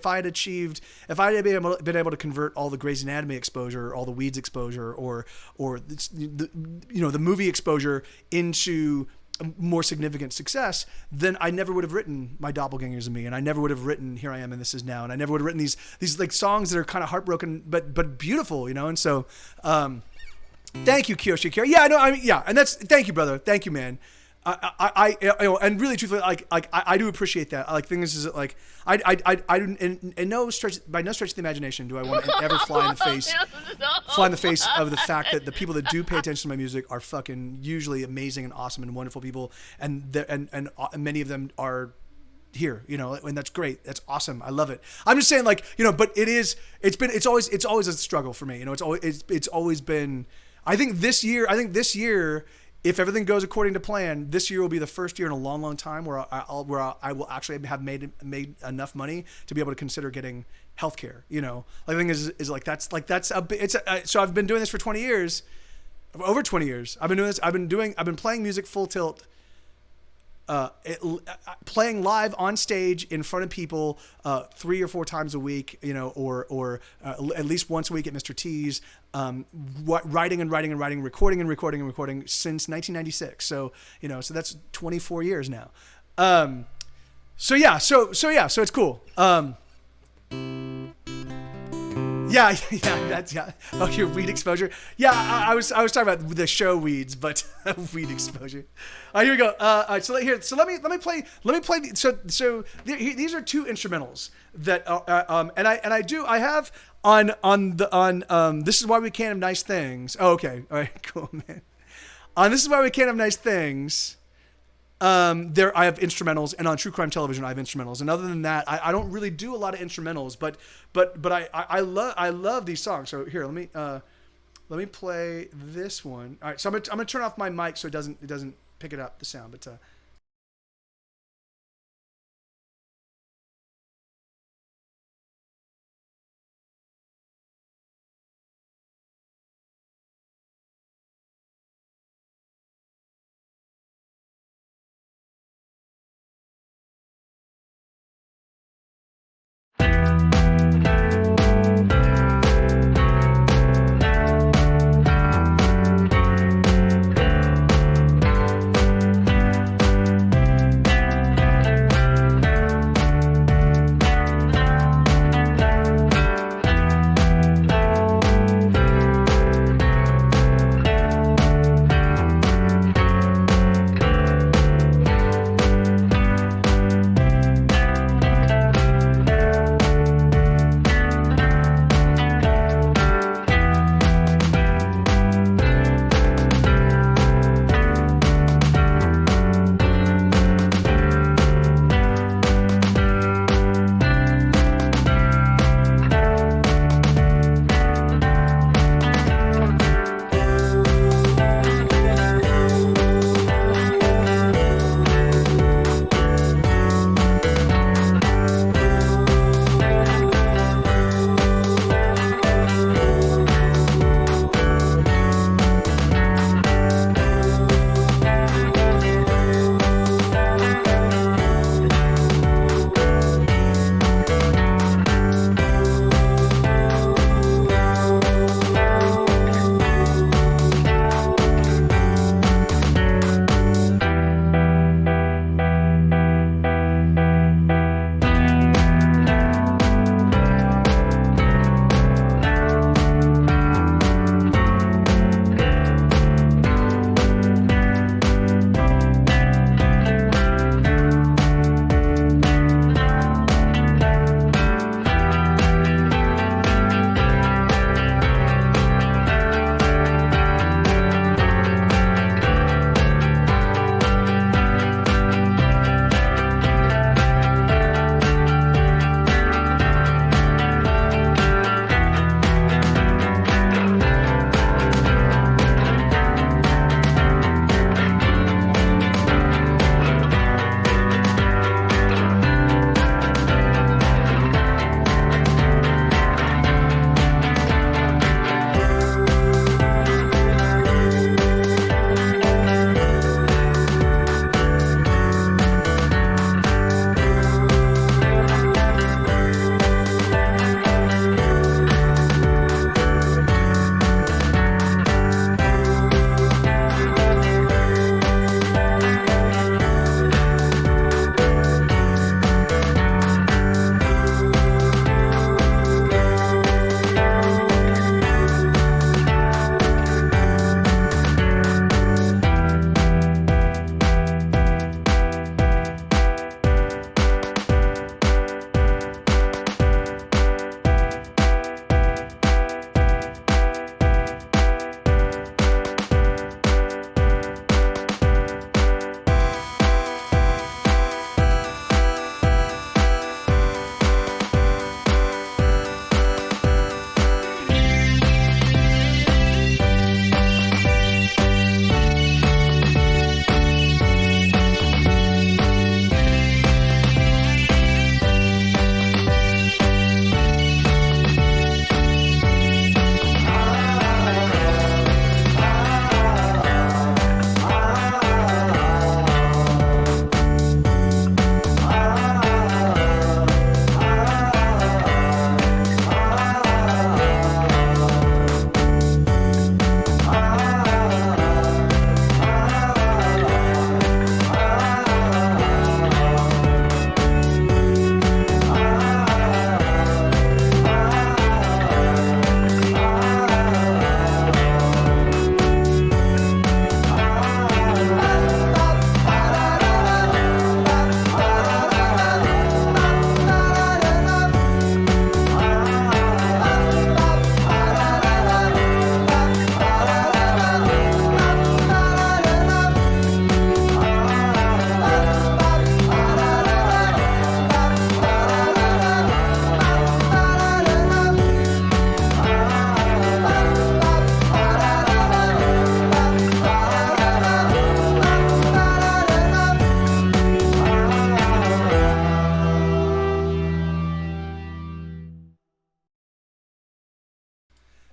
able to convert all the Grey's Anatomy exposure, all the Weeds exposure, or the movie exposure into more significant success, then I never would have written My Doppelgangers and Me, and I never would have written Here I Am and This Is Now, and I never would have written these like songs that are kind of heartbroken but beautiful, you know. And so thank you, Kiyoshi Kira. Yeah, no, I mean, yeah, and that's, thank you, brother. Thank you, man. I you know, and really truthfully, I do appreciate that. Like, things is like, I in no stretch, by no stretch of the imagination do I want to ever fly in the face of the fact that the people that do pay attention to my music are fucking usually amazing and awesome and wonderful people, and many of them are here, you know, and that's great. That's awesome. I love it. I'm just saying, like, you know, but it's always a struggle for me. You know, it's always been, I think this year, if everything goes according to plan, this year will be the first year in a long, long time where I will actually have made enough money to be able to consider getting healthcare. You know, like, the thing is like, so I've been doing this for 20 years, over 20 years. I've been playing music full tilt playing live on stage in front of people 3 or 4 times a week, or at least once a week at Mr. T's, writing, recording since 1996. So so that's 24 years now. So it's cool. Yeah. Oh, your weed exposure. Yeah, I was talking about the show weeds, but weed exposure. Here we go. All right, so let me play. So these are 2 instrumentals that I have on This Is Why We Can't Have Nice Things. Oh, okay. All right, cool, man. On This Is Why We Can't Have Nice Things. There I have instrumentals, and on True Crime Television I have instrumentals. And other than that, I don't really do a lot of instrumentals, but I love these songs. So here, let me play this one. All right, so I'm gonna turn off my mic so it doesn't pick it up, the sound, but.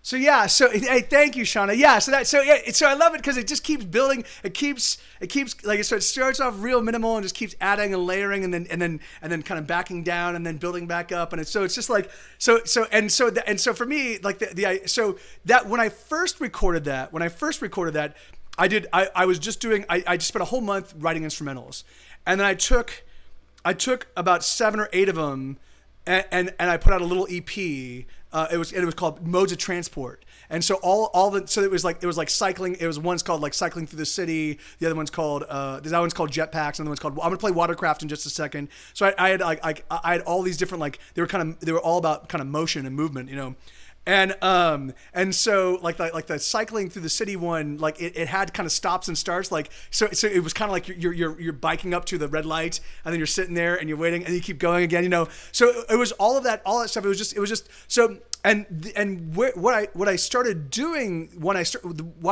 So yeah, so hey, thank you, Shauna. Yeah, so I love it because it just keeps building. It keeps like so it starts off real minimal and just keeps adding and layering and then kind of backing down and then building back up and it's just like so for me like so that when I first recorded that I was just doing I just spent a whole month writing instrumentals and then I took about 7 or 8 of them and I put out a little EP. It was called Modes of Transport, and so it was like cycling. It was one's called like Cycling Through the City. The other one's called that one's called Jetpacks, and the other one's called I'm gonna play Watercraft in just a second. So I had all these different like they were all about kind of motion and movement, you know. And so like the Cycling Through the City one, like it had kind of stops and starts, like so it was kind of like you're biking up to the red light and then you're sitting there and you're waiting and you keep going again, you know. So it was all that stuff. It was just so and what I started doing why I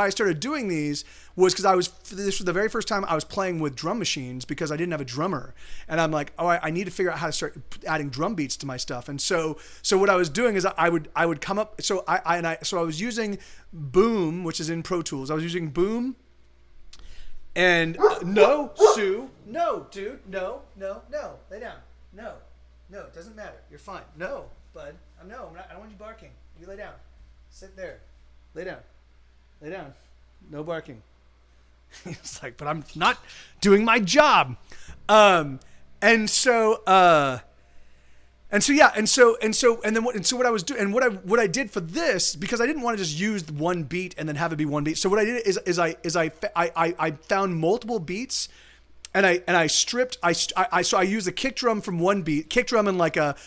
started doing these was because this was the very first time I was playing with drum machines because I didn't have a drummer, and I'm like, oh, I need to figure out how to start adding drum beats to my stuff. And so what I was doing is I would come up. So I was using Boom, which is in Pro Tools. I was using Boom. And no, Sue, no, dude, no, lay down, no, it doesn't matter. You're fine. No, bud, no, I don't want you barking. You lay down, sit there, lay down, no barking. It's like, but I'm not doing my job. And so what I was doing, and what I did for this, because I didn't want to just use one beat and then have it be one beat. So what I did is I found multiple beats. And I stripped. So I used a kick drum from one beat, kick drum and like a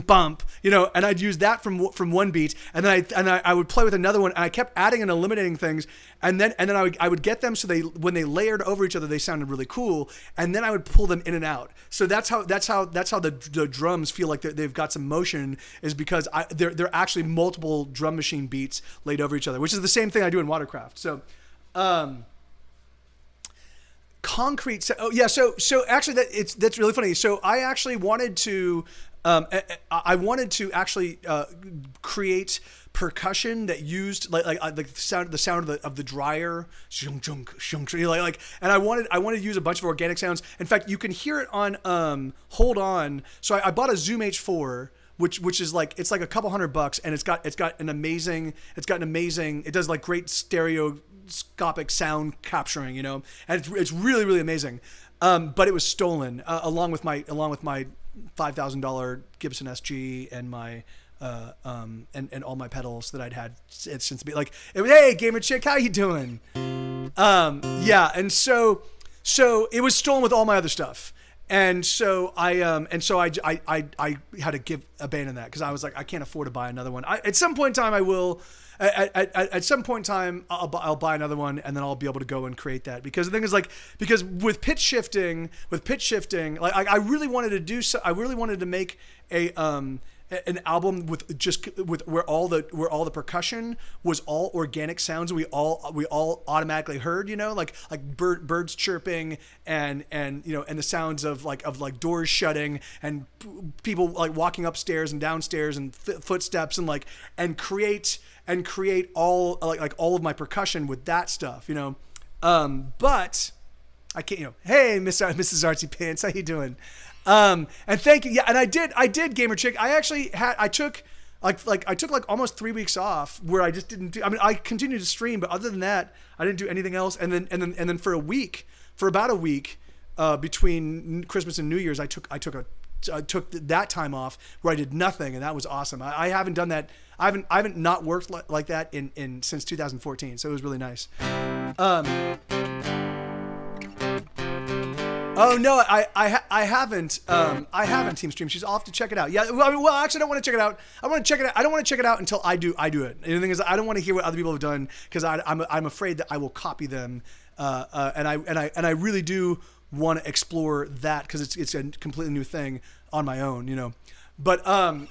bump, you know. And I'd use that from one beat, and then I would play with another one, and I kept adding and eliminating things, and then I would get them so when they layered over each other, they sounded really cool, and then I would pull them in and out. So that's how the drums feel like they've got some motion, is because they're actually multiple drum machine beats laid over each other, which is the same thing I do in Watercraft. So. Concrete. So actually, that's really funny. So I actually wanted to, create percussion that used like the sound of the dryer, and I wanted to use a bunch of organic sounds. In fact, you can hear it on Hold On. So I bought a Zoom H4. Which is like, it's like a couple $100, and it's got an amazing, it does like great stereoscopic sound capturing, you know, and it's really, really amazing. But it was stolen along with my $5,000 Gibson SG and my and all my pedals that I'd had since like it was, hey gamer chick, how you doing? Yeah, and so it was stolen with all my other stuff. And so I had to abandon that because I was like, I can't afford to buy another one. At some point in time I will. At some point in time I'll buy another one, and then I'll be able to go and create that. Because the thing is, like, because with pitch shifting, like I really wanted to make an album with where all the percussion was all organic sounds we all automatically heard, you know, like birds chirping and you know, and the sounds of doors shutting and people like walking upstairs and downstairs and footsteps and create all all of my percussion with that stuff, you know. But I can't, you know, hey Mrs. Artsy Pants, how you doing? And thank you. Yeah, and I did Gamer Chick. I took almost 3 weeks off where I just didn't do. I mean, I continued to stream, but other than that, I didn't do anything else. And then for about a week, between Christmas and New Year's, I took that time off where I did nothing, and that was awesome. I haven't done that. I haven't not worked like that in since 2014. So it was really nice. Oh no, I haven't. I haven't Team Stream. She's off to check it out. Yeah, well, actually, I don't want to check it out. I want to check it out. I don't want to check it out until I do it. And the thing is, I don't want to hear what other people have done because I'm afraid that I will copy them. And I really do want to explore that because it's a completely new thing on my own, you know. But you know,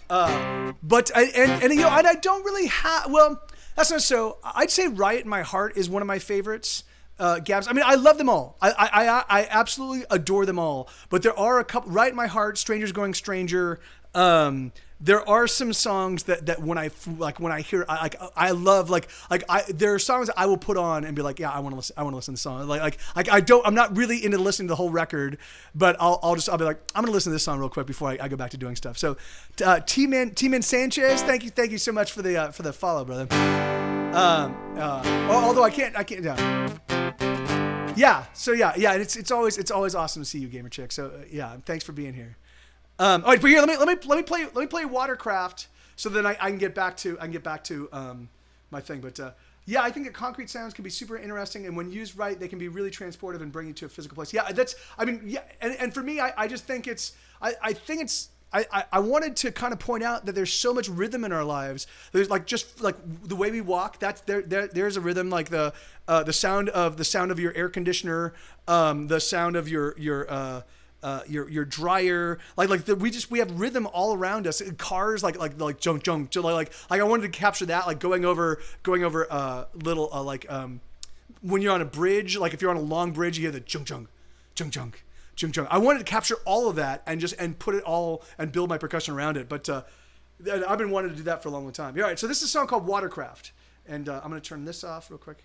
and I don't really have. Well, that's not so. I'd say Riot in My Heart is one of my favorites. Gabs. I mean, I love them all. I absolutely adore them all. But there are a couple. Right in My Heart, Strangers Going Stranger, there are some songs that when I hear I love there are songs that I will put on and be like, yeah, I want to listen to the song. I'm not really into listening to the whole record, but I'll be like, I'm gonna listen to this song real quick before I go back to doing stuff. So T-Man Sanchez, thank you so much for the follow, brother. Although I can't. Yeah. So yeah. And it's always awesome to see you, Gamer Chick. So yeah, thanks for being here. All right, but here, let me play Watercraft, so then I can get back to my thing. But yeah, I think that concrete sounds can be super interesting, and when used right, they can be really transportive and bring you to a physical place. Yeah, and for me, I just think I wanted to kind of point out that there's so much rhythm in our lives. There's just the way we walk. There's a rhythm, like the sound of your air conditioner, the sound of your dryer, we have rhythm all around us. Cars like junk like I wanted to capture that, like going over little when you're on a bridge, like if you're on a long bridge, you hear the junk. I wanted to capture all of that and put it all and build my percussion around it. But I've been wanting to do that for a long time. All right, so this is a song called Watercraft, and I'm gonna turn this off real quick.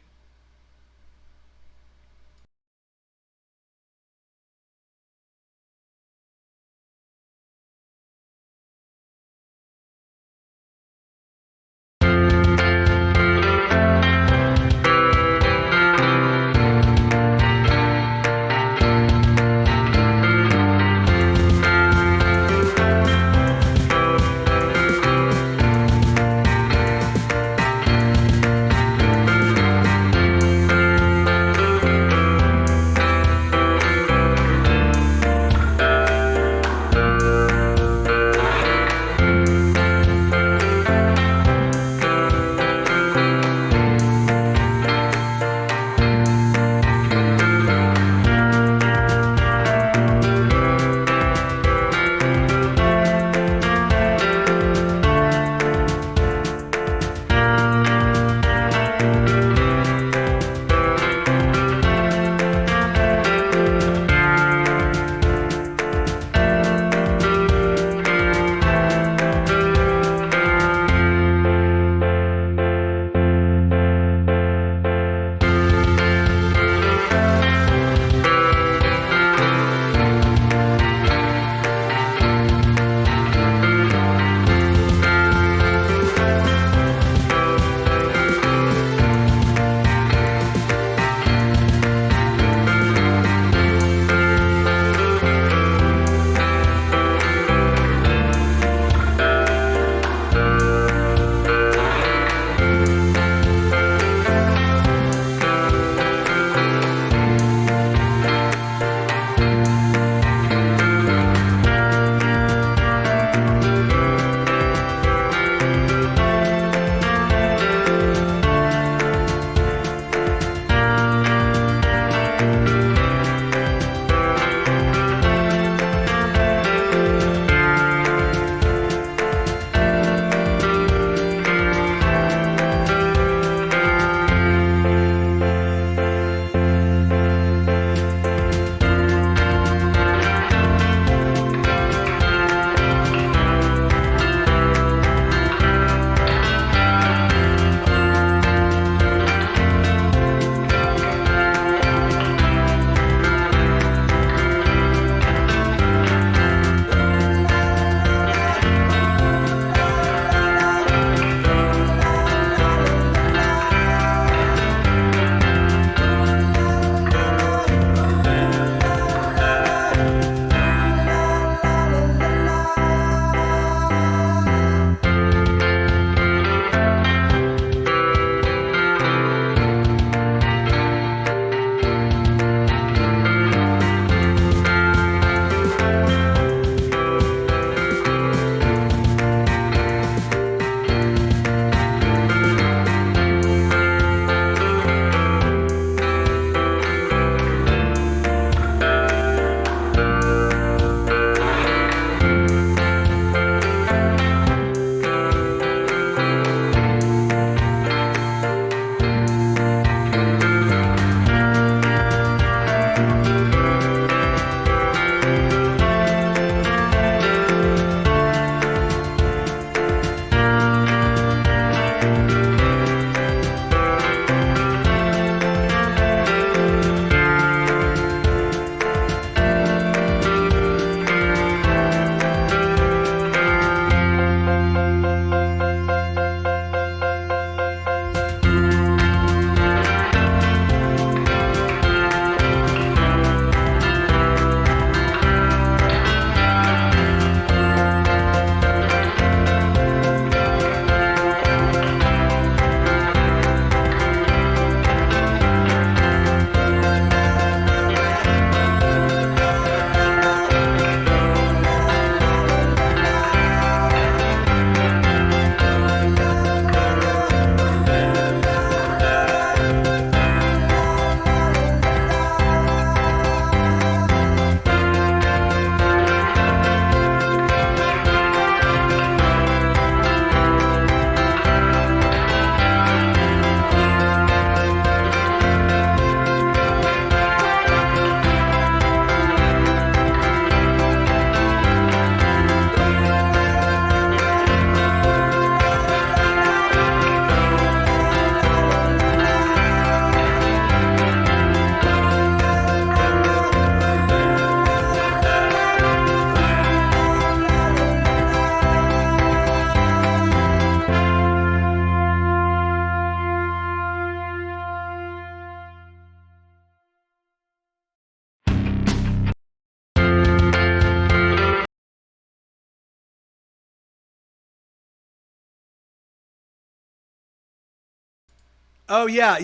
Oh yeah.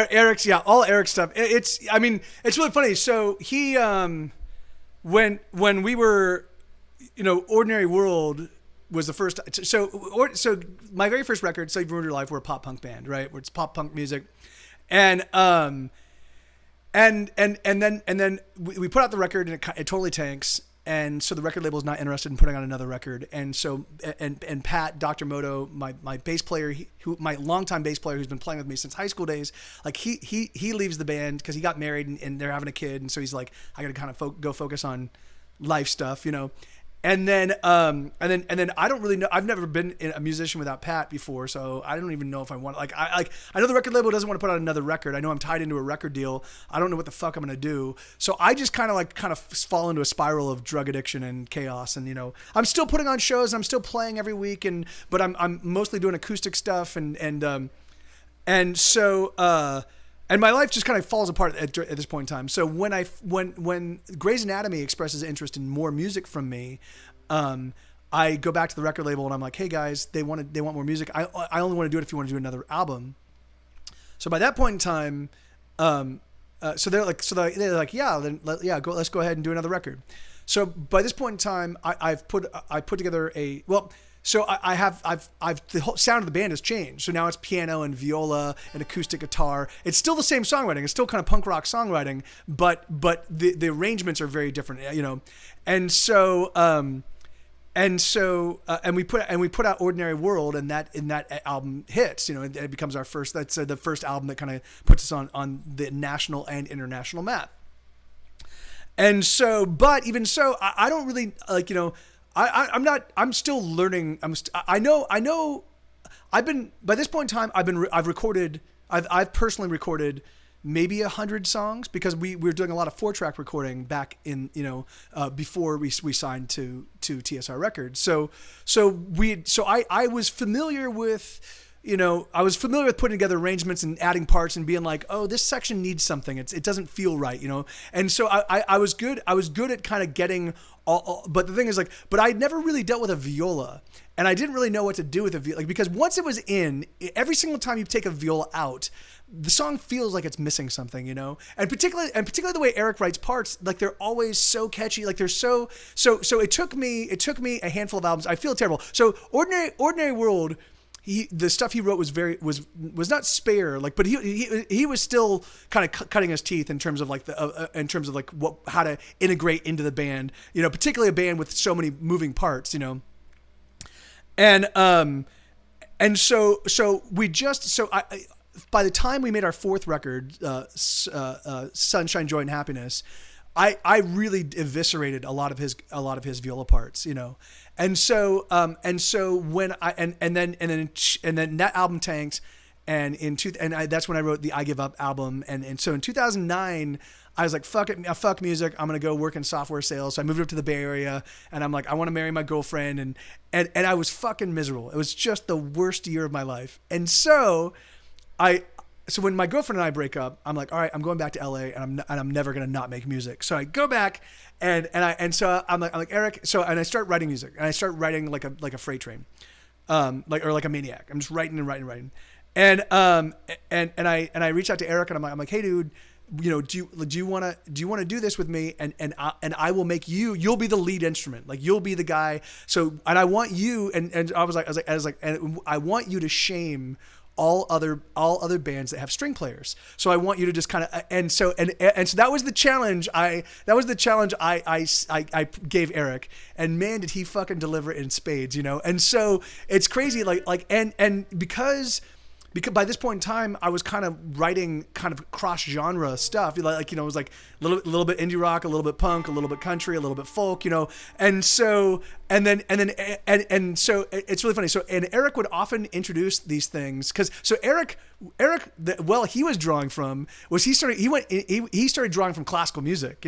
Eric's all Eric stuff. I mean, it's really funny. So he, when we were, Ordinary World was the first. So my very first record, Save Your Life, we're a pop punk band, right? Where it's pop punk music, and then we put out the record and it totally tanks. And so the record label is not interested in putting on another record. And so, and Pat, Dr. Moto, my bass player, my longtime bass player who's been playing with me since high school days, like he leaves the band because he got married and they're having a kid. And so he's like, I got to kind of go focus on life stuff, And then I don't really know. I've never been a musician without Pat before, so I don't even know if I want. I know the record label doesn't want to put out another record. I know I'm tied into a record deal. I don't know what the fuck I'm gonna do. So I just kind of fall into a spiral of drug addiction and chaos. And I'm still putting on shows. I'm still playing every week, but I'm mostly doing acoustic stuff and so. And my life just kind of falls apart at this point in time. So when Grey's Anatomy expresses interest in more music from me, I go back to the record label and I'm like, hey guys, they want more music. I only want to do it if you want to do another album. So by that point in time, so they're like, yeah, let's go ahead and do another record. So by this point in time, I put together So the whole sound of the band has changed. So now it's piano and viola and acoustic guitar. It's still the same songwriting. It's still kind of punk rock songwriting, but the arrangements are very different, And so we put out Ordinary World, and that album hits. It becomes our first. That's the first album that kind of puts us on the national and international map. And so, but even so, I don't really I'm still learning. By this point in time, I've personally recorded maybe 100 songs because we were doing a lot of 4-track recording back in, before we signed to TSR Records. So I was familiar with, putting together arrangements and adding parts and being like, oh, this section needs something. It doesn't feel right, And so I was good at kind of getting but the thing is but I never really dealt with a viola, and I didn't really know what to do with a viola, because once it was in, every single time you take a viola out, the song feels like it's missing something, and particularly the way Eric writes parts, like they're always so catchy, like they're so it took me a handful of albums. I feel terrible. So Ordinary World, the stuff he wrote was not spare, but he was still kind of cutting his teeth in terms of how to integrate into the band, particularly a band with so many moving parts, and so by the time we made our 4th record, Sunshine, Joy, and Happiness, I really eviscerated a lot of his viola parts, And so when then that album tanked, and that's when I wrote the I Give Up album, and so in 2009 I was like, fuck it, fuck music, I'm gonna go work in software sales. So I moved up to the Bay Area, and I'm like, I want to marry my girlfriend, and I was fucking miserable. It was just the worst year of my life, and so So when my girlfriend and I break up, I'm like, all right, I'm going back to LA, and I'm never gonna not make music. So I go back, so I'm like Eric. So and I start writing music, and I start writing like a freight train, like a maniac. I'm just writing, and I reach out to Eric, and I'm like, hey dude, do you want to do this with me? And I will make you'll be the lead instrument, like you'll be the guy. So and I want you, and I was like, and I want you to shame all other bands that have string players. So I want you to just kind of, and so that was the challenge. I gave Eric, and man, did he fucking deliver it in spades, And so it's crazy, and because by this point in time, I was kind of writing kind of cross genre stuff, it was like a little bit indie rock, a little bit punk, a little bit country, a little bit folk, and so so it's really funny. So and Eric would often introduce these things because Eric, he was drawing from he started drawing from classical music,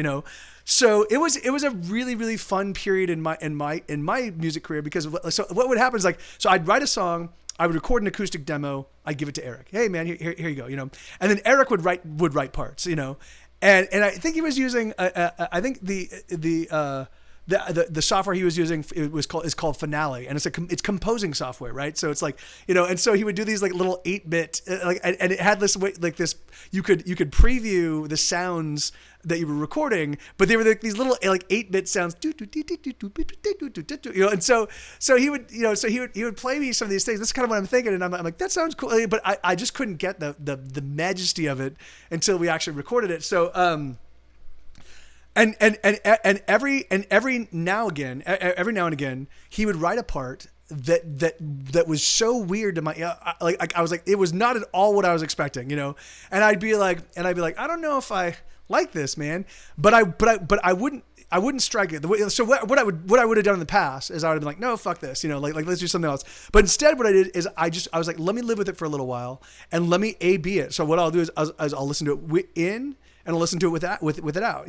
So it was a really, really fun period in my music career, because so what would happen is so I'd write a song, I would record an acoustic demo, I'd give it to Eric. Hey man, here you go, And then Eric would write parts, And I think he was using I think the the software he was using is called Finale, and it's composing software, right? So it's like, and so he would do these like little 8-bit and it had this way, like this, you could preview the sounds that you were recording, but they were like these little like 8-bit sounds, and so he would play me some of these things. That's kind of what I'm thinking, and I'm like, that sounds cool, but I just couldn't get the majesty of it until we actually recorded it. So and every now and again he would write a part that was so weird to my, like I was like, it was not at all what I was expecting, and I'd be like, I don't know if I like this, man, but I wouldn't strike it. So what I would have done in the past is I would have been like, no, fuck this, like let's do something else. But instead, what I did is I was like, let me live with it for a little while and let me A/B it. So what I'll do is I'll listen to it in and I'll listen to it with it out,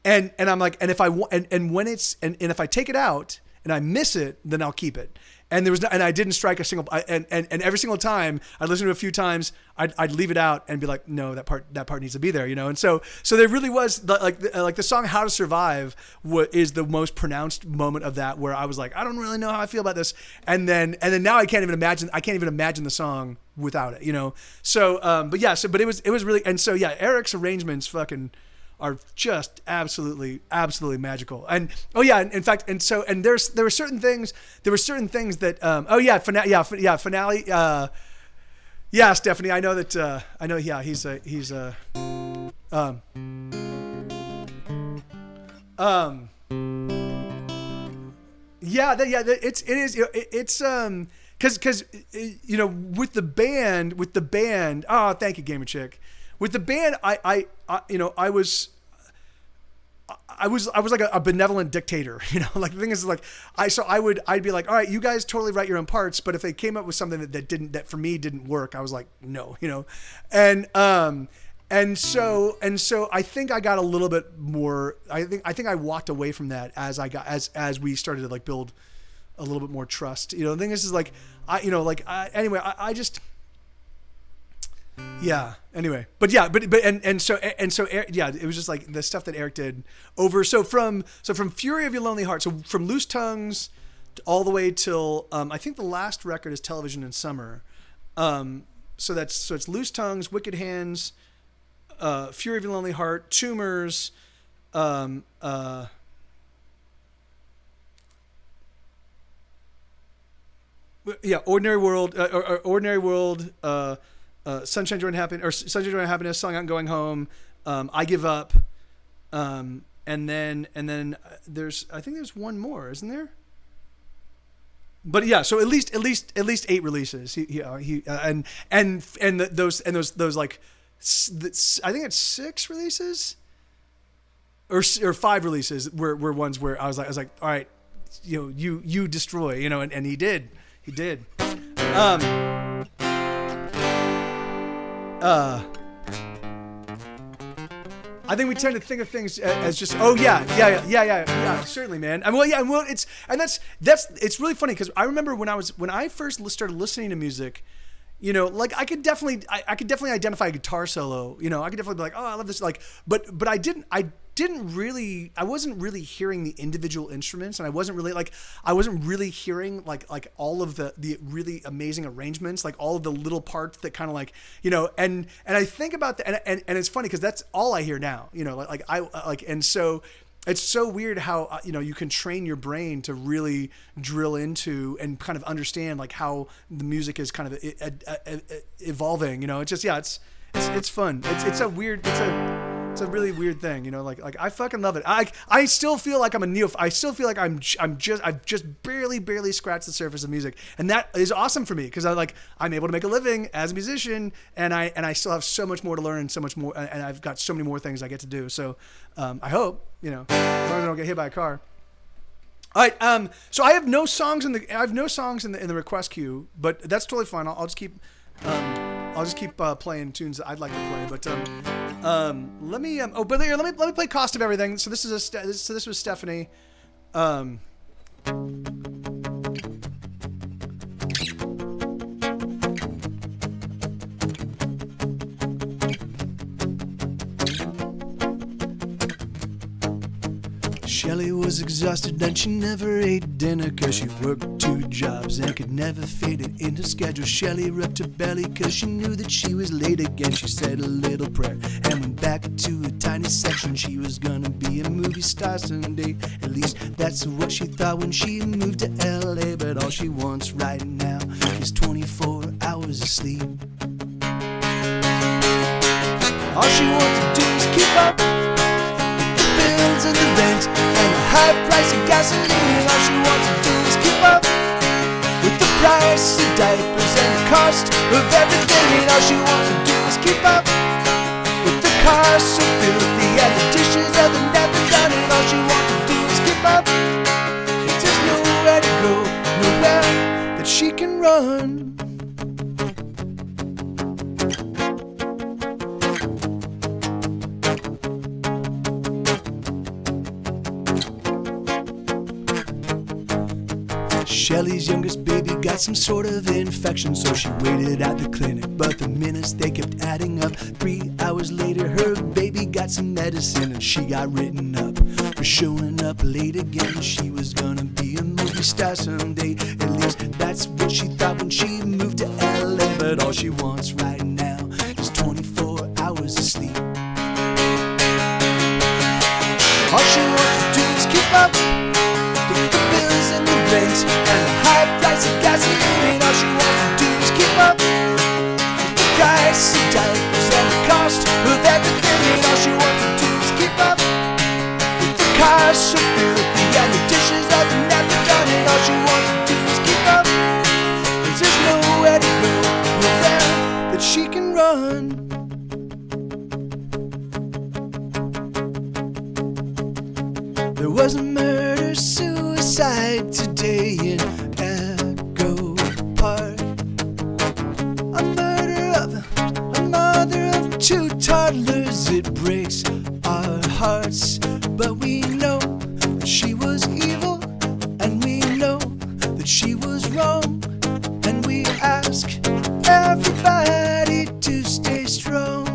and I'm like, and if when it's and if I take it out and I miss it, then I'll keep it. And I didn't strike a single, and every single time I'd listen to it a few times, I'd leave it out and be like, no, that part needs to be there, And so there really was like the song "How to Survive" is the most pronounced moment of that, where I was like, I don't really know how I feel about this, and then now I can't even imagine the song without it, So, but it was really, and so yeah, Eric's arrangements fucking are just absolutely magical. And in fact, there were certain things that Finale, Stephanie, I know that he's because with the band, oh, thank you, Gamer Chick. With the band, I was like a benevolent dictator, like the thing is like, I'd be like, all right, you guys totally write your own parts. But if they came up with something that for me didn't work, I was like, no, and so I think I got a little bit more, I think I walked away from that as we started to like build a little bit more trust. The thing is like, I just, yeah. Anyway, but so it was just like the stuff that Eric did over. So from Fury of Your Lonely Heart, so from Loose Tongues all the way till I think the last record is Television in Summer. So it's Loose Tongues, Wicked Hands, Fury of Your Lonely Heart, Tumors, Ordinary World, Sunshine, Joy, and Happiness, Song Out and Going Home, I Give Up, and then I think there's one more, isn't there? But yeah, so at least 8 releases. Those like, I think it's 6 releases or 5 releases were ones where I was like, all right, you destroy, and he did. I think we tend to think of things as just, certainly, man. It's really funny because I remember when I first started listening to music, like I could definitely identify a guitar solo, I could definitely be like, oh, I love this, like, but I wasn't really hearing the individual instruments, and I wasn't really hearing like all of the really amazing arrangements, like all of the little parts that kind of like, and I think about that, and it's funny because that's all I hear now, and so it's so weird how you can train your brain to really drill into and kind of understand like how the music is kind of evolving. It's just it's fun. It's a really weird thing, like I fucking love it. I still feel like I'm a neophyte. I still feel like I've just barely scratched the surface of music, and that is awesome for me because I'm able to make a living as a musician, and I still have so much more to learn and so much more, and I've got so many more things I get to do. So I hope as long as I don't get hit by a car. All right, so I have no songs in the request queue, but that's totally fine. I'll just keep playing tunes that I'd like to play. But let me play Cost of Everything. So this was Stephanie. Shelley was exhausted and she never ate dinner, 'cause she worked 2 jobs and could never fit it into schedule. Shelley rubbed her belly 'cause she knew that she was late again. She said a little prayer and went back to a tiny section. She was gonna be a movie star someday. At least that's what she thought when she moved to LA. But all she wants right now is 24 hours of sleep. All she wants to do is keep up with the bills and the rent and the high price of gasoline. All she wants to do is keep up with the price of diapers and the cost of everything. And all she wants to do is keep up with the cars so filthy and the dishes of the never done. And all she wants to do is keep up. There's just nowhere to go, nowhere that she can run. Shelley's youngest baby got some sort of infection, so she waited at the clinic. But the minutes they kept adding up. 3 hours later, her baby got some medicine and she got written up for showing up late again. She was gonna be a movie star someday. At least that's what she thought when she moved to LA. But all she wants right now is 24 hours of sleep. All she wants to do is keep up with the bills and the rent and the high price of gasoline. And all she wants to do is keep up with the price of diapers and the cost of everything. And all she wants to do is keep up with the cars so filthy and the dishes that are never done. And all she wants to do is keep up. 'Cause there's nowhere to go, nowhere that she can run. There was a murder-suicide today in Echo Park. A murder of a mother of 2 toddlers. It breaks our hearts, but we know that she was evil, and we know that she was wrong. And we ask everybody to stay strong.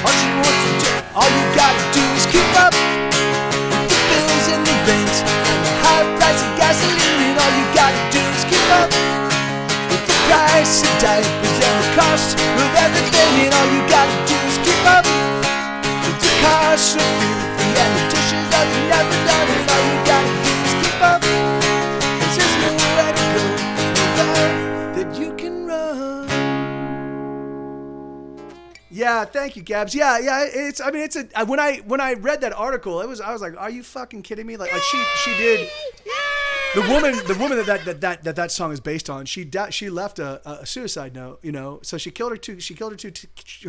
All she wants to do, all you gotta do is keep up with the bills and the rent and the high price of gasoline. And all you gotta do is keep up with the price of diapers and the cost of everything. And all you gotta do is keep up with the cars so filthy and the dishes that you never done. And all you gotta do is keep up. 'Cause there's nowhere to go, nowhere that you can run. Yeah, thank you, Gabs. Yeah. It's. I mean, it's a. When I read that article, I was like, are you fucking kidding me? Like she did. The woman that song is based on. She left a suicide note. You know, so she killed her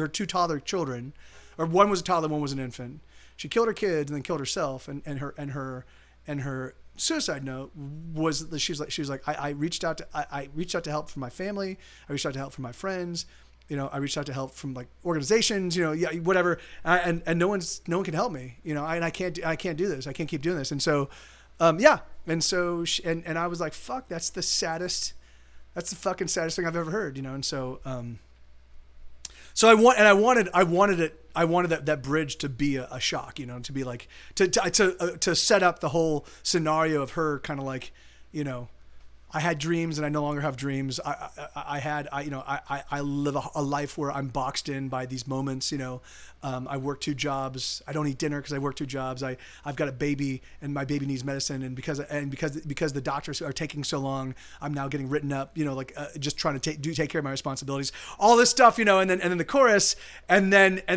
two toddler children, or one was a toddler, one was an infant. She killed her kids and then killed herself. And her suicide note was that she was like I reached out to help from my family. I reached out to help from my friends. You know, I reached out to help from like organizations, you know, yeah, whatever. And no one can help me, you know, and I can't do this. I can't keep doing this. And so, yeah. And so, and I was like, fuck, that's the fucking saddest thing I've ever heard, you know? And so, so I wanted that bridge to be a shock, you know, to be like, to set up the whole scenario of her kind of like, you know, I had dreams and I no longer have dreams. I live a life where I'm boxed in by these moments. You know, I work 2 jobs. I don't eat dinner because I work 2 jobs. I've got a baby and my baby needs medicine. And because the doctors are taking so long, I'm now getting written up, you know, like just trying to take care of my responsibilities, all this stuff, you know, and then the chorus and then you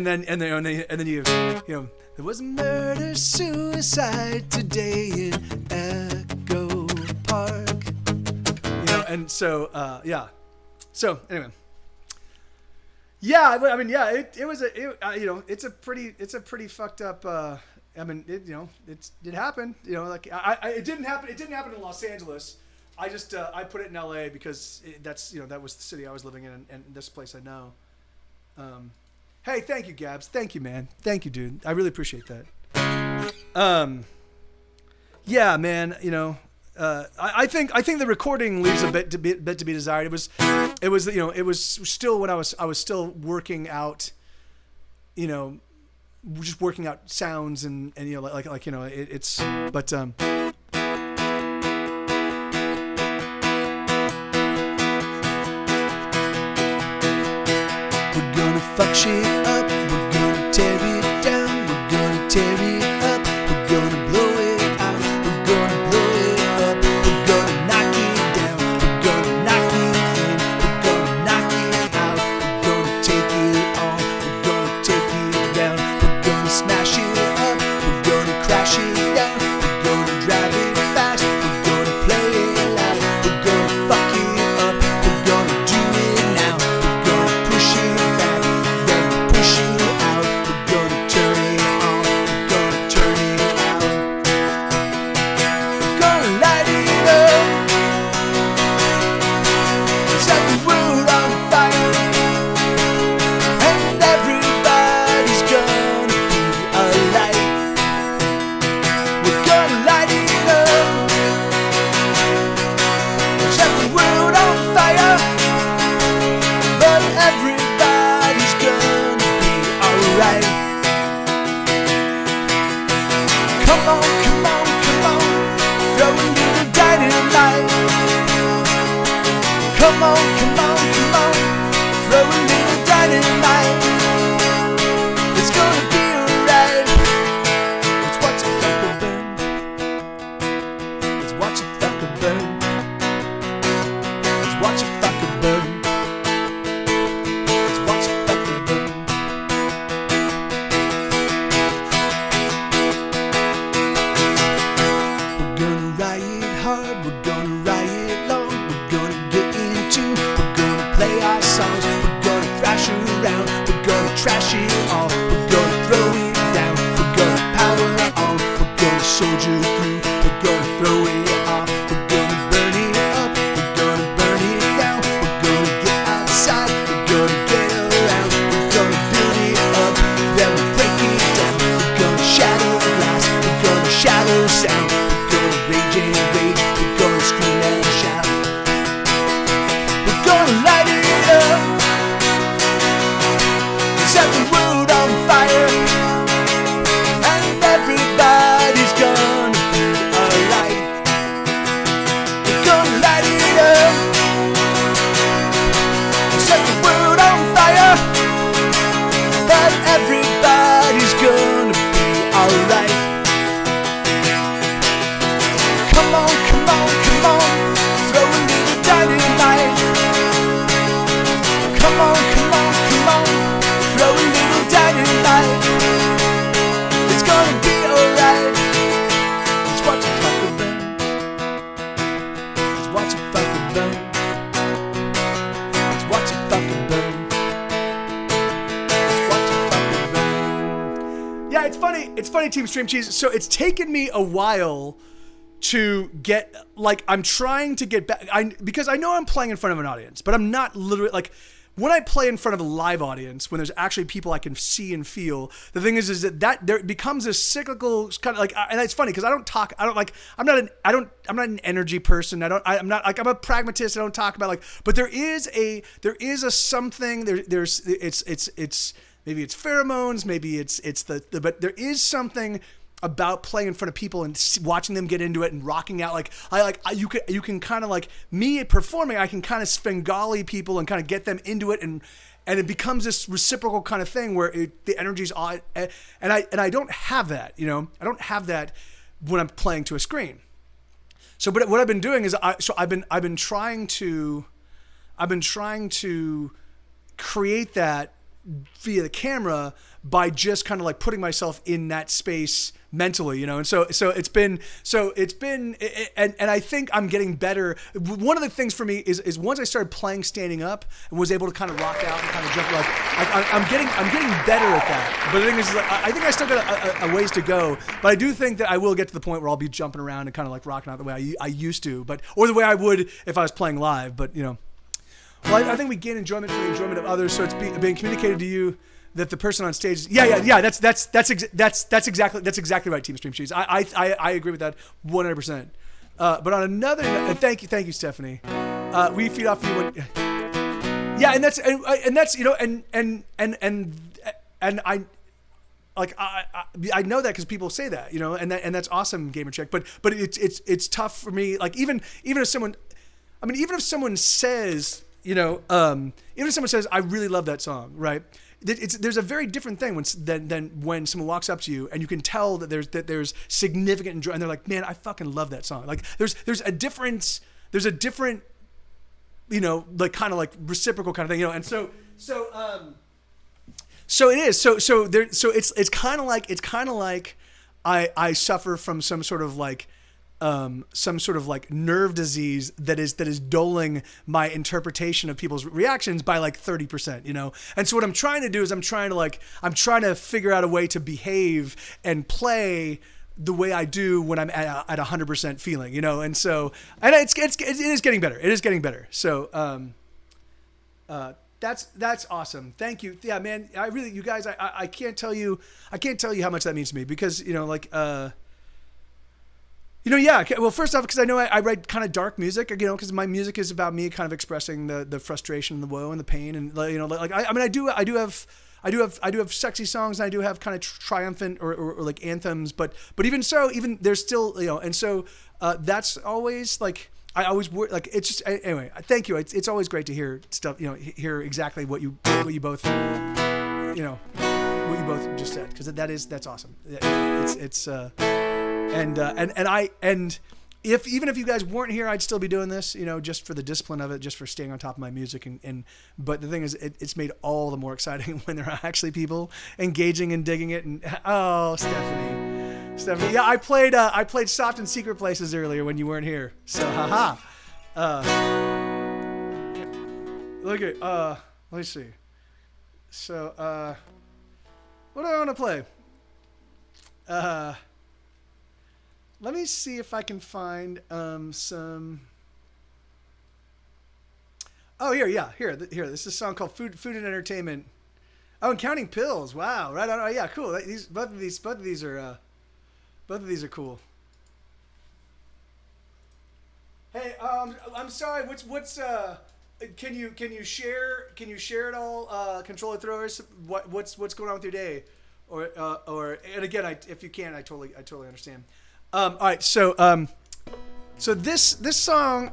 know, there was a murder suicide today in Echo Park. And so, yeah. So anyway, yeah. I mean, yeah. It was you know, it's a pretty fucked up. I mean, it happened. You know, like it didn't happen. It didn't happen in Los Angeles. I just I put it in LA because that was the city I was living in, and this place I know. Hey, thank you, Gabs. Thank you, man. Thank you, dude. I really appreciate that. Yeah, man. You know. I think the recording leaves a bit to be desired. It was you know, it was still when I was still working out, you know, just working out sounds and you know like you know it's but we're gonna fuck shit up, we're gonna tear it down, we're gonna tear it up, we're gonna blow it out, we're gonna blow it up, we're gonna knock it down, we're gonna knock it in, we're gonna knock it out, we're gonna take it on, we're gonna take it down, we're gonna smash it up, we're gonna crash it down, we're gonna drive it fast, we're gonna play it loud, we're gonna fuck it up, we're gonna do it now, we're gonna push it back, then push it out, we're gonna turn it on, we're gonna turn it out, we're gonna light it up, set the world on fire, and everybody's gonna be alive. We're gonna light it up, set the world on fire, but everybody's gonna be alright. Come on, come on, come on, throw a little dynamite. Come on, come on, come on, throw a little dynamite. It's gonna be alright. Let's watch it fucking burn. Let's watch it fucking burn. Let's watch it fucking burn. Let's watch it fucking burn. We're gonna riot hard, we're gonna riot long, we're gonna get into, we're gonna play our songs, we're gonna thrash around, we're gonna trash it all, we're gonna throw it down, we're gonna power on, we're gonna soldier through, we're gonna throw it off, we're gonna burn it up, we're gonna burn it down, we're gonna get outside, we're gonna get around, we're gonna build it up, then we'll break it down, we're gonna shatter glass, we're gonna shatter sound, we're gonna rage and rage, we're gonna scream and shout, we're gonna light it up, set the world on fire, and everybody's gonna be alright. We're gonna light it up, set the world on fire, but everybody's gonna be alright. Come on, come on, come on, throw a little dynamite. Come on, come on, come on, throw a little dynamite. It's gonna be alright. Let's watch it fucking burn. Let's watch it fucking burn. Let's watch it fucking burn. Let's watch it fucking burn. Yeah, it's funny. It's funny, Team Stream Cheese. So it's taken me a while to get, like, I'm trying to get back, because I know I'm playing in front of an audience, but I'm not literally, like, when I play in front of a live audience, when there's actually people I can see and feel, the thing is that there becomes a cyclical kind of like, and it's funny because I'm not an energy person. I'm a pragmatist. I don't talk about but there is a something it's maybe it's pheromones, maybe it's but there is something about playing in front of people and watching them get into it and rocking out. You can kind of, like, me performing, I can kind of Svengali people and kind of get them into it, and it becomes this reciprocal kind of thing where the energy's on, and I don't have that, you know. I don't have that when I'm playing to a screen. So, but what I've been doing is I've been trying to create that via the camera by just kind of like putting myself in that space mentally, you know. And so it's been and I think I'm getting better. One of the things for me is once I started playing standing up and was able to kind of rock out and kind of jump, I'm getting better at that. But the thing is, I think I still got a ways to go, but I do think that I will get to the point where I'll be jumping around and kind of like rocking out the way I used to, or the way I would if I was playing live. But, you know, well, I think we gain enjoyment from the enjoyment of others. So it's being communicated to you that the person on stage, that's exactly right, Team Stream Cheese. I agree with that 100%. But on another, and thank you, Stephanie. We feed off you when, yeah, and that's you know, and I, like I know that because people say that, you know, and that's awesome, Gamer Chick. But it's tough for me. Like even if someone, I mean, even if someone says, you know, even if someone says I really love that song, right? There's a very different thing than when someone walks up to you and you can tell that there's significant enjoy, and they're like, man, I fucking love that song. Like there's a difference. There's a different, you know, like kind of like reciprocal kind of thing, you know. And so it is. So it's kind of like I suffer from some sort of like nerve disease that is doling my interpretation of people's reactions by like 30%, you know? And so what I'm trying to do is I'm trying to figure out a way to behave and play the way I do when I'm at 100% feeling, you know? And so, and it is getting better. It is getting better. So, that's awesome. Thank you. Yeah, man, I really, you guys, I can't tell you how much that means to me because, you know, like, you know, yeah. Well, first off, because I know I write kind of dark music, you know, because my music is about me kind of expressing the frustration and the woe and the pain, and you know, like I mean, I do have sexy songs, and I do have kind of triumphant or like anthems, but even so, even there's still, you know, and so that's always like I always like it's just anyway. Thank you. It's always great to hear stuff, you know, hear exactly what you both, you know, what you both just said, because that's awesome. It's And if even if you guys weren't here, I'd still be doing this, you know, just for the discipline of it, just for staying on top of my music. But the thing is, it's made all the more exciting when there are actually people engaging and digging it. And oh, Stephanie, yeah, I played Soft and Secret Places earlier when you weren't here. So haha. Look at let me see. So what do I want to play? Let me see if I can find some. Oh, here. This is a song called "Food and Entertainment." Oh, and Counting Pills. Wow, right on. Oh, yeah, cool. Both of these are cool. Hey, I'm sorry. What's can you share it all, controller throwers? What's going on with your day, or and again, if you can, I totally understand. All right, so this song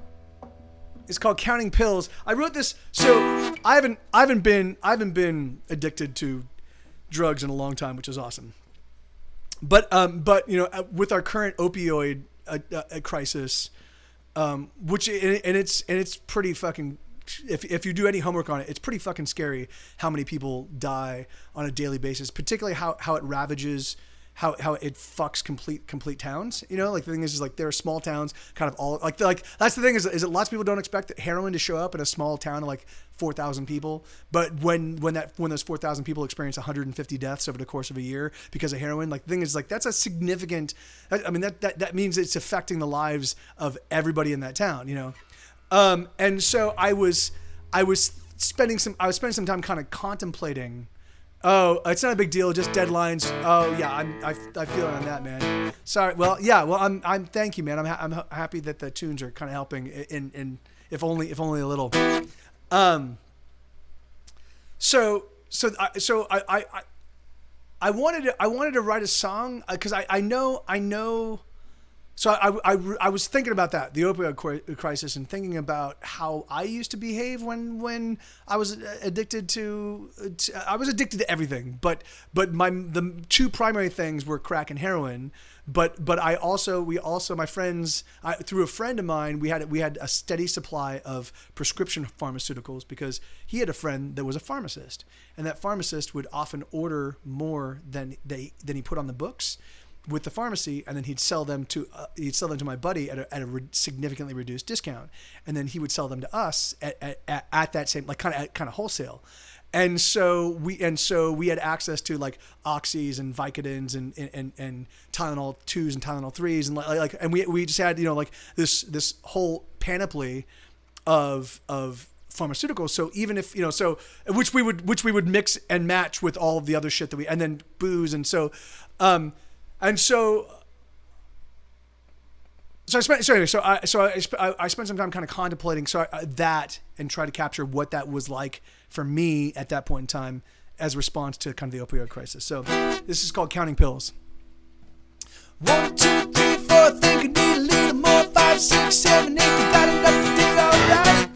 is called "Counting Pills." I wrote this, so I haven't been addicted to drugs in a long time, which is awesome. But you know, with our current opioid crisis, which and it's pretty fucking. If you do any homework on it, it's pretty fucking scary how many people die on a daily basis, particularly how it ravages. How it fucks complete towns, you know. Like the thing is like there are small towns, kind of all like that's the thing is that lots of people don't expect that heroin to show up in a small town of like 4,000 people, but when those 4,000 people experience 150 deaths over the course of a year because of heroin, like the thing is like that's a significant. I mean that means it's affecting the lives of everybody in that town, you know. And so I was spending some time kind of contemplating. Oh, it's not a big deal. Just deadlines. Oh yeah, I feel it on that, man. Sorry. Well, yeah. Well, I'm. Thank you, man. I'm happy that the tunes are kind of helping. In if only a little. So I wanted to write a song because I know. So I was thinking about that, the opioid crisis, and thinking about how I used to behave when I was addicted to I was addicted to everything, but the two primary things were crack and heroin. But we also my friends, through a friend of mine, we had a steady supply of prescription pharmaceuticals because he had a friend that was a pharmacist, and that pharmacist would often order more than he put on the books with the pharmacy, and then he'd sell them to my buddy at a significantly reduced discount, and then he would sell them to us at that same, like kind of wholesale. And so we had access to like oxys and Vicodins and Tylenol 2s and Tylenol 3s and we just had, you know, like this whole panoply of pharmaceuticals. So even if, you know, which we would mix and match with all of the other shit and then booze, and so I spent some time kind of contemplating that and try to capture what that was like for me at that point in time, as a response to kind of the opioid crisis. So this is called Counting Pills. 1, 2, 3, 4, think I need a little more. 5, 6, 7, 8, you got enough to do alright.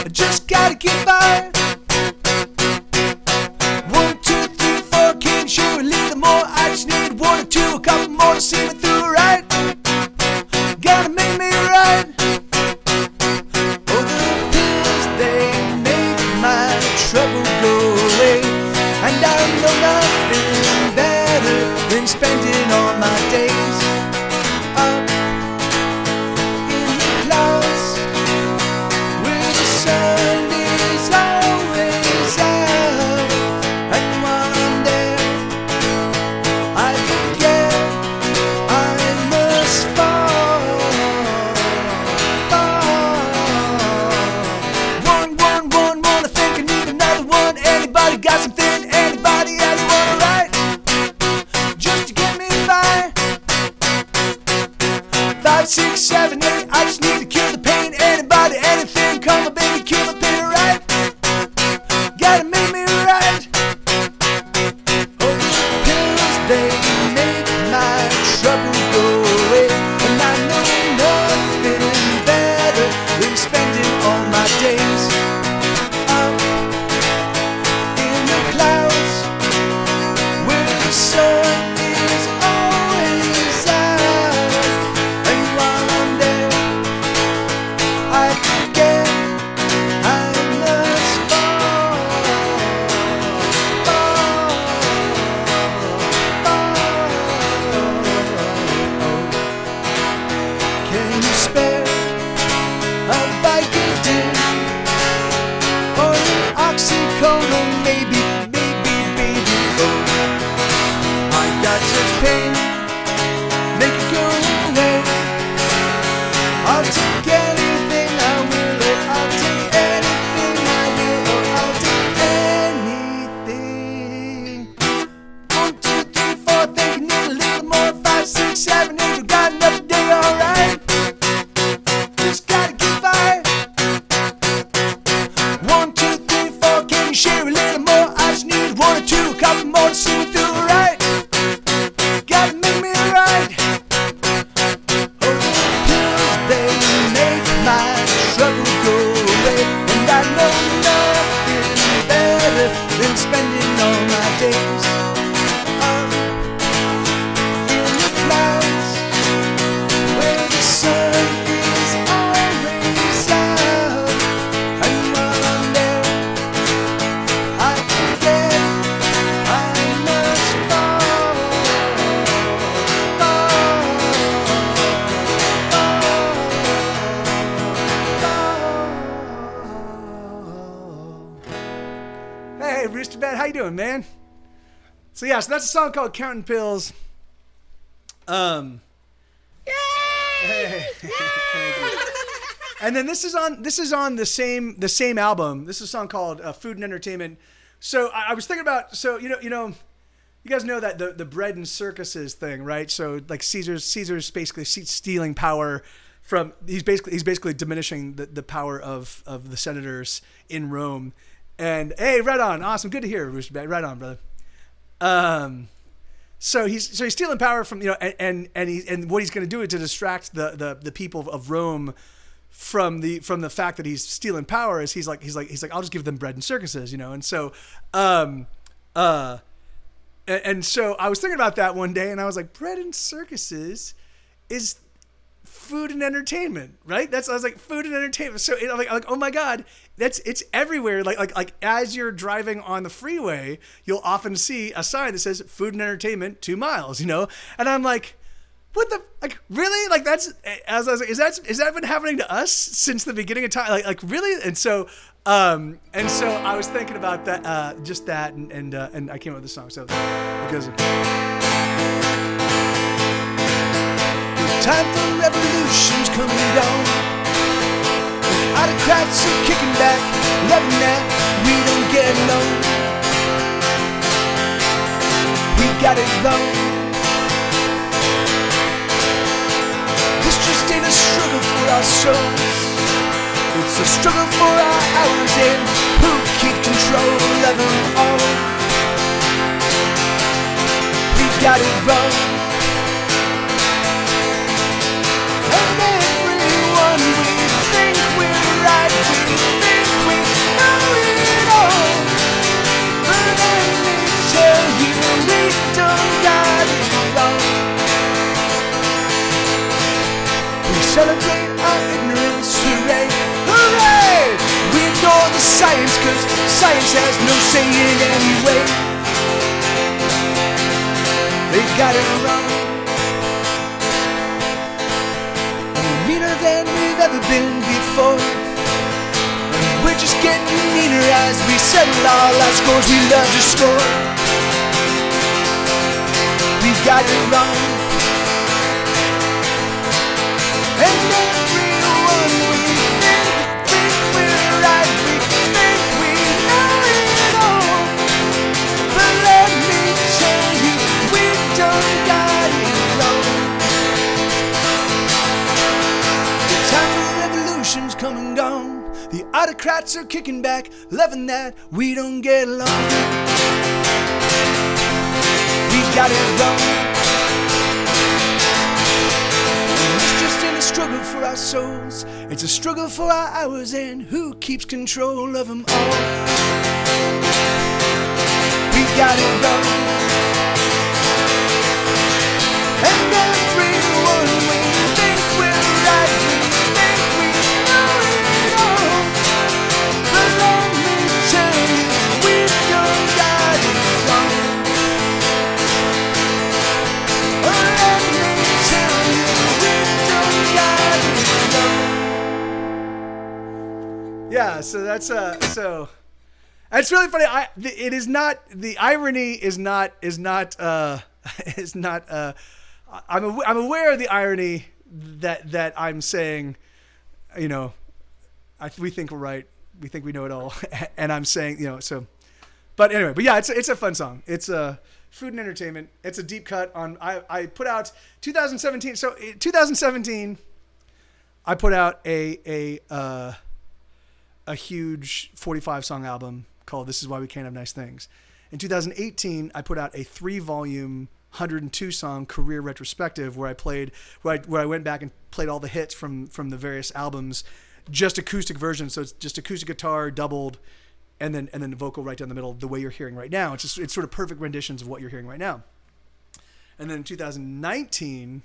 I just gotta get by. 1, 2, 3, 4, can you share a little more? I just need 1 or 2, a couple more to see me through, right? Gotta make me right. Oh, the pills, they make my trouble go away. And I know nothing better than spending all my days up in the clouds where the sun is always out. And while I'm there, I forget I must fall. One, I think I need another one. Anybody got something? Anybody else wanna write? Just to get me by. 5, 6, 7, 8, I just need to kill the pain. Anybody, anything, come on baby, kill the pain, right? Gotta make me right. Oh, the pills, they make my trouble go away. And I know nothing better than spending all my days up in the clouds where the sun is always out. And while I'm there, I forget I must fall. Can you spare a Vicodin or an oxycodone, maybe, baby? Oh, I got such pain, make it go away. I'll take anything, I will. Oh, I'll take anything, I will. Oh, I'll take anything. 1, 2, 3, 4, think I need a little more. 5, 6, 7, 8, you got enough to do, alright. Just gotta get by. 1, 2, 3, 4, can you share a little more? I just need 1 or 2, a couple more to see me through, right? Gotta make me right. Oh, the pills, they make my trouble go away. And I know nothing better than spending all my days up in the clouds where the sun is always out. And while I'm there, I forget I must fall. Hey, Rooster Bat, how you doing, man? So yeah, so that's a song called Counting Pills. Hey. Thank you. And then this is on the same album. This is a song called Food and Entertainment. So I was thinking about, so you know, you guys know that the bread and circuses thing, right? So like Caesar's basically stealing power from, he's basically diminishing the power of the senators in Rome. And hey, right on, awesome, good to hear, Rooster Bat, right on, brother. So he's stealing power from, you know, and what he's going to do is to distract the people of Rome from the fact that he's stealing power is he's like I'll just give them bread and circuses, you know. And so and so I was thinking about that one day, and I was like, bread and circuses is food and entertainment, right? I was like, food and entertainment. So I'm like, oh my God, it's everywhere. Like as you're driving on the freeway, you'll often see a sign that says food and entertainment 2 miles, you know? And I'm like, what the, like, really? Like that's, as I was like, is that been happening to us since the beginning of time? Like really? And so I was thinking about that, just that, and I came up with this song. So it goes. Time for revolution's coming down. The autocrats are kicking back, loving that we don't get along. We got it wrong. This just ain't a struggle for our souls. It's a struggle for our hours, and who keep control? control of them all. We got it wrong. And everyone, we think we're right, we think we know it all. But let me tell you, we don't got it wrong. We celebrate our ignorance, hooray, hooray! We ignore the science, cause science has no say in any way. They got it wrong. We're meaner than we've ever been before. And we're just getting meaner as we settle all our scores. We love to score. We got it wrong. And everyone, we think we're right, we think we know it all. But let me tell you, we don't got it wrong. The time for revolution's come and gone. The autocrats are kicking back, loving that we don't get along. We got it wrong. Struggle for our souls, it's a struggle for our hours, and who keeps control of them all? We got it wrong. And everyone, we think we're right, we think we know it all. But let me tell you, we don't got it wrong. Oh, let me tell you, we don't got it wrong. Yeah, so that's so it's really funny. It is not, the irony is not I'm aware of the irony that I'm saying, you know, we think we're right, we think we know it all, and I'm saying, you know, so, but anyway, but yeah, it's a fun song. It's food and entertainment. It's a deep cut on. I put out 2017. So 2017, I put out a huge 45 song album called "This Is Why We Can't Have Nice Things." In 2018, I put out a 3-volume 102 song career retrospective where I went back and played all the hits from the various albums, just acoustic versions. So it's just acoustic guitar doubled, and then the vocal right down the middle, the way you're hearing right now. It's sort of perfect renditions of what you're hearing right now. And then in 2019,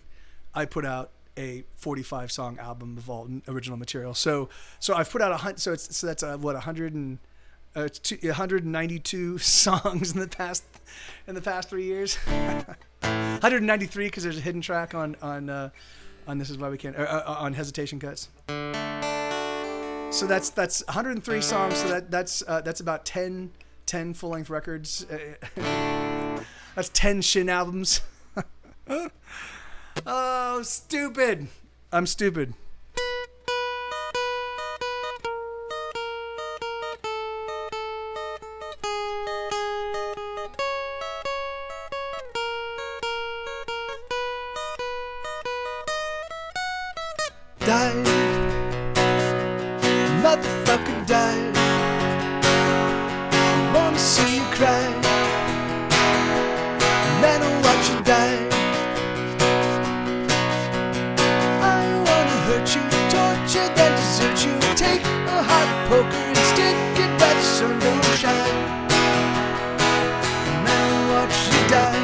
I put out a 45 song album of all original material. So I've put out that's 192 songs in the past 3 years. 193 because there's a hidden track on This Is Why We Can't, on Hesitation Cuts. So that's 103 songs. So that's about 10 full-length records. That's 10 Shin albums. Oh, stupid. I'm stupid. Died, motherfucker died. I wanna see you cry, man, I watch you die. I wanna hurt you, torture, then desert you. Take a hot poker and stick it where the sun don't shine. Man, I watch you die.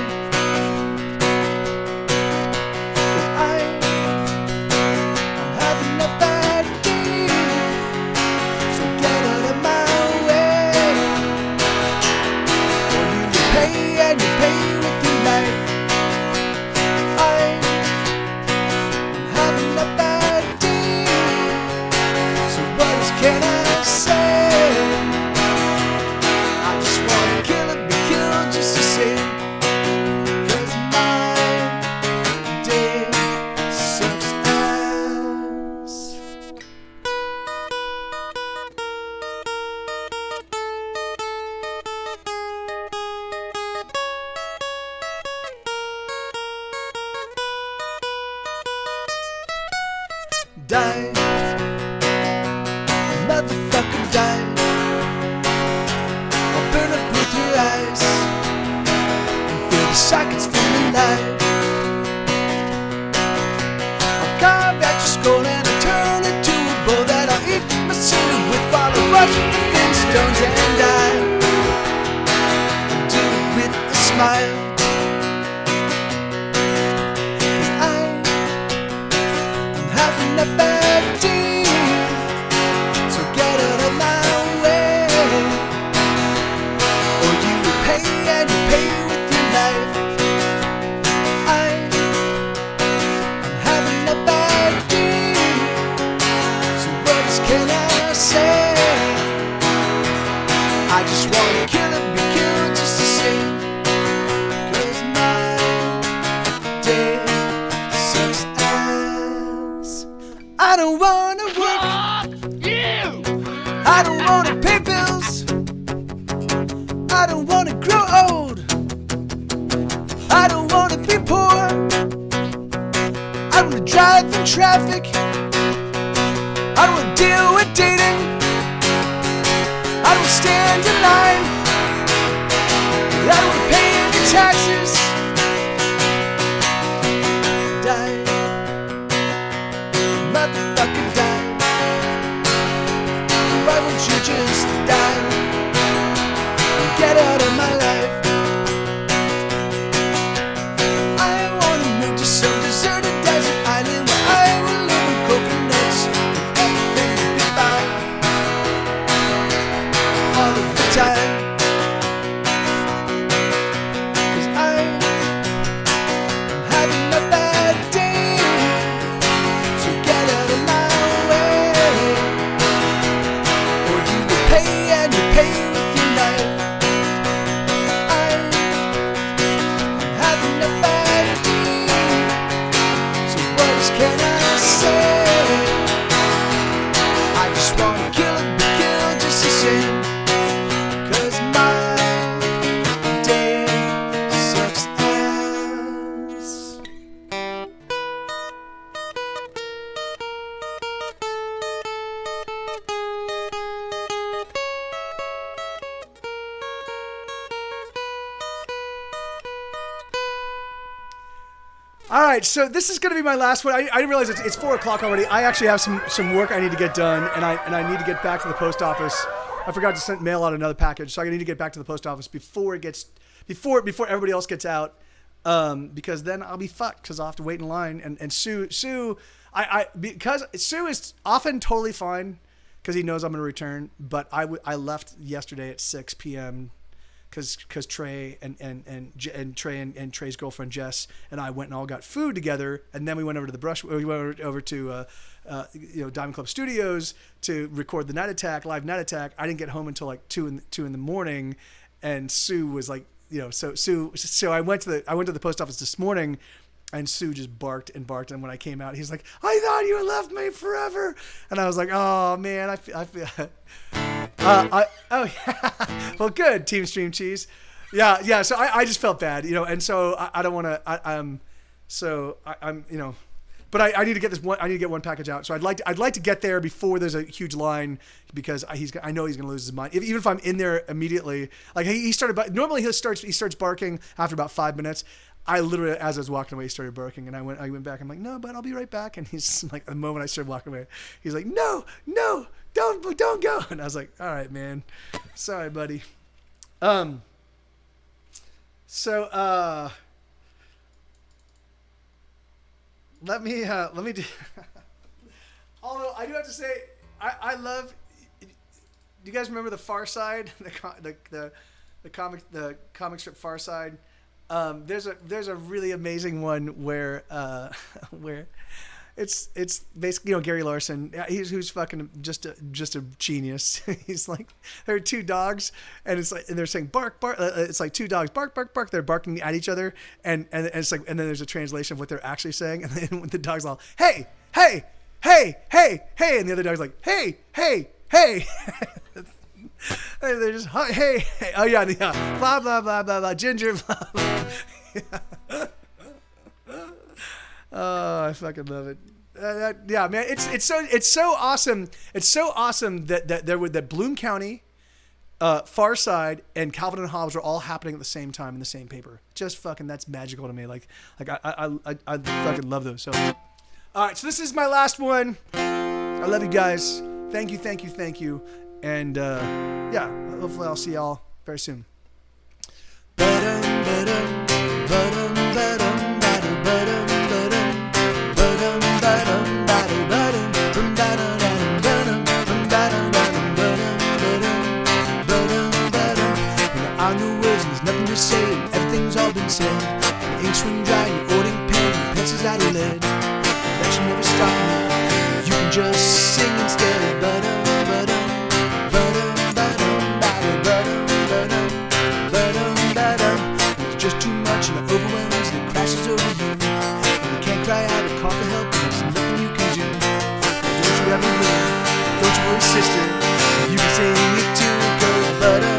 Died, motherfucker died. sockets from the light. I'll carve out your skull and I'll turn it to a bowl that I'll eat my cereal with while I watch the thin stones, and I do it with a smile. 'Cause I'm having a bad day, so get out of my way, or you will pay and you pay with your life. I'm having a bad day, so what else can I say? I just wanna kill and be killed just the same, 'cause my day sucks ass. I don't wanna work, I don't wanna pay bills, I don't wanna grow old, I don't wanna be poor, I don't wanna drive in traffic, I don't wanna deal with dating, I don't wanna stand in line, I don't wanna pay any taxes. Die, motherfucker, die. Why won't you just die? Get out of my life. I wanna move to some deserted desert island where I will live in coconuts and everything will be fine all of the time. 'Cause I'm having a bad day, so get out of my way, or you will pay and you pay with your life. I'm having a bad day, so what else can I say? I just wanna kill and be killed just the same, 'cause my day sucks ass. All right, so this is going to be my last one. I realize it's 4 o'clock already. I actually have some work I need to get done, and I need to get back to the post office. I forgot to mail out another package, so I need to get back to the post office before everybody else gets out, because then I'll be fucked because I'll have to wait in line. And Sue, because Sue is often totally fine because he knows I'm going to return, but I left yesterday at 6 p.m. because Trey and Trey's girlfriend Jess and I went and all got food together, and then we went over to we went over to Diamond Club Studios to record the live night attack. I didn't get home until like 2 in the morning, and Sue was like, so I went to the post office this morning, and Sue just barked and barked, and when I came out, he's like, I thought you left me forever, and I was like, oh man, I feel. Oh yeah. Well, good, Team Stream Cheese. Yeah. So I just felt bad, and so I don't want to. I'm, but I need to get this one. I need to get one package out. So I'd like to get there before there's a huge line, because I know he's gonna lose his mind. Even if I'm in there immediately, like he started. Normally he starts barking after about 5 minutes. I literally, as I was walking away, he started barking, and I went back. I'm like, no, but I'll be right back. And he's just like, the moment I started walking away, he's like, no, don't go. And I was like, all right, man, sorry, buddy. So let me do. Although I do have to say, I love. Do you guys remember the Far Side, the comic strip Far Side? There's a really amazing one where it's basically, Gary Larson, who's fucking just a genius. He's like, there are two dogs, and they're saying bark bark. It's like two dogs bark bark bark. They're barking at each other, and it's like, and then there's a translation of what they're actually saying, and then the dog's all hey hey hey hey hey, and the other dog's like hey hey hey. They're just hey, oh yeah, blah blah blah blah blah, ginger, blah blah. Yeah. Oh, I fucking love it. Yeah, man, it's so awesome. It's so awesome that Bloom County Far Side and Calvin and Hobbes are all happening at the same time in the same paper. Just fucking, that's magical to me. Like I fucking love those. So, all right, so this is my last one. I love you guys. Thank you. And yeah, hopefully I'll see y'all very soon. I know words and there's nothing to say, and everything's all been said. The ink's run dry and your holding pen, and your pencil's out of lead. That should never stop me. You can just sing instead. It's just too much and it overwhelms and it crashes over you. And you can't cry out or call for help, and there's nothing you can do. Don't you ever worry, don't you worry, sister. You can sing it too. Go ba-dum.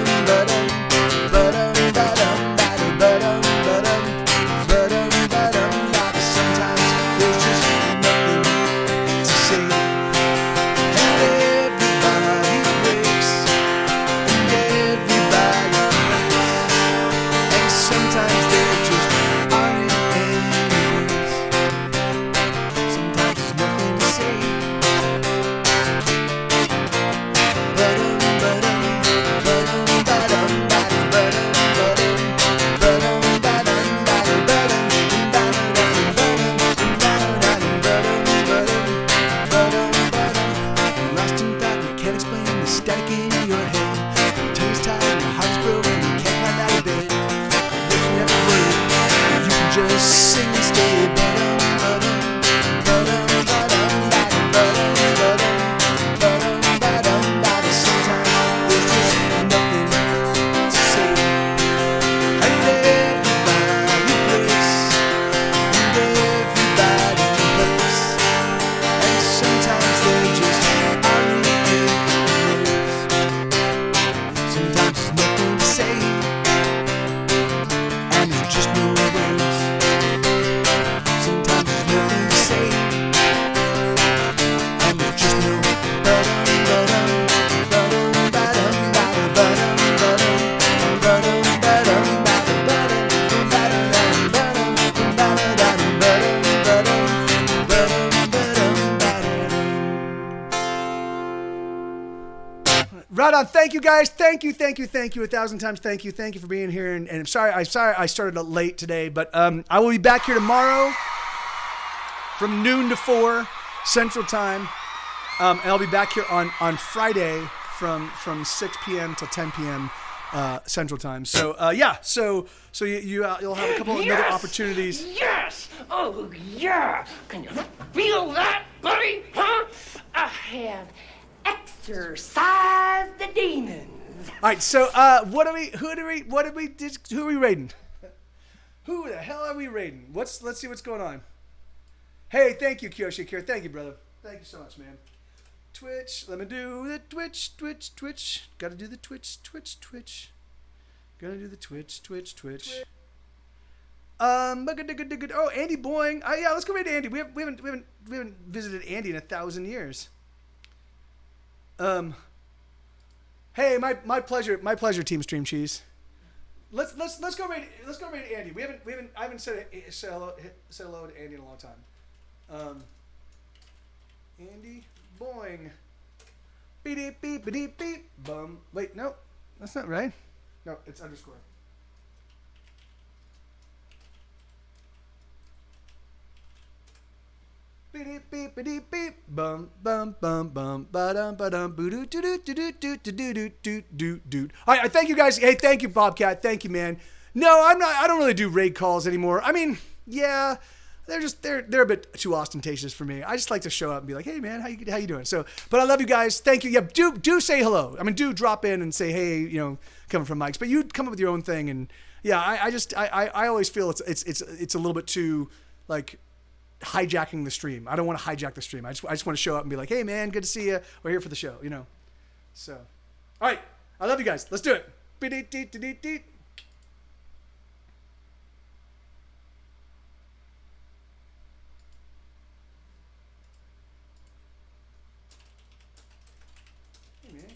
Right on. Thank you guys. Thank you. 1,000 times. Thank you for being here. And I'm sorry I started late today, but I will be back here tomorrow from noon to 4 Central Time. And I'll be back here on Friday from 6 p.m. till 10 p.m. Central Time. So yeah. So you'll have a couple of other opportunities. Yes. Oh yeah. Can you feel that, buddy? Huh? I have exorcised the demons. All right. So who are we raiding? Who the hell are we raiding? Let's see what's going on. Hey, thank you, Kyoshi Akira. Thank you, brother. Thank you so much, man. Twitch. Let me do the Twitch. Gotta do the Twitch. Gotta do the Twitch. Oh, Andy Boing. Yeah, let's go raid Andy. We haven't visited Andy in 1,000 years. Hey, my pleasure, Team Stream Cheese. Let's go raid Andy. I haven't said hello to Andy in a long time. Andy Boing. Beep beep beep beep bum. Wait, no, that's not right. No, it's underscore. Beep beep beep beep bum bum bum bum ba dum boo doo doo doo doo doo doo doo doo doo. All right, thank you guys. Hey, thank you, Bobcat. Thank you, man. No, I'm not. I don't really do raid calls anymore. I mean, yeah, they're a bit too ostentatious for me. I just like to show up and be like, hey, man, how you doing? So, but I love you guys. Thank you. Yeah, do say hello. I mean, do drop in and say, hey, coming from Mike's. But you come up with your own thing, and yeah, I always feel it's a little bit too like hijacking the stream. I don't want to hijack the stream. I just want to show up and be like, hey, man, good to see you. We're here for the show, So, all right, I love you guys. Let's do it. Hey, man.